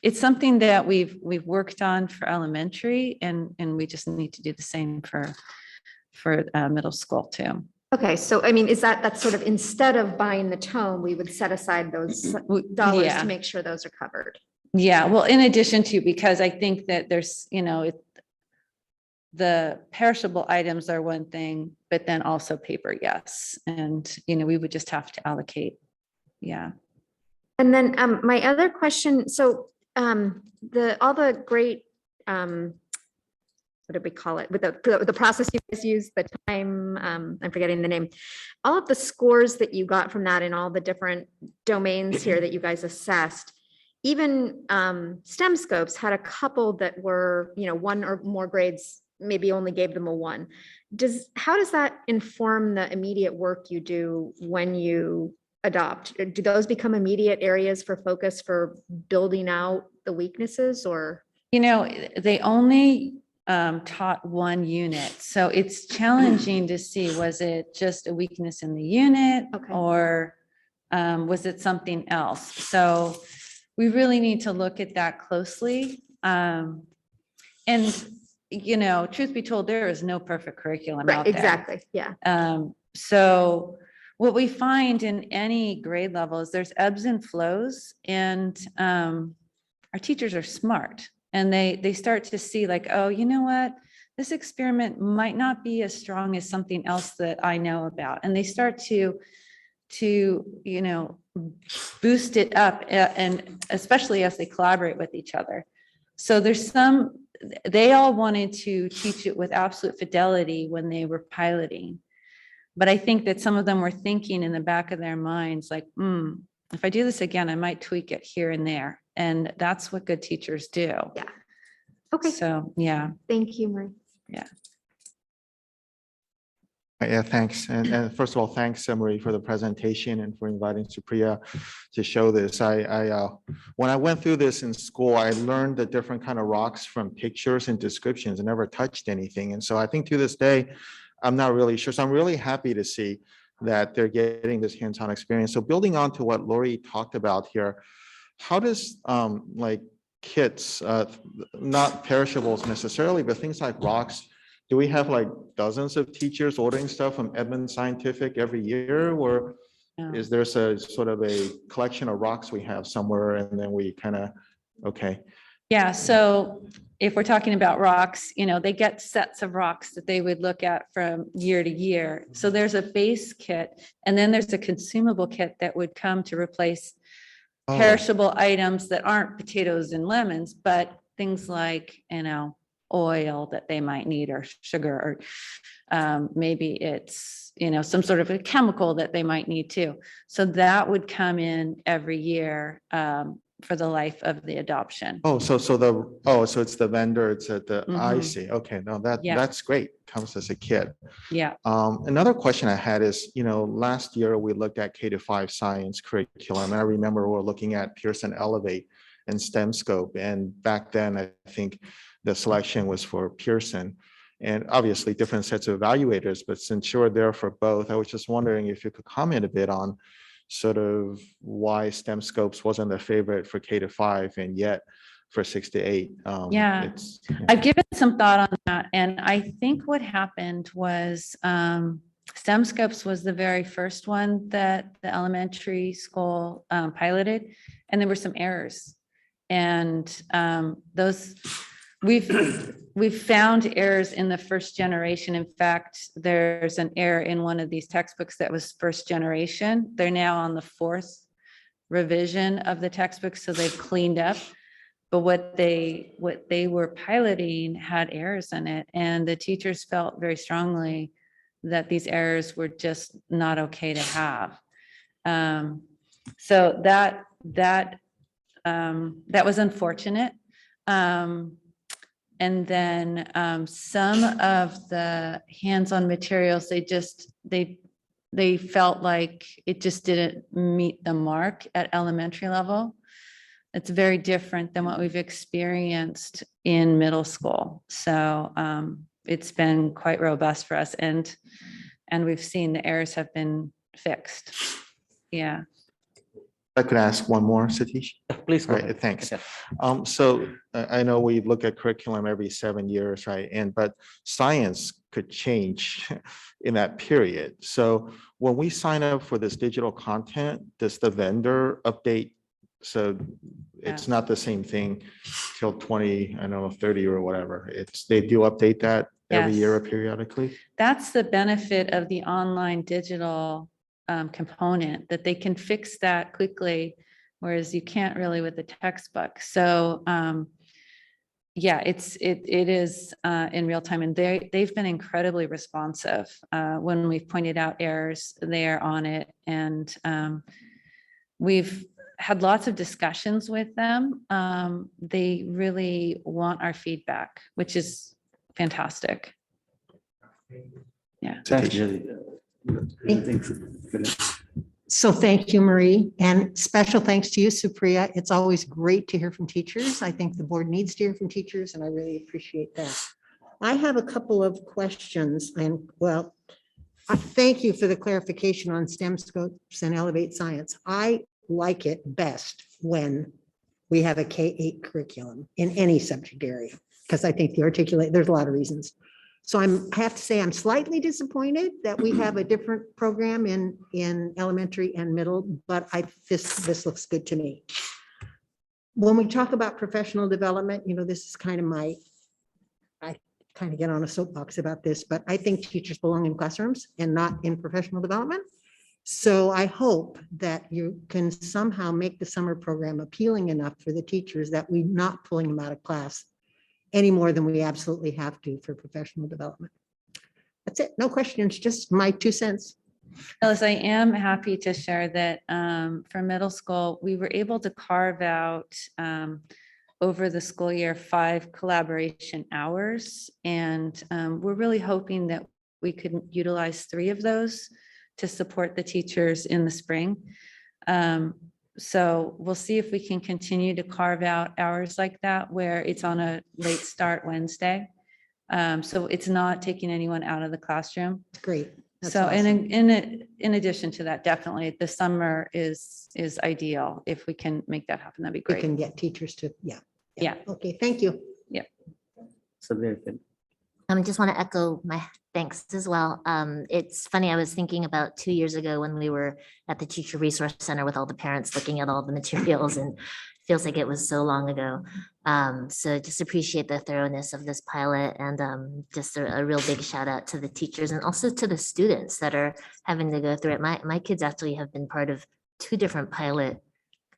it's something that we've worked on for elementary, and we just need to do the same for middle school too. Okay, so I mean, that's sort of instead of buying the tome, we would set aside those dollars Yeah. to make sure those are covered. Yeah, well, in addition to, because I think that there's, you know, the perishable items are one thing, but then also paper, yes. And, you know, we would just have to allocate. Yeah. And then my other question, so all the great, what did we call it? With the process you guys use, the time, I'm forgetting the name. All of the scores that you got from that in all the different domains here that you guys assessed, even STEM Scopes had a couple that were, you know, 1 or more grades, maybe only gave them a 1. How does that inform the immediate work you do when you adopt? Do those become immediate areas for focus for building out the weaknesses, or? You know, they only taught 1 unit. So it's challenging to see, was it just a weakness in the unit, or was it something else? So we really need to look at that closely. And, you know, truth be told, there is no perfect curriculum out there. Exactly. Yeah. So what we find in any grade level is there's ebbs and flows, and our teachers are smart, and they start to see like, oh, you know what, this experiment might not be as strong as something else that I know about. And they start to, you know, boost it up, and especially as they collaborate with each other. So they all wanted to teach it with absolute fidelity when they were piloting. But I think that some of them were thinking in the back of their minds, like, if I do this again, I might tweak it here and there. And that's what good teachers do. Yeah. Okay. So, yeah. Thank you, Marie. Yeah. Yeah, thanks. And first of all, thanks, Marie, for the presentation and for inviting Supriya to show this. When I went through this in school, I learned the different kind of rocks from pictures and descriptions and never touched anything. And so I think to this day, I'm not really sure. So I'm really happy to see that they're getting this hands-on experience. So building on to what Lori talked about here, how does like kits, not perishables necessarily, but things like rocks, do we have like dozens of teachers ordering stuff from Edmund Scientific every year? Or is there a sort of a collection of rocks we have somewhere and then we kind of, okay. Yeah, so if we're talking about rocks, they get sets of rocks that they would look at from year to year. So there's a base kit, and then there's a consumable kit that would come to replace perishable items that aren't potatoes and lemons, but things like, oil that they might need, or sugar, or maybe it's, some sort of a chemical that they might need too. So that would come in every year for the life of the adoption. So it's the vendor, it's at the, I see. Okay, no, that's great. Comes as a kit. Yeah. Another question I had is, last year we looked at K-5 science curriculum, and I remember we're looking at Pearson Elevate and STEM Scope. And back then, I think the selection was for Pearson, and obviously different sets of evaluators, but since you're there for both, I was just wondering if you could comment a bit on sort of why STEM Scopes wasn't a favorite for K-5 and yet for 6 to 8. Yeah, I've given some thought on that. And I think what happened was STEM Scopes was the very first one that the elementary school piloted, and there were some errors. And those we've found errors in the first generation. In fact, there's an error in one of these textbooks that was first generation. They're now on the 4th revision of the textbook, so they've cleaned up. But what they were piloting had errors in it, and the teachers felt very strongly that these errors were just not okay to have. So that was unfortunate. And then some of the hands-on materials, they felt like it just didn't meet the mark at elementary level. It's very different than what we've experienced in middle school. So it's been quite robust for us, and we've seen the errors have been fixed. Yeah. I could ask one more, Satish? Please go Right, ahead. thanks. Okay. So I know we look at curriculum every 7 years, right? But science could change in that period. So when we sign up for this digital content, does the vendor update? So it's not the same thing till 2030 or whatever. They do update that every year or periodically? That's the benefit of the online digital component, that they can fix that quickly, whereas you can't really with the textbook. So yeah, it is in real time, and they've been incredibly responsive. When we've pointed out errors, they are on it, and we've had lots of discussions with them. They really want our feedback, which is fantastic. Yeah. Thanks, Jerry. So thank you, Marie, and special thanks to you, Supriya. It's always great to hear from teachers. I think the board needs to hear from teachers, and I really appreciate that. I have a couple of questions, and I thank you for the clarification on STEM Scopes and Elevate Science. I like it best when we have a K-8 curriculum in any subject area, because I think there's a lot of reasons. So I have to say I'm slightly disappointed that we have a different program in elementary and middle, but this looks good to me. When we talk about professional development, this is kind of I kind of get on a soapbox about this, but I think teachers belong in classrooms and not in professional development. So I hope that you can somehow make the summer program appealing enough for the teachers that we're not pulling them out of class any more than we absolutely have to for professional development. That's it. No questions, just my 2 cents. Phyllis, I am happy to share that for middle school, we were able to carve out over the school year 5 collaboration hours. And we're really hoping that we could utilize 3 of those to support the teachers in the spring. So we'll see if we can continue to carve out hours like that where it's on a late start Wednesday. So it's not taking anyone out of the classroom. Great. That's So, awesome. and in addition to that, definitely the summer is ideal. If we can make that happen, that'd be We great. can get teachers to, yeah. Yeah. Okay, thank you. Yeah. So very good. Just want to echo my thanks as well. It's funny, I was thinking about 2 years ago when we were at the Teacher Resource Center with all the parents looking at all the materials, and feels like it was so long ago. So just appreciate the thoroughness of this pilot, and just a real big shout out to the teachers and also to the students that are having to go through it. My kids actually have been part of 2 different pilot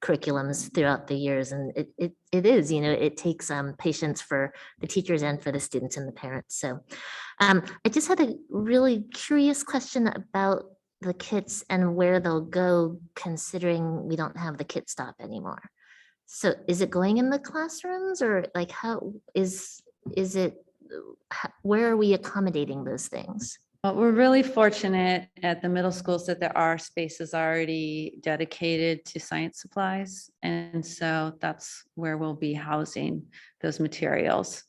curriculums throughout the years, and it is, it takes patience for the teachers and for the students and the parents. So I just had a really curious question about the kits and where they'll go, considering we don't have the kit stop anymore. So is it going in the classrooms, or like how is it, where are we accommodating those things? Well, we're really fortunate at the middle schools that there are spaces already dedicated to science supplies. And so that's where we'll be housing those materials.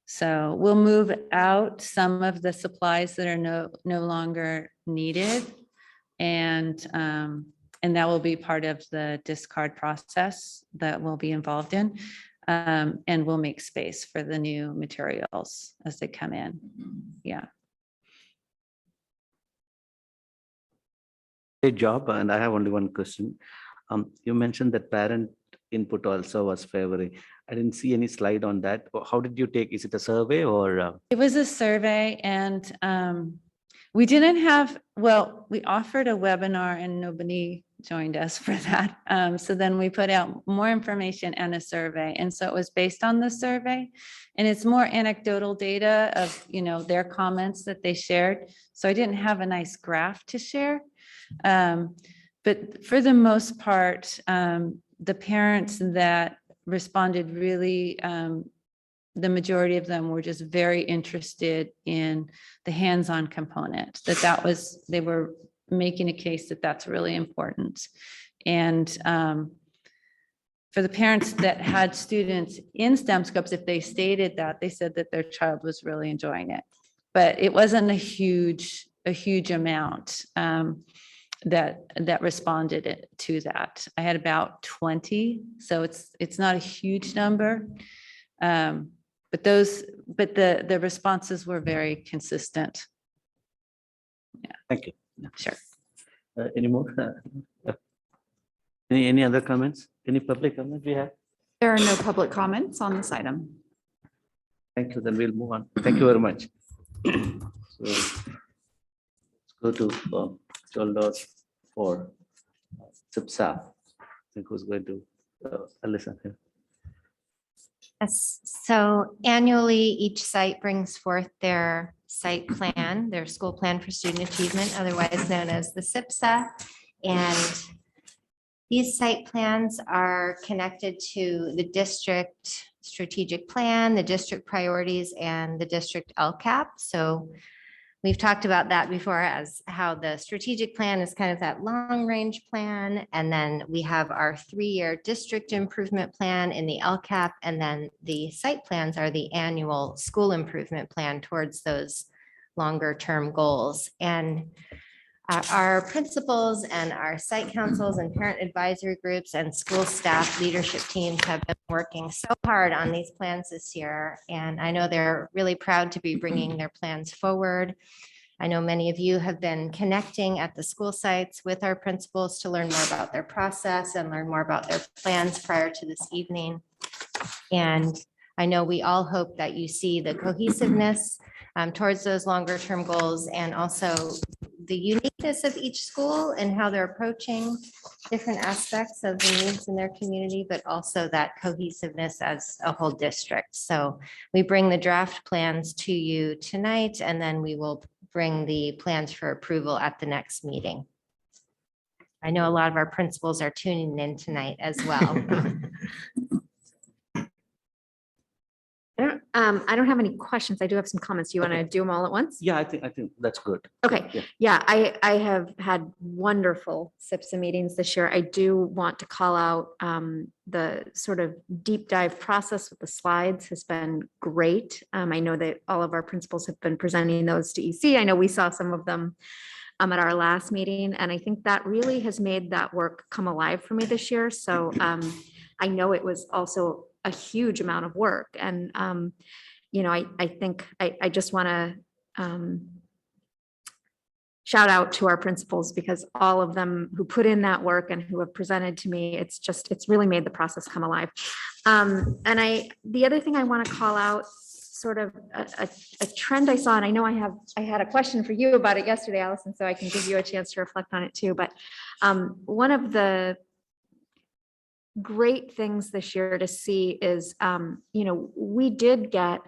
So we'll move out some of the supplies that are no longer needed. And that will be part of the discard process that we'll be involved in. And we'll make space for the new materials as they come in. Yeah. Great job, and I have only one question. You mentioned that parent input also was favoring. I didn't see any slide on that. How did you take? Is it a survey or? It was a survey, and we didn't have, well, we offered a webinar and nobody joined us for that. So then we put out more information and a survey. And so it was based on the survey, and it's more anecdotal data of, their comments that they shared. So I didn't have a nice graph to share. But for the most part, the parents that responded really, the majority of them were just very interested in the hands-on component, they were making a case that that's really important. And for the parents that had students in STEM scopes, if they stated that, they said that their child was really enjoying it. But it wasn't a huge amount that responded to that. I had about 20, so it's not a huge number. But the responses were very consistent. Yeah. Thank you. Sure. Any more? Any other comments? Any public comments we have? There are no public comments on this item. Thank you. Then we'll move on. Thank you very much. So let's go to Choldot for SIPSA. I think who's going to Alyssa here. Yes, so annually, each site brings forth their site plan, their school plan for student achievement, otherwise known as the SIPSA. And these site plans are connected to the district strategic plan, the district priorities, and the district LCAP. So we've talked about that before as how the strategic plan is kind of that long range plan. And then we have our 3-year district improvement plan in the LCAP. And then the site plans are the annual school improvement plan towards those longer term goals. And our principals and our site councils and parent advisory groups and school staff leadership teams have been working so hard on these plans this year. And I know they're really proud to be bringing their plans forward. I know many of you have been connecting at the school sites with our principals to learn more about their process and learn more about their plans prior to this evening. And I know we all hope that you see the cohesiveness towards those longer term goals, and also the uniqueness of each school and how they're approaching different aspects of the needs in their community, but also that cohesiveness as a whole district. So we bring the draft plans to you tonight, and then we will bring the plans for approval at the next meeting. I know a lot of our principals are tuning in tonight as well. I don't have any questions. I do have some comments. You want to Okay. do them all at once? Yeah, I think that's good. Okay, Yeah. yeah, I have had wonderful SIPSA meetings this year. I do want to call out the sort of deep dive process with the slides has been great. I know that all of our principals have been presenting those to EC. I know we saw some of them at our last meeting, and I think that really has made that work come alive for me this year. So I know it was also a huge amount of work, and you know, I think I just want to shout out to our principals, because all of them who put in that work and who have presented to me, it's really made the process come alive. And the other thing I want to call out, sort of a trend I saw, and I know I had a question for you about it yesterday, Allison, so I can give you a chance to reflect on it too. But one of the great things this year to see is, you know, we did get,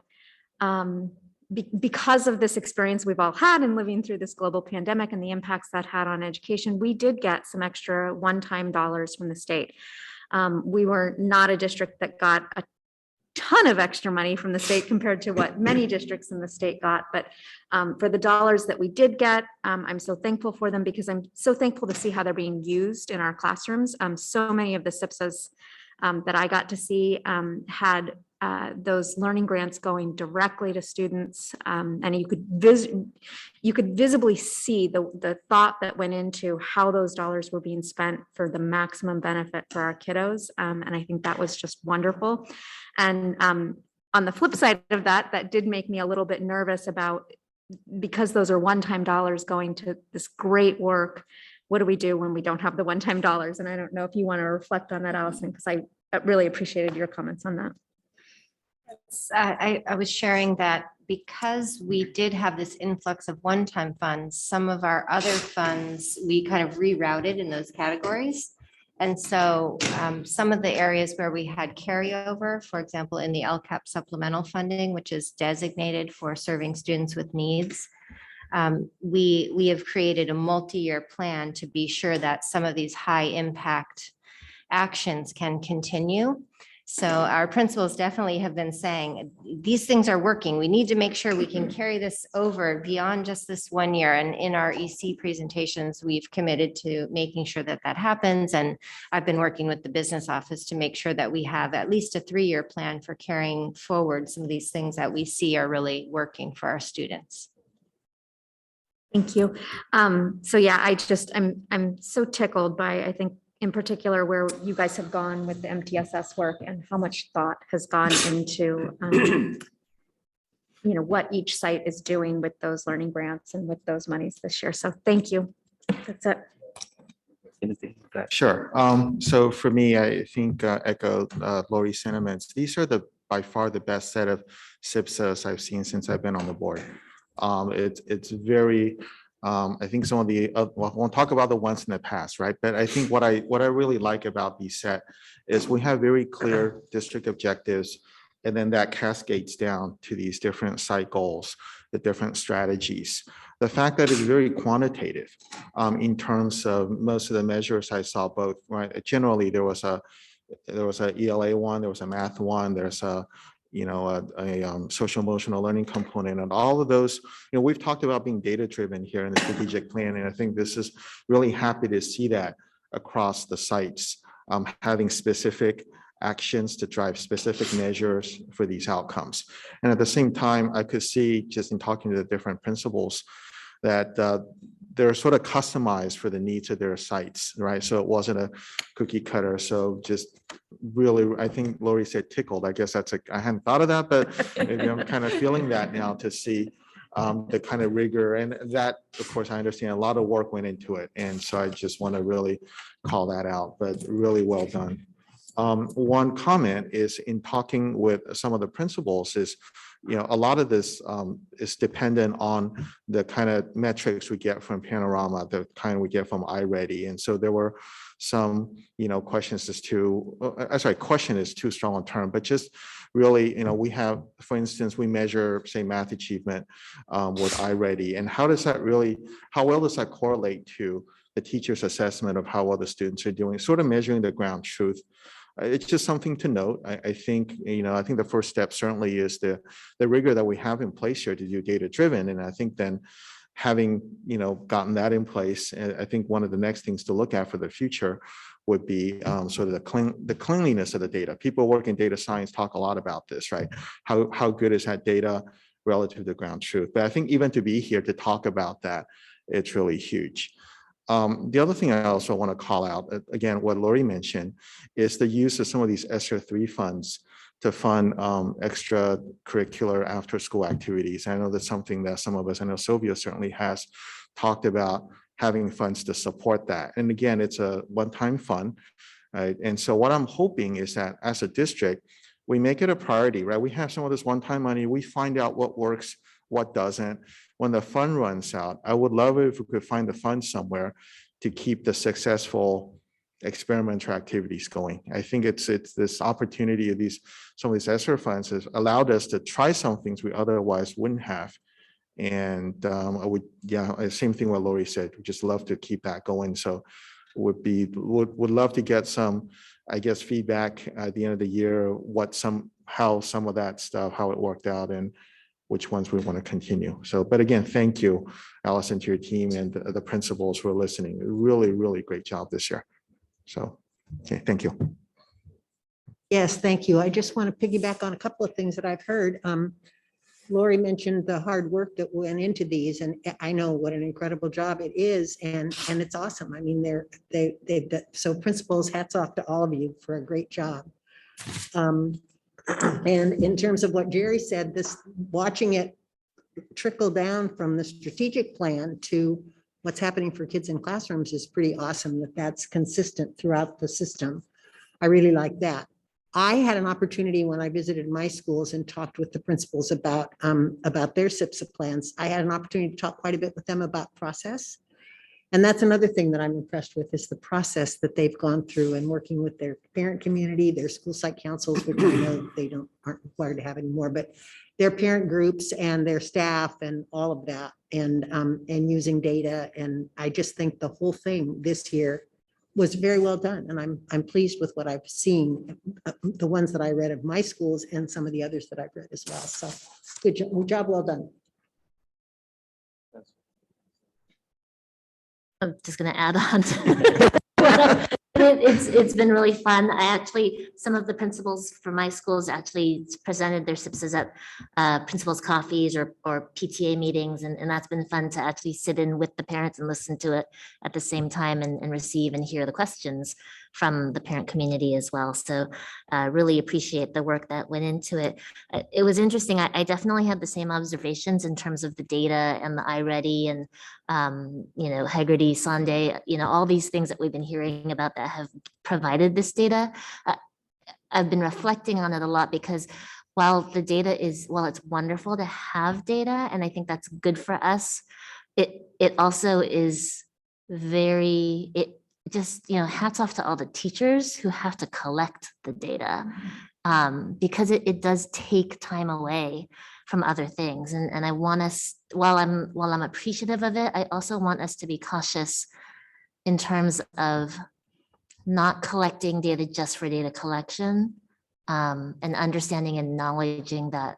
because of this experience we've all had in living through this global pandemic and the impacts that had on education, we did get some extra one-time dollars from the state. We were not a district that got a ton of extra money from the state compared to what many districts in the state got. But for the dollars that we did get, I'm so thankful for them, because I'm so thankful to see how they're being used in our classrooms. So many of the SIPSAs that I got to see had those learning grants going directly to students, and you could visibly see the thought that went into how those dollars were being spent for the maximum benefit for our kiddos, and I think that was just wonderful. And on the flip side of that, that did make me a little bit nervous about, because those are one-time dollars going to this great work, what do we do when we don't have the one-time dollars? And I don't know if you want to reflect on that, Allison, because I really appreciated your comments on that. I was sharing that because we did have this influx of one-time funds, some of our other funds, we kind of rerouted in those categories. And so some of the areas where we had carryover, for example, in the LCAP supplemental funding, which is designated for serving students with needs, we have created a multi-year plan to be sure that some of these high impact actions can continue. So our principals definitely have been saying, these things are working. We need to make sure we can carry this over beyond just this 1 year. And in our EC presentations, we've committed to making sure that that happens. And I've been working with the business office to make sure that we have at least a 3-year plan for carrying forward some of these things that we see are really working for our students. Thank you. So yeah, I'm so tickled by, I think, in particular, where you guys have gone with the MTSS work and how much thought has gone into, you know, what each site is doing with those learning grants and with those monies this year. So thank you. That's it. Sure. So for me, I think echo Lori's sentiments. These are by far the best set of SIPSAs I've seen since I've been on the board. It's very, I think some of the, well, we'll talk about the ones in the past, right? But I think what I really like about these set is we have very clear district objectives, and then that cascades down to these different site goals, the different strategies. The fact that it's very quantitative in terms of most of the measures I saw both, right? Generally, there was a ELA one, there was a math one, there's a social emotional learning component, and all of those, we've talked about being data driven here in the strategic plan. And I think this is really happy to see that across the sites, having specific actions to drive specific measures for these outcomes. And at the same time, I could see just in talking to the different principals that they're sort of customized for the needs of their sites, right? So it wasn't a cookie cutter. So just really, I think Lori said tickled. I guess I hadn't thought of that, but maybe I'm kind of feeling that now to see the kind of rigor. And that, of course, I understand a lot of work went into it. And so I just want to really call that out, but really well done. One comment is in talking with some of the principals is, a lot of this is dependent on the kind of metrics we get from Panorama, the kind we get from iReady. And so there were some, questions as to, question is too strong a term, but just really, we have, for instance, we measure, say, math achievement with iReady. And how well does that correlate to the teacher's assessment of how well the students are doing, sort of measuring the ground truth it's just something to note. I think, I think the first step certainly is the rigor that we have in place here to do data driven. And I think then having, gotten that in place, I think one of the next things to look at for the future would be sort of the cleanliness of the data. People working in data science talk a lot about this, right? How good is that data relative to ground truth? But I think even to be here to talk about that, it's really huge. The other thing I also want to call out, again, what Lori mentioned, is the use of some of these ESSER 3 funds to fund extracurricular after-school activities. I know that's something that some of us, I know Sylvia certainly has talked about, having funds to support that. And again, it's a one-time fund, right? And so what I'm hoping is that as a district, we make it a priority, right? We have some of this one-time money, we find out what works, what doesn't. When the fund runs out, I would love it if we could find the fund somewhere to keep the successful experimental activities going. I think it's this opportunity of some of these ESSER funds has allowed us to try some things we otherwise wouldn't have. And same thing what Lori said, we just love to keep that going. So would love to get some, I guess, feedback at the end of the year, how some of that stuff, how it worked out and which ones we want to continue. So, but again, thank you, Allison, to your team and the principals who are listening. Really, really great job this year. So, okay, thank you. Yes, thank you. I just want to piggyback on a couple of things that I've heard. Lori mentioned the hard work that went into these, and I know what an incredible job it is, and it's awesome. I mean, so principals, hats off to all of you for a great job. And in terms of what Jerry said, watching it trickle down from the strategic plan to what's happening for kids in classrooms is pretty awesome. That's consistent throughout the system. I really like that. I had an opportunity when I visited my schools and talked with the principals about their CIPSA plans. I had an opportunity to talk quite a bit with them about process. And that's another thing that I'm impressed with is the process that they've gone through and working with their parent community, their school site councils, which I know they aren't required to have anymore, but their parent groups and their staff and all of that, and using data. And I just think the whole thing this year was very well done. And I'm pleased with what I've seen, the ones that I read of my schools and some of the others that I've read as well. So good job, well done. I'm just going to add on to it's been really fun. Some of the principals from my schools actually presented their SIPSs at principals' coffees or PTA meetings. And that's been fun to actually sit in with the parents and listen to it at the same time and receive and hear the questions from the parent community as well. So really appreciate the work that went into it. It was interesting. I definitely had the same observations in terms of the data and the iReady and Haggerty, Sunday, all these things that we've been hearing about that have provided this data. I've been reflecting on it a lot because while it's wonderful to have data, and I think that's good for us, it also is hats off to all the teachers who have to collect the data because it does take time away from other things. And I want us, while I'm appreciative of it, I also want us to be cautious in terms of not collecting data just for data collection, and understanding and acknowledging that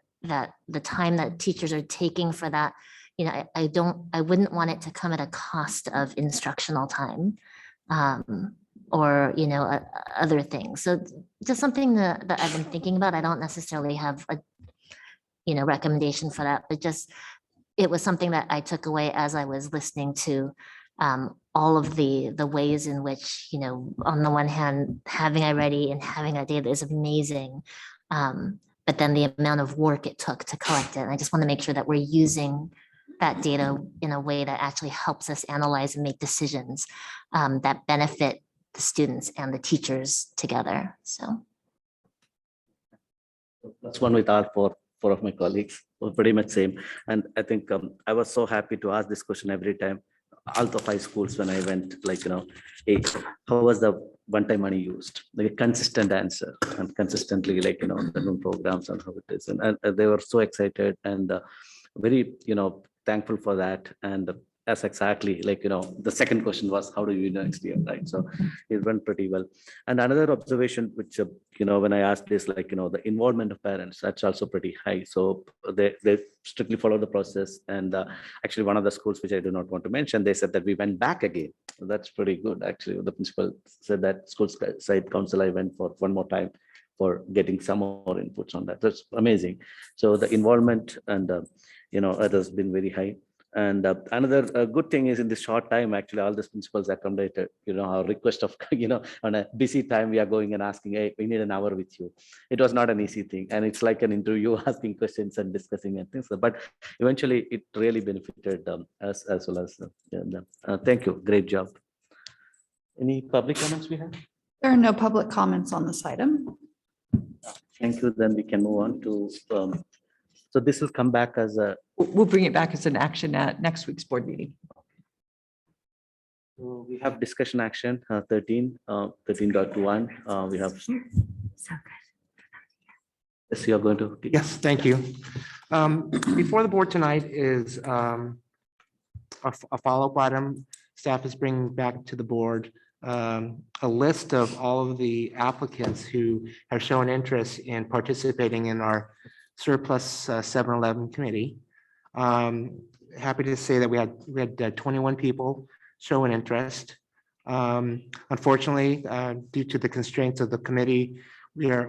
the time that teachers are taking for that, I wouldn't want it to come at a cost of instructional time. Or other things. So just something that I've been thinking about. I don't necessarily have a recommendation for that, but just it was something that I took away as I was listening to all of the ways in which on the one hand having iReady and having that data is amazing, but then the amount of work it took to collect it. And I just want to make sure that we're using that data in a way that actually helps us analyze and make decisions that benefit the students and the teachers together. So that's one with all four of my colleagues, pretty much same. And I think I was so happy to ask this question every time. All the 5 schools when I went, hey, how was the one-time money used? Like a consistent answer and consistently, the new programs and how it is. And they were so excited and very, thankful for that. And as exactly like, the second question was, how do you know next year, right? So it went pretty well. And another observation, which, when I asked this, like, the involvement of parents, that's also pretty high. So they strictly follow the process. And actually one of the schools, which I do not want to mention, they said that we went back again. So that's pretty good. Actually, the principal said that school site council, I went for one more time for getting some more inputs on that. That's amazing. So the involvement and, it has been very high. And another good thing is in this short time, actually, all these principals accommodated, our request of, on a busy time, we are going and asking, hey, we need an hour with you. It was not an easy thing. And it's like an interview, asking questions and discussing and things. But eventually, it really benefited us as well as thank you. Great job. Any public comments we have? There are no public comments on this item. Thank you. Then we can move on to, so this will come back as a. We'll bring it back as an action at next week's board meeting. So we have discussion action 13.1. We have. Yes, you are going to. Yes, thank you. Before the board tonight is a follow-up item. Staff is bringing back to the board a list of all of the applicants who have shown interest in participating in our surplus 7-Eleven committee. Happy to say that we had 21 people show an interest. Unfortunately, due to the constraints of the committee, we are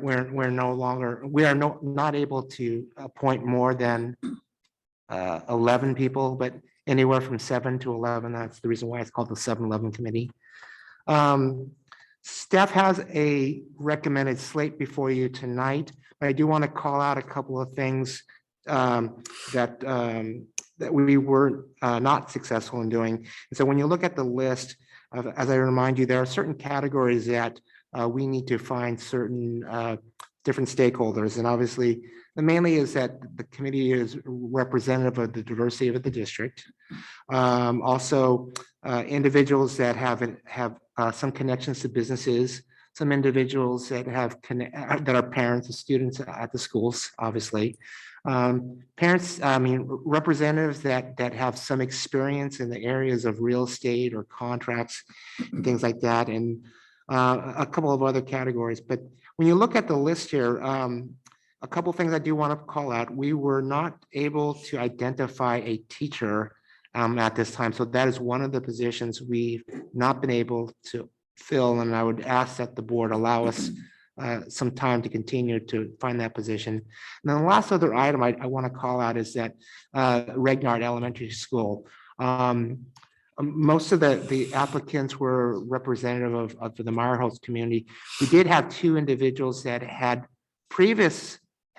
not able to appoint more than 11 people, but anywhere from 7 to 11. That's the reason why it's called the 7-Eleven committee. Staff has a recommended slate before you tonight, but I do want to call out a couple of things that we were not successful in doing. And so when you look at the list, as I remind you, there are certain categories that we need to find certain different stakeholders. And obviously, the mainly is that the committee is representative of the diversity of the district. Also, individuals that have some connections to businesses, some individuals that that are parents of students at the schools, obviously. Representatives that have some experience in the areas of real estate or contracts and things like that, and a couple of other categories. But when you look at the list here, a couple of things I do want to call out. We were not able to identify a teacher at this time. So that is one of the positions we've not been able to fill. And I would ask that the board allow us some time to continue to find that position. And then the last other item I want to call out is that Regnard Elementary School. Most of the applicants were representative of the Meyerholtz community. We did have 2 individuals that had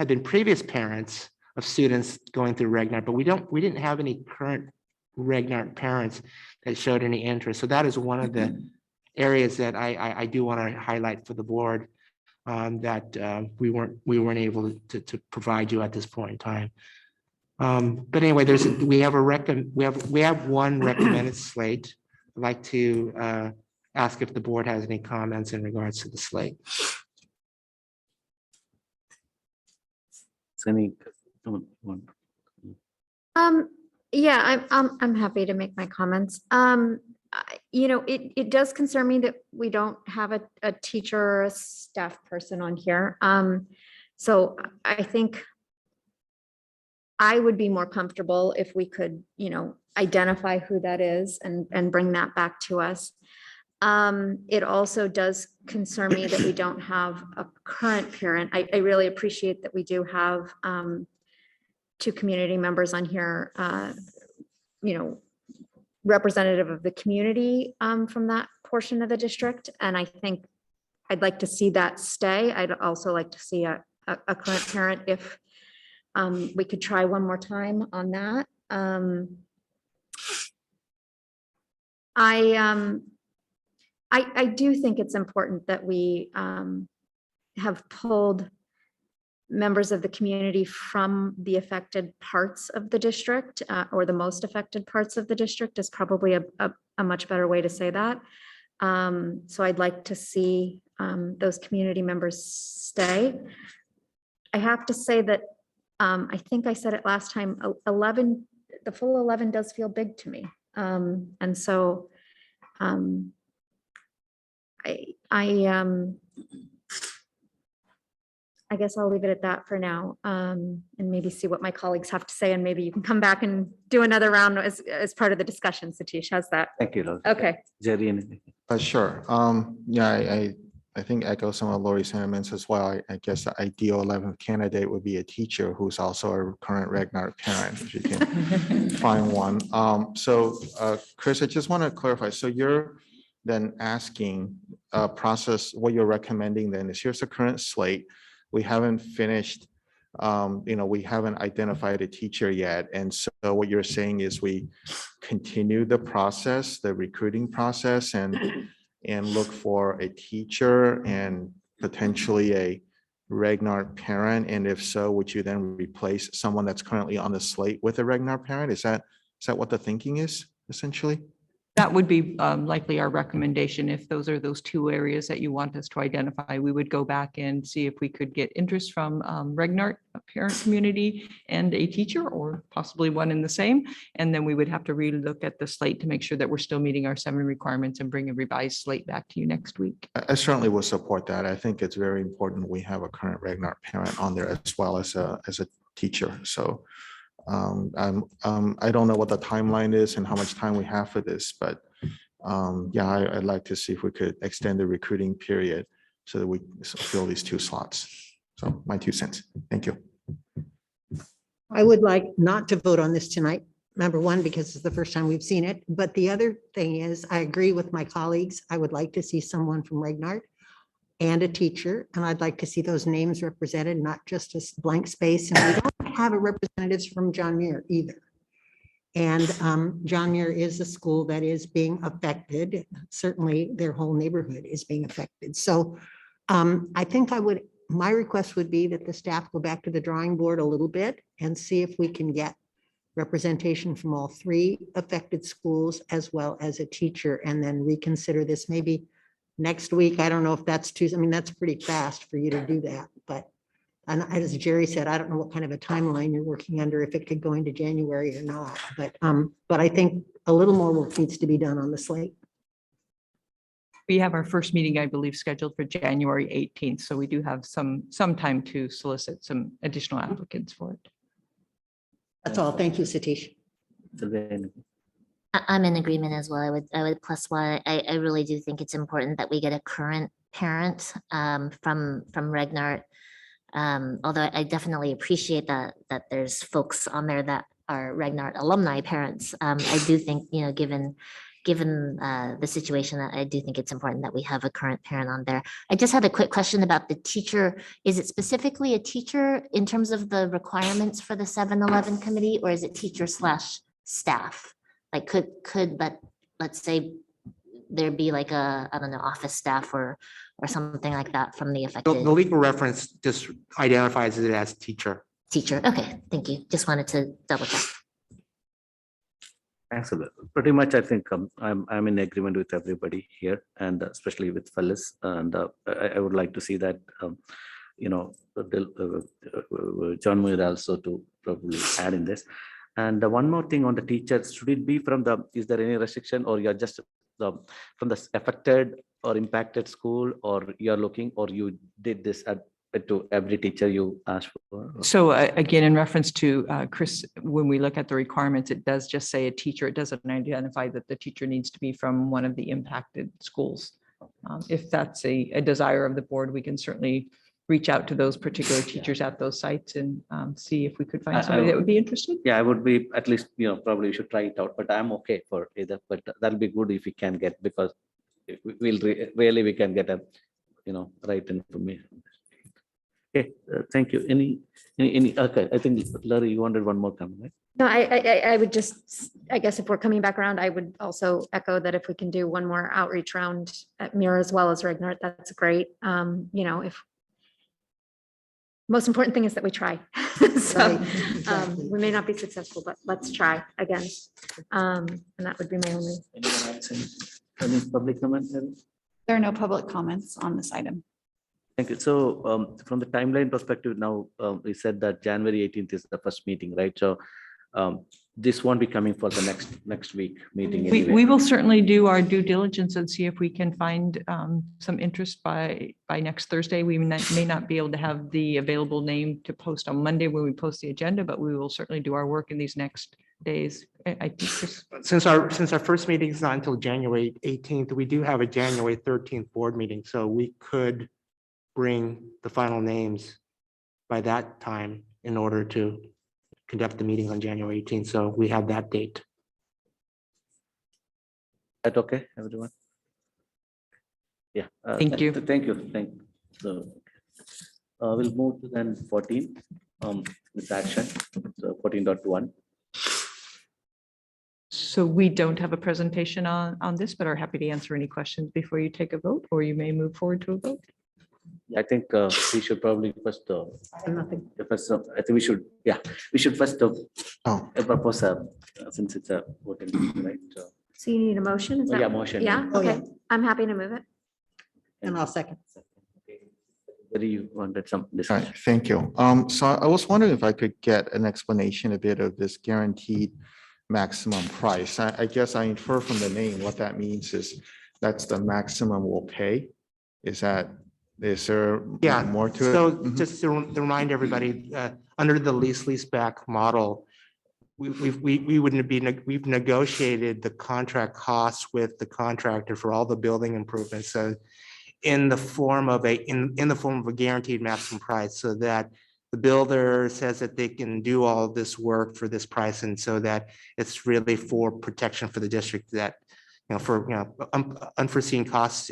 been previous parents of students going through Regnard, but we didn't have any current Regnard parents that showed any interest. So that is one of the areas that I do want to highlight for the board that we weren't able to provide you at this point in time. But anyway, we have one recommended slate. I'd like to ask if the board has any comments in regards to the slate. Yeah, I'm happy to make my comments. It does concern me that we don't have a teacher or a staff person on here. So I think I would be more comfortable if we could, identify who that is and bring that back to us. It also does concern me that we don't have a current parent. I really appreciate that we do have 2 community members on here, representative of the community from that portion of the district. And I think I'd like to see that stay. I'd also like to see a current parent if we could try one more time on that. I do think it's important that we have pulled members of the community from the affected parts of the district, or the most affected parts of the district is probably a much better way to say that. So I'd like to see those community members stay. I have to say that I think I said it last time, 11, the full 11 does feel big to me. And so I guess I'll leave it at that for now, and maybe see what my colleagues have to say, and maybe you can come back and do another round as part of the discussion. Satish, how's that? Thank you, Lord. Okay. Jerry, anything? Sure. Yeah, I think echo some of Lori's sentiments as well. I guess the ideal 11th candidate would be a teacher who's also a current Ragnar parent, if you can find one. So Chris, I just want to clarify. So you're then asking process, what you're recommending then is here's the current slate. We haven't finished, we haven't identified a teacher yet. And so what you're saying is we continue the process, the recruiting process, and look for a teacher and potentially a Ragnar parent. And if so, would you then replace someone that's currently on the slate with a Ragnar parent? Is that what the thinking is essentially? That would be likely our recommendation. If those are those two areas that you want us to identify, we would go back and see if we could get interest from Ragnar parent community and a teacher, or possibly one in the same. And then we would have to relook at the slate to make sure that we're still meeting our 7 requirements and bring a revised slate back to you next week. I certainly will support that. I think it's very important we have a current Ragnar parent on there as well as a teacher. So I don't know what the timeline is and how much time we have for this, but yeah, I'd like to see if we could extend the recruiting period so that we fill these 2 slots. So my 2 cents. Thank you. I would like not to vote on this tonight. Number one, because it's the first time we've seen it. But the other thing is, I agree with my colleagues. I would like to see someone from Ragnar and a teacher, and I'd like to see those names represented, not just a blank space. And we don't have a representatives from John Muir either. And John Muir is a school that is being affected. Certainly their whole neighborhood is being affected. So I think my request would be that the staff go back to the drawing board a little bit and see if we can get representation from all 3 affected schools as well as a teacher, and then reconsider this maybe next week. I don't know if that's too, I mean, that's pretty fast for you to do that, but, and as Jerry said, I don't know what kind of a timeline you're working under, if it could go into January or not, but I think a little more work needs to be done on the slate. We have our first meeting, I believe, scheduled for January 18th. So we do have some time to solicit some additional applicants for it. That's all. Thank you, Satish. I'm in agreement as well. I would plus one. I really do think it's important that we get a current parent from Ragnar. Although I definitely appreciate that there's folks on there that are Ragnar alumni parents. I do think, given the situation, I do think it's important that we have a current parent on there. I just had a quick question about the teacher. Is it specifically a teacher in terms of the requirements for the 7-Eleven committee, or is it teacher/staff? Like could let's say there be like a, I don't know, office staff or something like that from the affected? The legal reference just identifies it as teacher. Teacher. Okay, thank you. Just wanted to double check. Thanks a lot. Pretty much, I think I'm in agreement with everybody here, and especially with Phyllis. And I would like to see that, John Muir also to probably add in this. And one more thing on the teachers, should it be from is there any restriction, or you're just from the affected or impacted school, or you're looking, or you did this to every teacher you asked for? So again, in reference to Chris, when we look at the requirements, it does just say a teacher. It doesn't identify that the teacher needs to be from one of the impacted schools. If that's a desire of the board, we can certainly reach out to those particular teachers at those sites and see if we could find somebody that would be interested. Yeah, I would be, at least, probably you should try it out, but I'm okay for either, but that'll be good if we can get, because we'll really, we can get a, right information. Okay, thank you. Any, okay, I think Larry, you wanted one more comment, right? No, I would just, I guess if we're coming back around, I would also echo that if we can do one more outreach round at Mira as well as Ragnar, that's great. If most important thing is that we try. So Right, exactly. we may not be successful, but let's try again. And that would be my only. Any public comment? There are no public comments on this item. Thank you. So from the timeline perspective now, we said that January 18th is the first meeting, right? So this won't be coming for the next week meeting We anyway. will certainly do our due diligence and see if we can find some interest by next Thursday. We may not be able to have the available name to post on Monday when we post the agenda, but we will certainly do our work in these next days. I think this. Since our first meeting is not until January 18th, we do have a January 13th board meeting, so we could bring the final names by that time in order to conduct the meeting on January 18th. So we have that date. That okay, everyone? Yeah. Thank you. Thank you. So we'll move to then 14 this action. So 14.1. So we don't have a presentation on this, but are happy to answer any questions before you take a vote, or you may move forward to a vote. I think we should probably first. Nothing. First, I think we should. Yeah, we should first propose since it's a voting, right? So you need a motion? Is Oh, that- yeah, motion. Yeah, Oh, yeah. okay. I'm happy to move it. And I'll second. Whether you wanted some All right, discussion. thank you. So I was wondering if I could get an explanation a bit of this guaranteed maximum price. I guess I infer from the name what that means is that's the maximum we'll pay. Is there Yeah, more to so it? Mhm. just to remind everybody, under the lease back model, we've negotiated the contract costs with the contractor for all the building improvements. So in the form of a guaranteed maximum price, so that the builder says that they can do all this work for this price, and so that it's really for protection for the district, that unforeseen costs,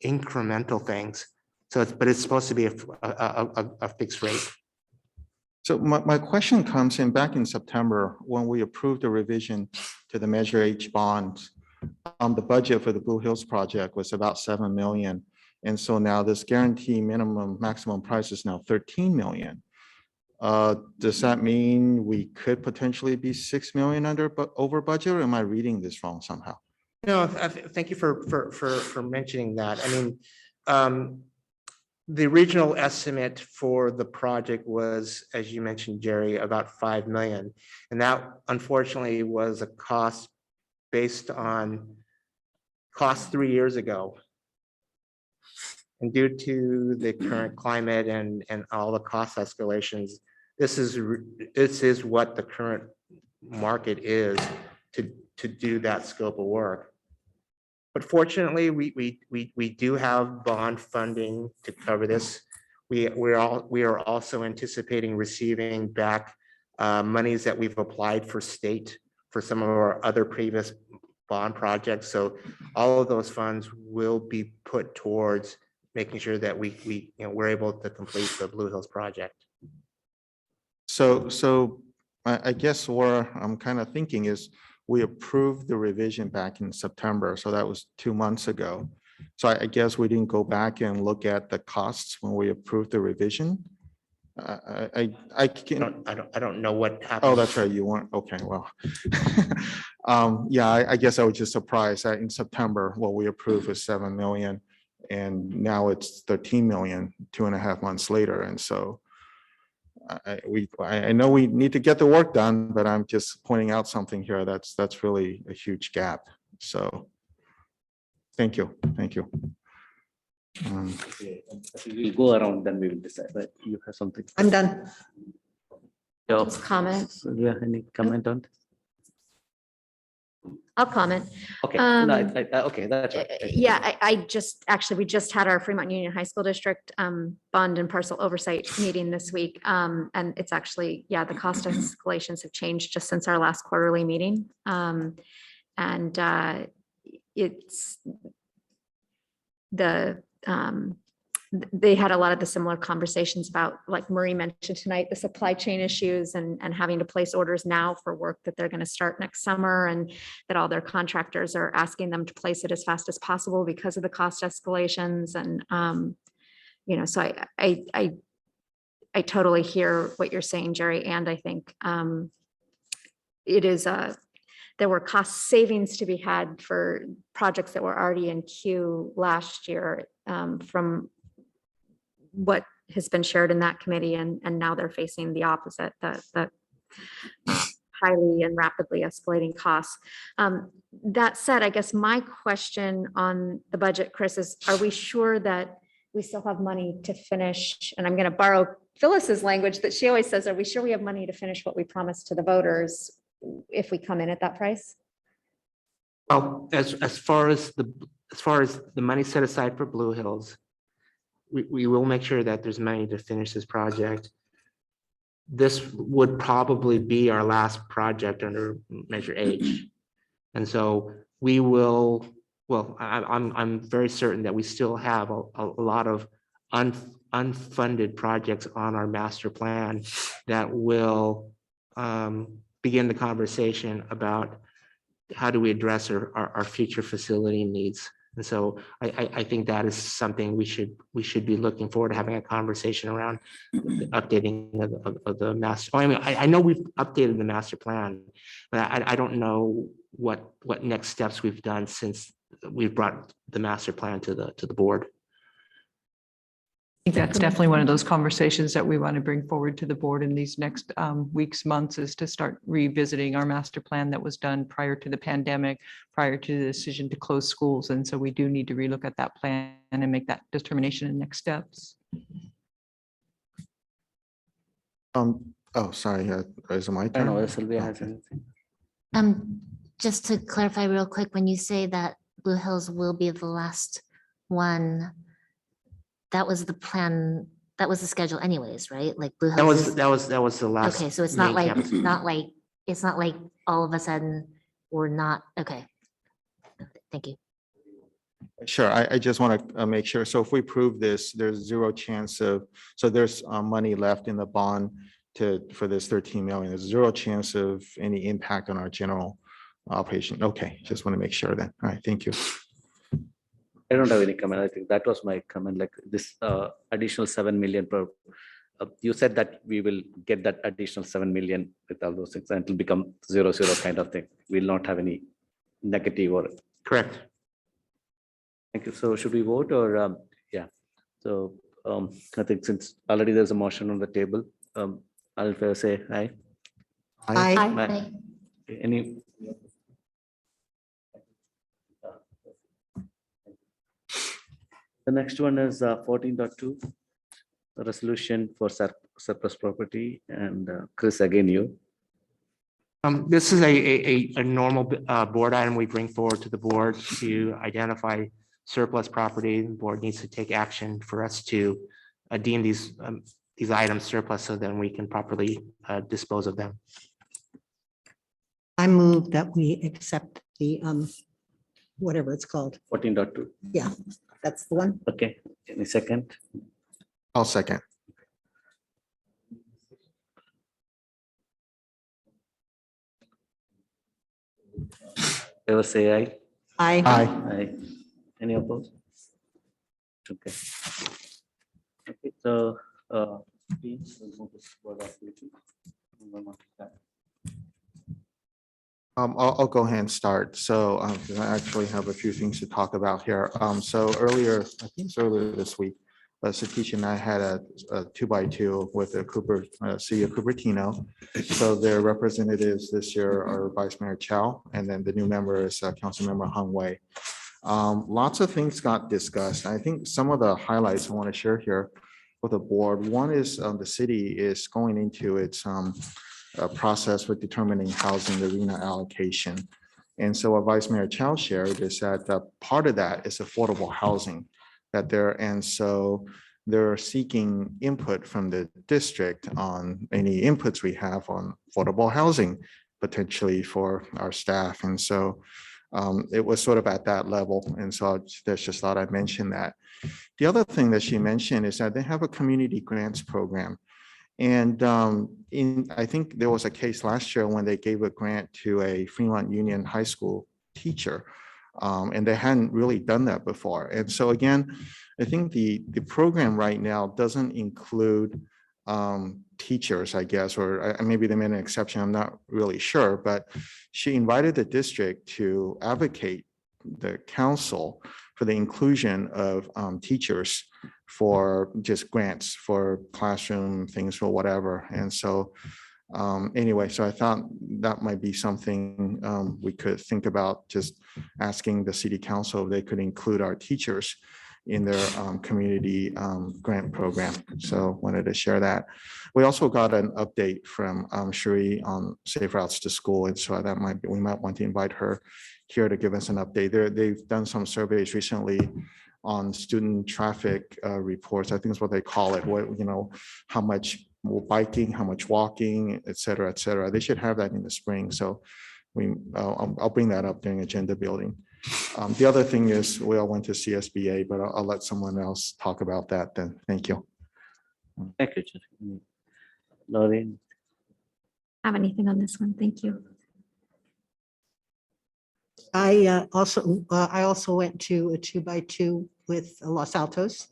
incremental things. So it's supposed to be a fixed rate. So my question comes in back in September, when we approved the revision to the Measure H bonds. The budget for the Blue Hills project was about 7 million. And so now this guarantee minimum maximum price is now 13 million. Does that mean we could potentially be 6 million over budget, or am I reading this wrong somehow? No, thank you for mentioning that. I mean, the original estimate for the project was, as you mentioned, Jerry, about 5 million. And that unfortunately was a cost based on costs 3 years ago. And due to the current climate and all the cost escalations, this is what the current market is to do that scope of work. But fortunately, we do have bond funding to cover this. We are also anticipating receiving back monies that we've applied for state for some of our other previous bond projects. So all of those funds will be put towards making sure that we're able to complete the Blue Hills project. So I guess where I'm kind of thinking is we approved the revision back in September. So that was 2 months ago. So I guess we didn't go back and look at the costs when we approved the revision. I don't know what happened. Oh, that's right. You weren't. Okay, well. Yeah, I guess I was just surprised that in September, what we approved was 7 million. And now it's 13 million, 2.5 months later. And so I know we need to get the work done, but I'm just pointing out something here that's really a huge gap. So thank you. We'll go around, then we will decide. But you have something? I'm done. Just comment. Yeah, any comment on? I'll comment. Okay, no, okay, that's right. Yeah, we just had our Fremont Union High School District bond and parcel oversight meeting this week. And it's actually, yeah, the cost escalations have changed just since our last quarterly meeting. And it's they had a lot of the similar conversations about, like Marie mentioned tonight, the supply chain issues and having to place orders now for work that they're going to start next summer, and that all their contractors are asking them to place it as fast as possible because of the cost escalations. And, so I totally hear what you're saying, Jerry. And I think it is there were cost savings to be had for projects that were already in queue last year from what has been shared in that committee, and now they're facing the opposite, the highly and rapidly escalating costs. That said, I guess my question on the budget, Chris, is are we sure that we still have money to finish? And I'm going to borrow Phyllis's language that she always says, are we sure we have money to finish what we promised to the voters if we come in at that price? Well, as far as the money set aside for Blue Hills, we will make sure that there's money to finish this project. This would probably be our last project under Measure H. And so we will, well, I'm very certain that we still have a lot of unfunded projects on our master plan that will begin the conversation about how do we address our future facility needs. And so I think that is something we should be looking forward to having a conversation around the updating of the master. I mean, I know we've updated the master plan, but I don't know what next steps we've done since we've brought the master plan to the board. I think that's definitely one of those conversations that we want to bring forward to the board in these next weeks, months, is to start revisiting our master plan that was done prior to the pandemic, prior to the decision to close schools. And so we do need to relook at that plan and make that determination in next steps. Oh, sorry, is it my turn? I know Sylvia has anything. Just to clarify real quick, when you say that Blue Hills will be the last one, that was the plan, that was the schedule anyways, right? Like Blue Hills. That was the last. Okay, so it's not main like, campus. it's not like all of a sudden we're not, okay. Thank you. Sure, I just want to make sure. So if we prove this, there's zero chance of, so there's money left in the bond for this 13 million. There's zero chance of any impact on our general operation. Okay, just want to make sure then. All right, thank you. I don't have any comment. I think that was my comment, like this additional 7 million per, you said that we will get that additional 7 million with all those things and it will become 0, 0 kind of thing. We'll not have any negative or. Correct. Thank you. So should we vote or, yeah. So I think since already there's a motion on the table, I'll say aye. Aye. Aye. Any? The next one is 14.2, the resolution for surplus property, and Chris, again, you. This is a normal board item we bring forward to the board to identify surplus property. The board needs to take action for us to deem these items surplus so then we can properly dispose of them. I move that we accept the, whatever it's called. 14.2. Yeah, that's the one. Okay, any second? I'll second. Ever say aye? Aye. Aye. Any opposed? Okay. Okay, so please, we'll move this board activity. I'll go ahead and start. So 'cause I actually have a few things to talk about here. So earlier, I think it's earlier this week, Satish and I had a 2x2 with the City of Cupertino. So their representatives this year are Vice Mayor Chow, and then the new member is Councilmember Hung Wei. Lots of things got discussed. I think some of the highlights I want to share here with the board. One is the city is going into its process for determining housing arena allocation. And so what Vice Mayor Chow shared is that part of that is affordable housing and so they're seeking input from the district on any inputs we have on affordable housing, potentially for our staff. And so it was sort of at that level. And so that's just thought I'd mention that. The other thing that she mentioned is that they have a community grants program. And I think there was a case last year when they gave a grant to a Fremont Union High School teacher, and they hadn't really done that before. And so again, I think the program right now doesn't include teachers, I guess, or maybe they made an exception, I'm not really sure, but she invited the district to advocate the council for the inclusion of teachers for just grants for classroom things or whatever. And so Anyway, so I thought that might be something we could think about, just asking the city council if they could include our teachers in their community grant program. So wanted to share that. We also got an update from Sheree on safe routes to school. And so that might be, we might want to invite her here to give us an update. They've done some surveys recently on student traffic reports. I think is what they call it. What, you know, how much biking, how much walking, et cetera, et cetera. They should have that in the spring. So I'll bring that up during agenda building. The other thing is we all went to CSBA, but I'll let someone else talk about that then. Thank you. Thank you, Chair. Noreen. Have anything on this one? Thank you. I also went to a 2x2 with Los Altos.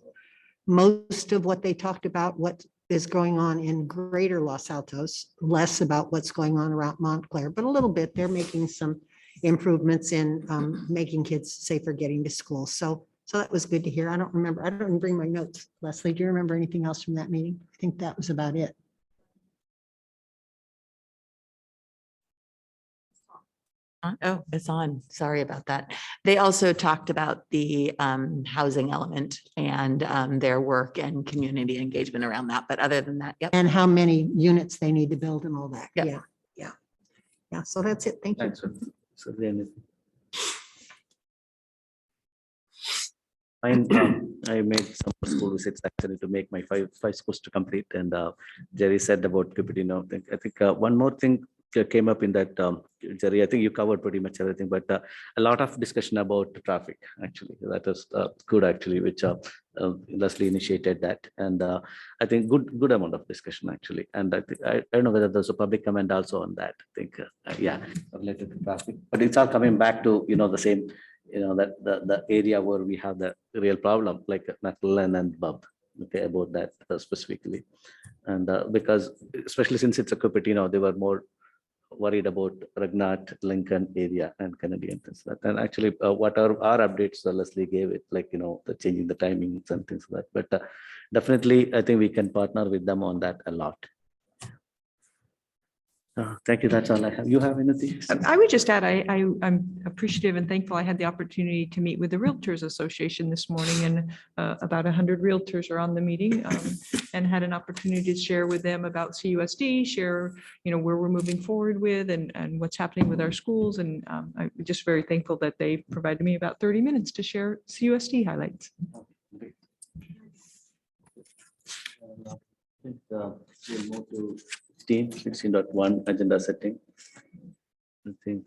Most of what they talked about, what is going on in greater Los Altos, less about what's going on around Montclair, but a little bit. They're making some improvements in making kids safer getting to school. So that was good to hear. I don't remember. I don't bring my notes. Leslie, do you remember anything else from that meeting? I think that was about it. Oh, it's on. Sorry about that. They also talked about the housing element and their work and community engagement around that. But other than that, yep. And how many units they need to build and all that. Yep. Yeah. So that's it. Thank you. Thanks. So then I made some school visits actually to make my five schools to complete. And Jerry said about Cupertino. I think one more thing came up in that, Jerry, I think you covered pretty much everything, but a lot of discussion about the traffic, actually. That was good, actually, which Leslie initiated that. And I think good amount of discussion, actually. And I don't know whether there's a public comment also on that. I think, yeah, related to traffic. But it's all coming back to, the same, that the area where we have the real problem, like Nutland and Bub, okay, about that specifically. And because, especially since it's a Cupertino, they were more worried about Ragnat, Lincoln area and Canadian things like that. And actually, what are our updates, Leslie gave it, like, the changing the timings and things like that. But definitely, I think we can partner with them on that a lot. Thank you. That's all I have. You have anything? I would just add, I'm appreciative and thankful I had the opportunity to meet with the Realtors Association this morning, and about 100 realtors are on the meeting, and had an opportunity to share with them about CUSD, share, where we're moving forward with and what's happening with our schools. And I'm just very thankful that they provided me about 30 minutes to share CUSD highlights. We'll move to 16.1 agenda setting. I think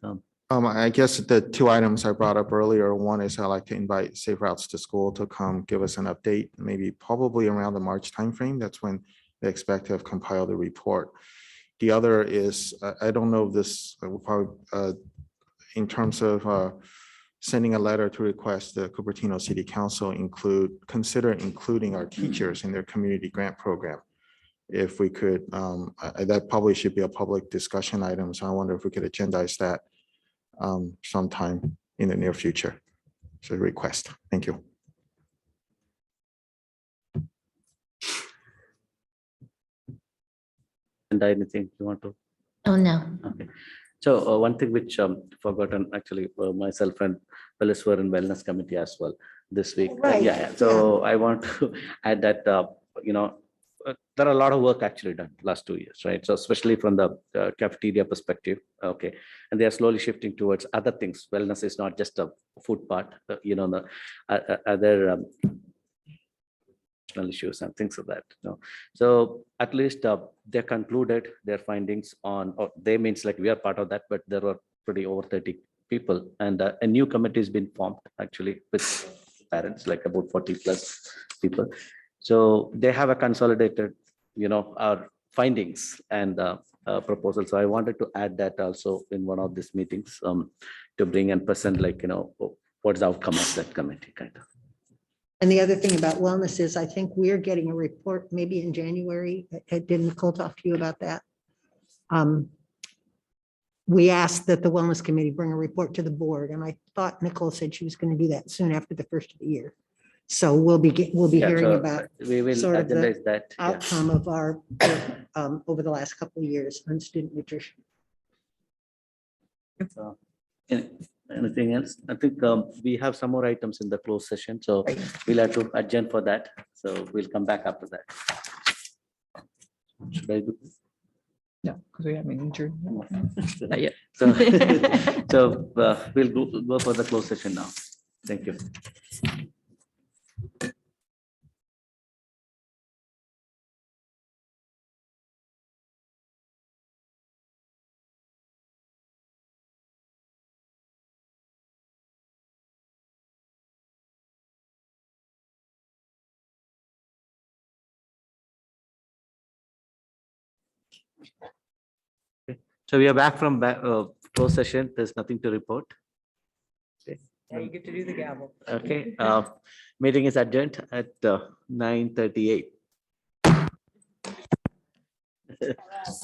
I guess the two items I brought up earlier, one is I'd like to invite Safe Routes to School to come give us an update, maybe probably around the March timeframe. That's when they expect to have compiled the report. The other is, I don't know if this will probably, in terms of sending a letter to request the Cupertino City Council consider including our teachers in their community grant program. If we could, that probably should be a public discussion item. So I wonder if we could agendize that sometime in the near future. So request. Thank you. And anything you want to? Oh, no. Okay. So one thing which forgotten, actually, myself and Phyllis were in wellness committee as well this week. Right. Yeah. So I want to add that, there are a lot of work actually done last 2 years, right? So especially from the cafeteria perspective, okay, and they are slowly shifting towards other things. Wellness is not just a food part, the other issues and things of that. So at least they concluded their findings on, they means like we are part of that, but there were pretty over 30 people, and a new committee has been formed actually with parents, like about 40 plus people. So they have a consolidated, our findings and proposals. So I wanted to add that also in one of these meetings to bring and present, like, what's the outcome of that committee kind of. And the other thing about wellness is I think we're getting a report maybe in January. Didn't Nicole talk to you about that? We asked that the wellness committee bring a report to the board, and I thought Nicole said she was going to do that soon after the first of the year. So we'll be Yeah, hearing so about we will sort of the agendize that. Yeah. outcome of our work, over the last couple of years on student nutrition. So, anything else? I think we have some more items in the closed session, so we'll have to adjourn for that. So we'll come back after that. Should I do? No, because we haven't adjourned. Not yet. So, we'll go for the closed session now. Thank you. So we are back from closed session. There's nothing to report. Now you get to do the gavel. Okay, meeting is adjourned at 9:38.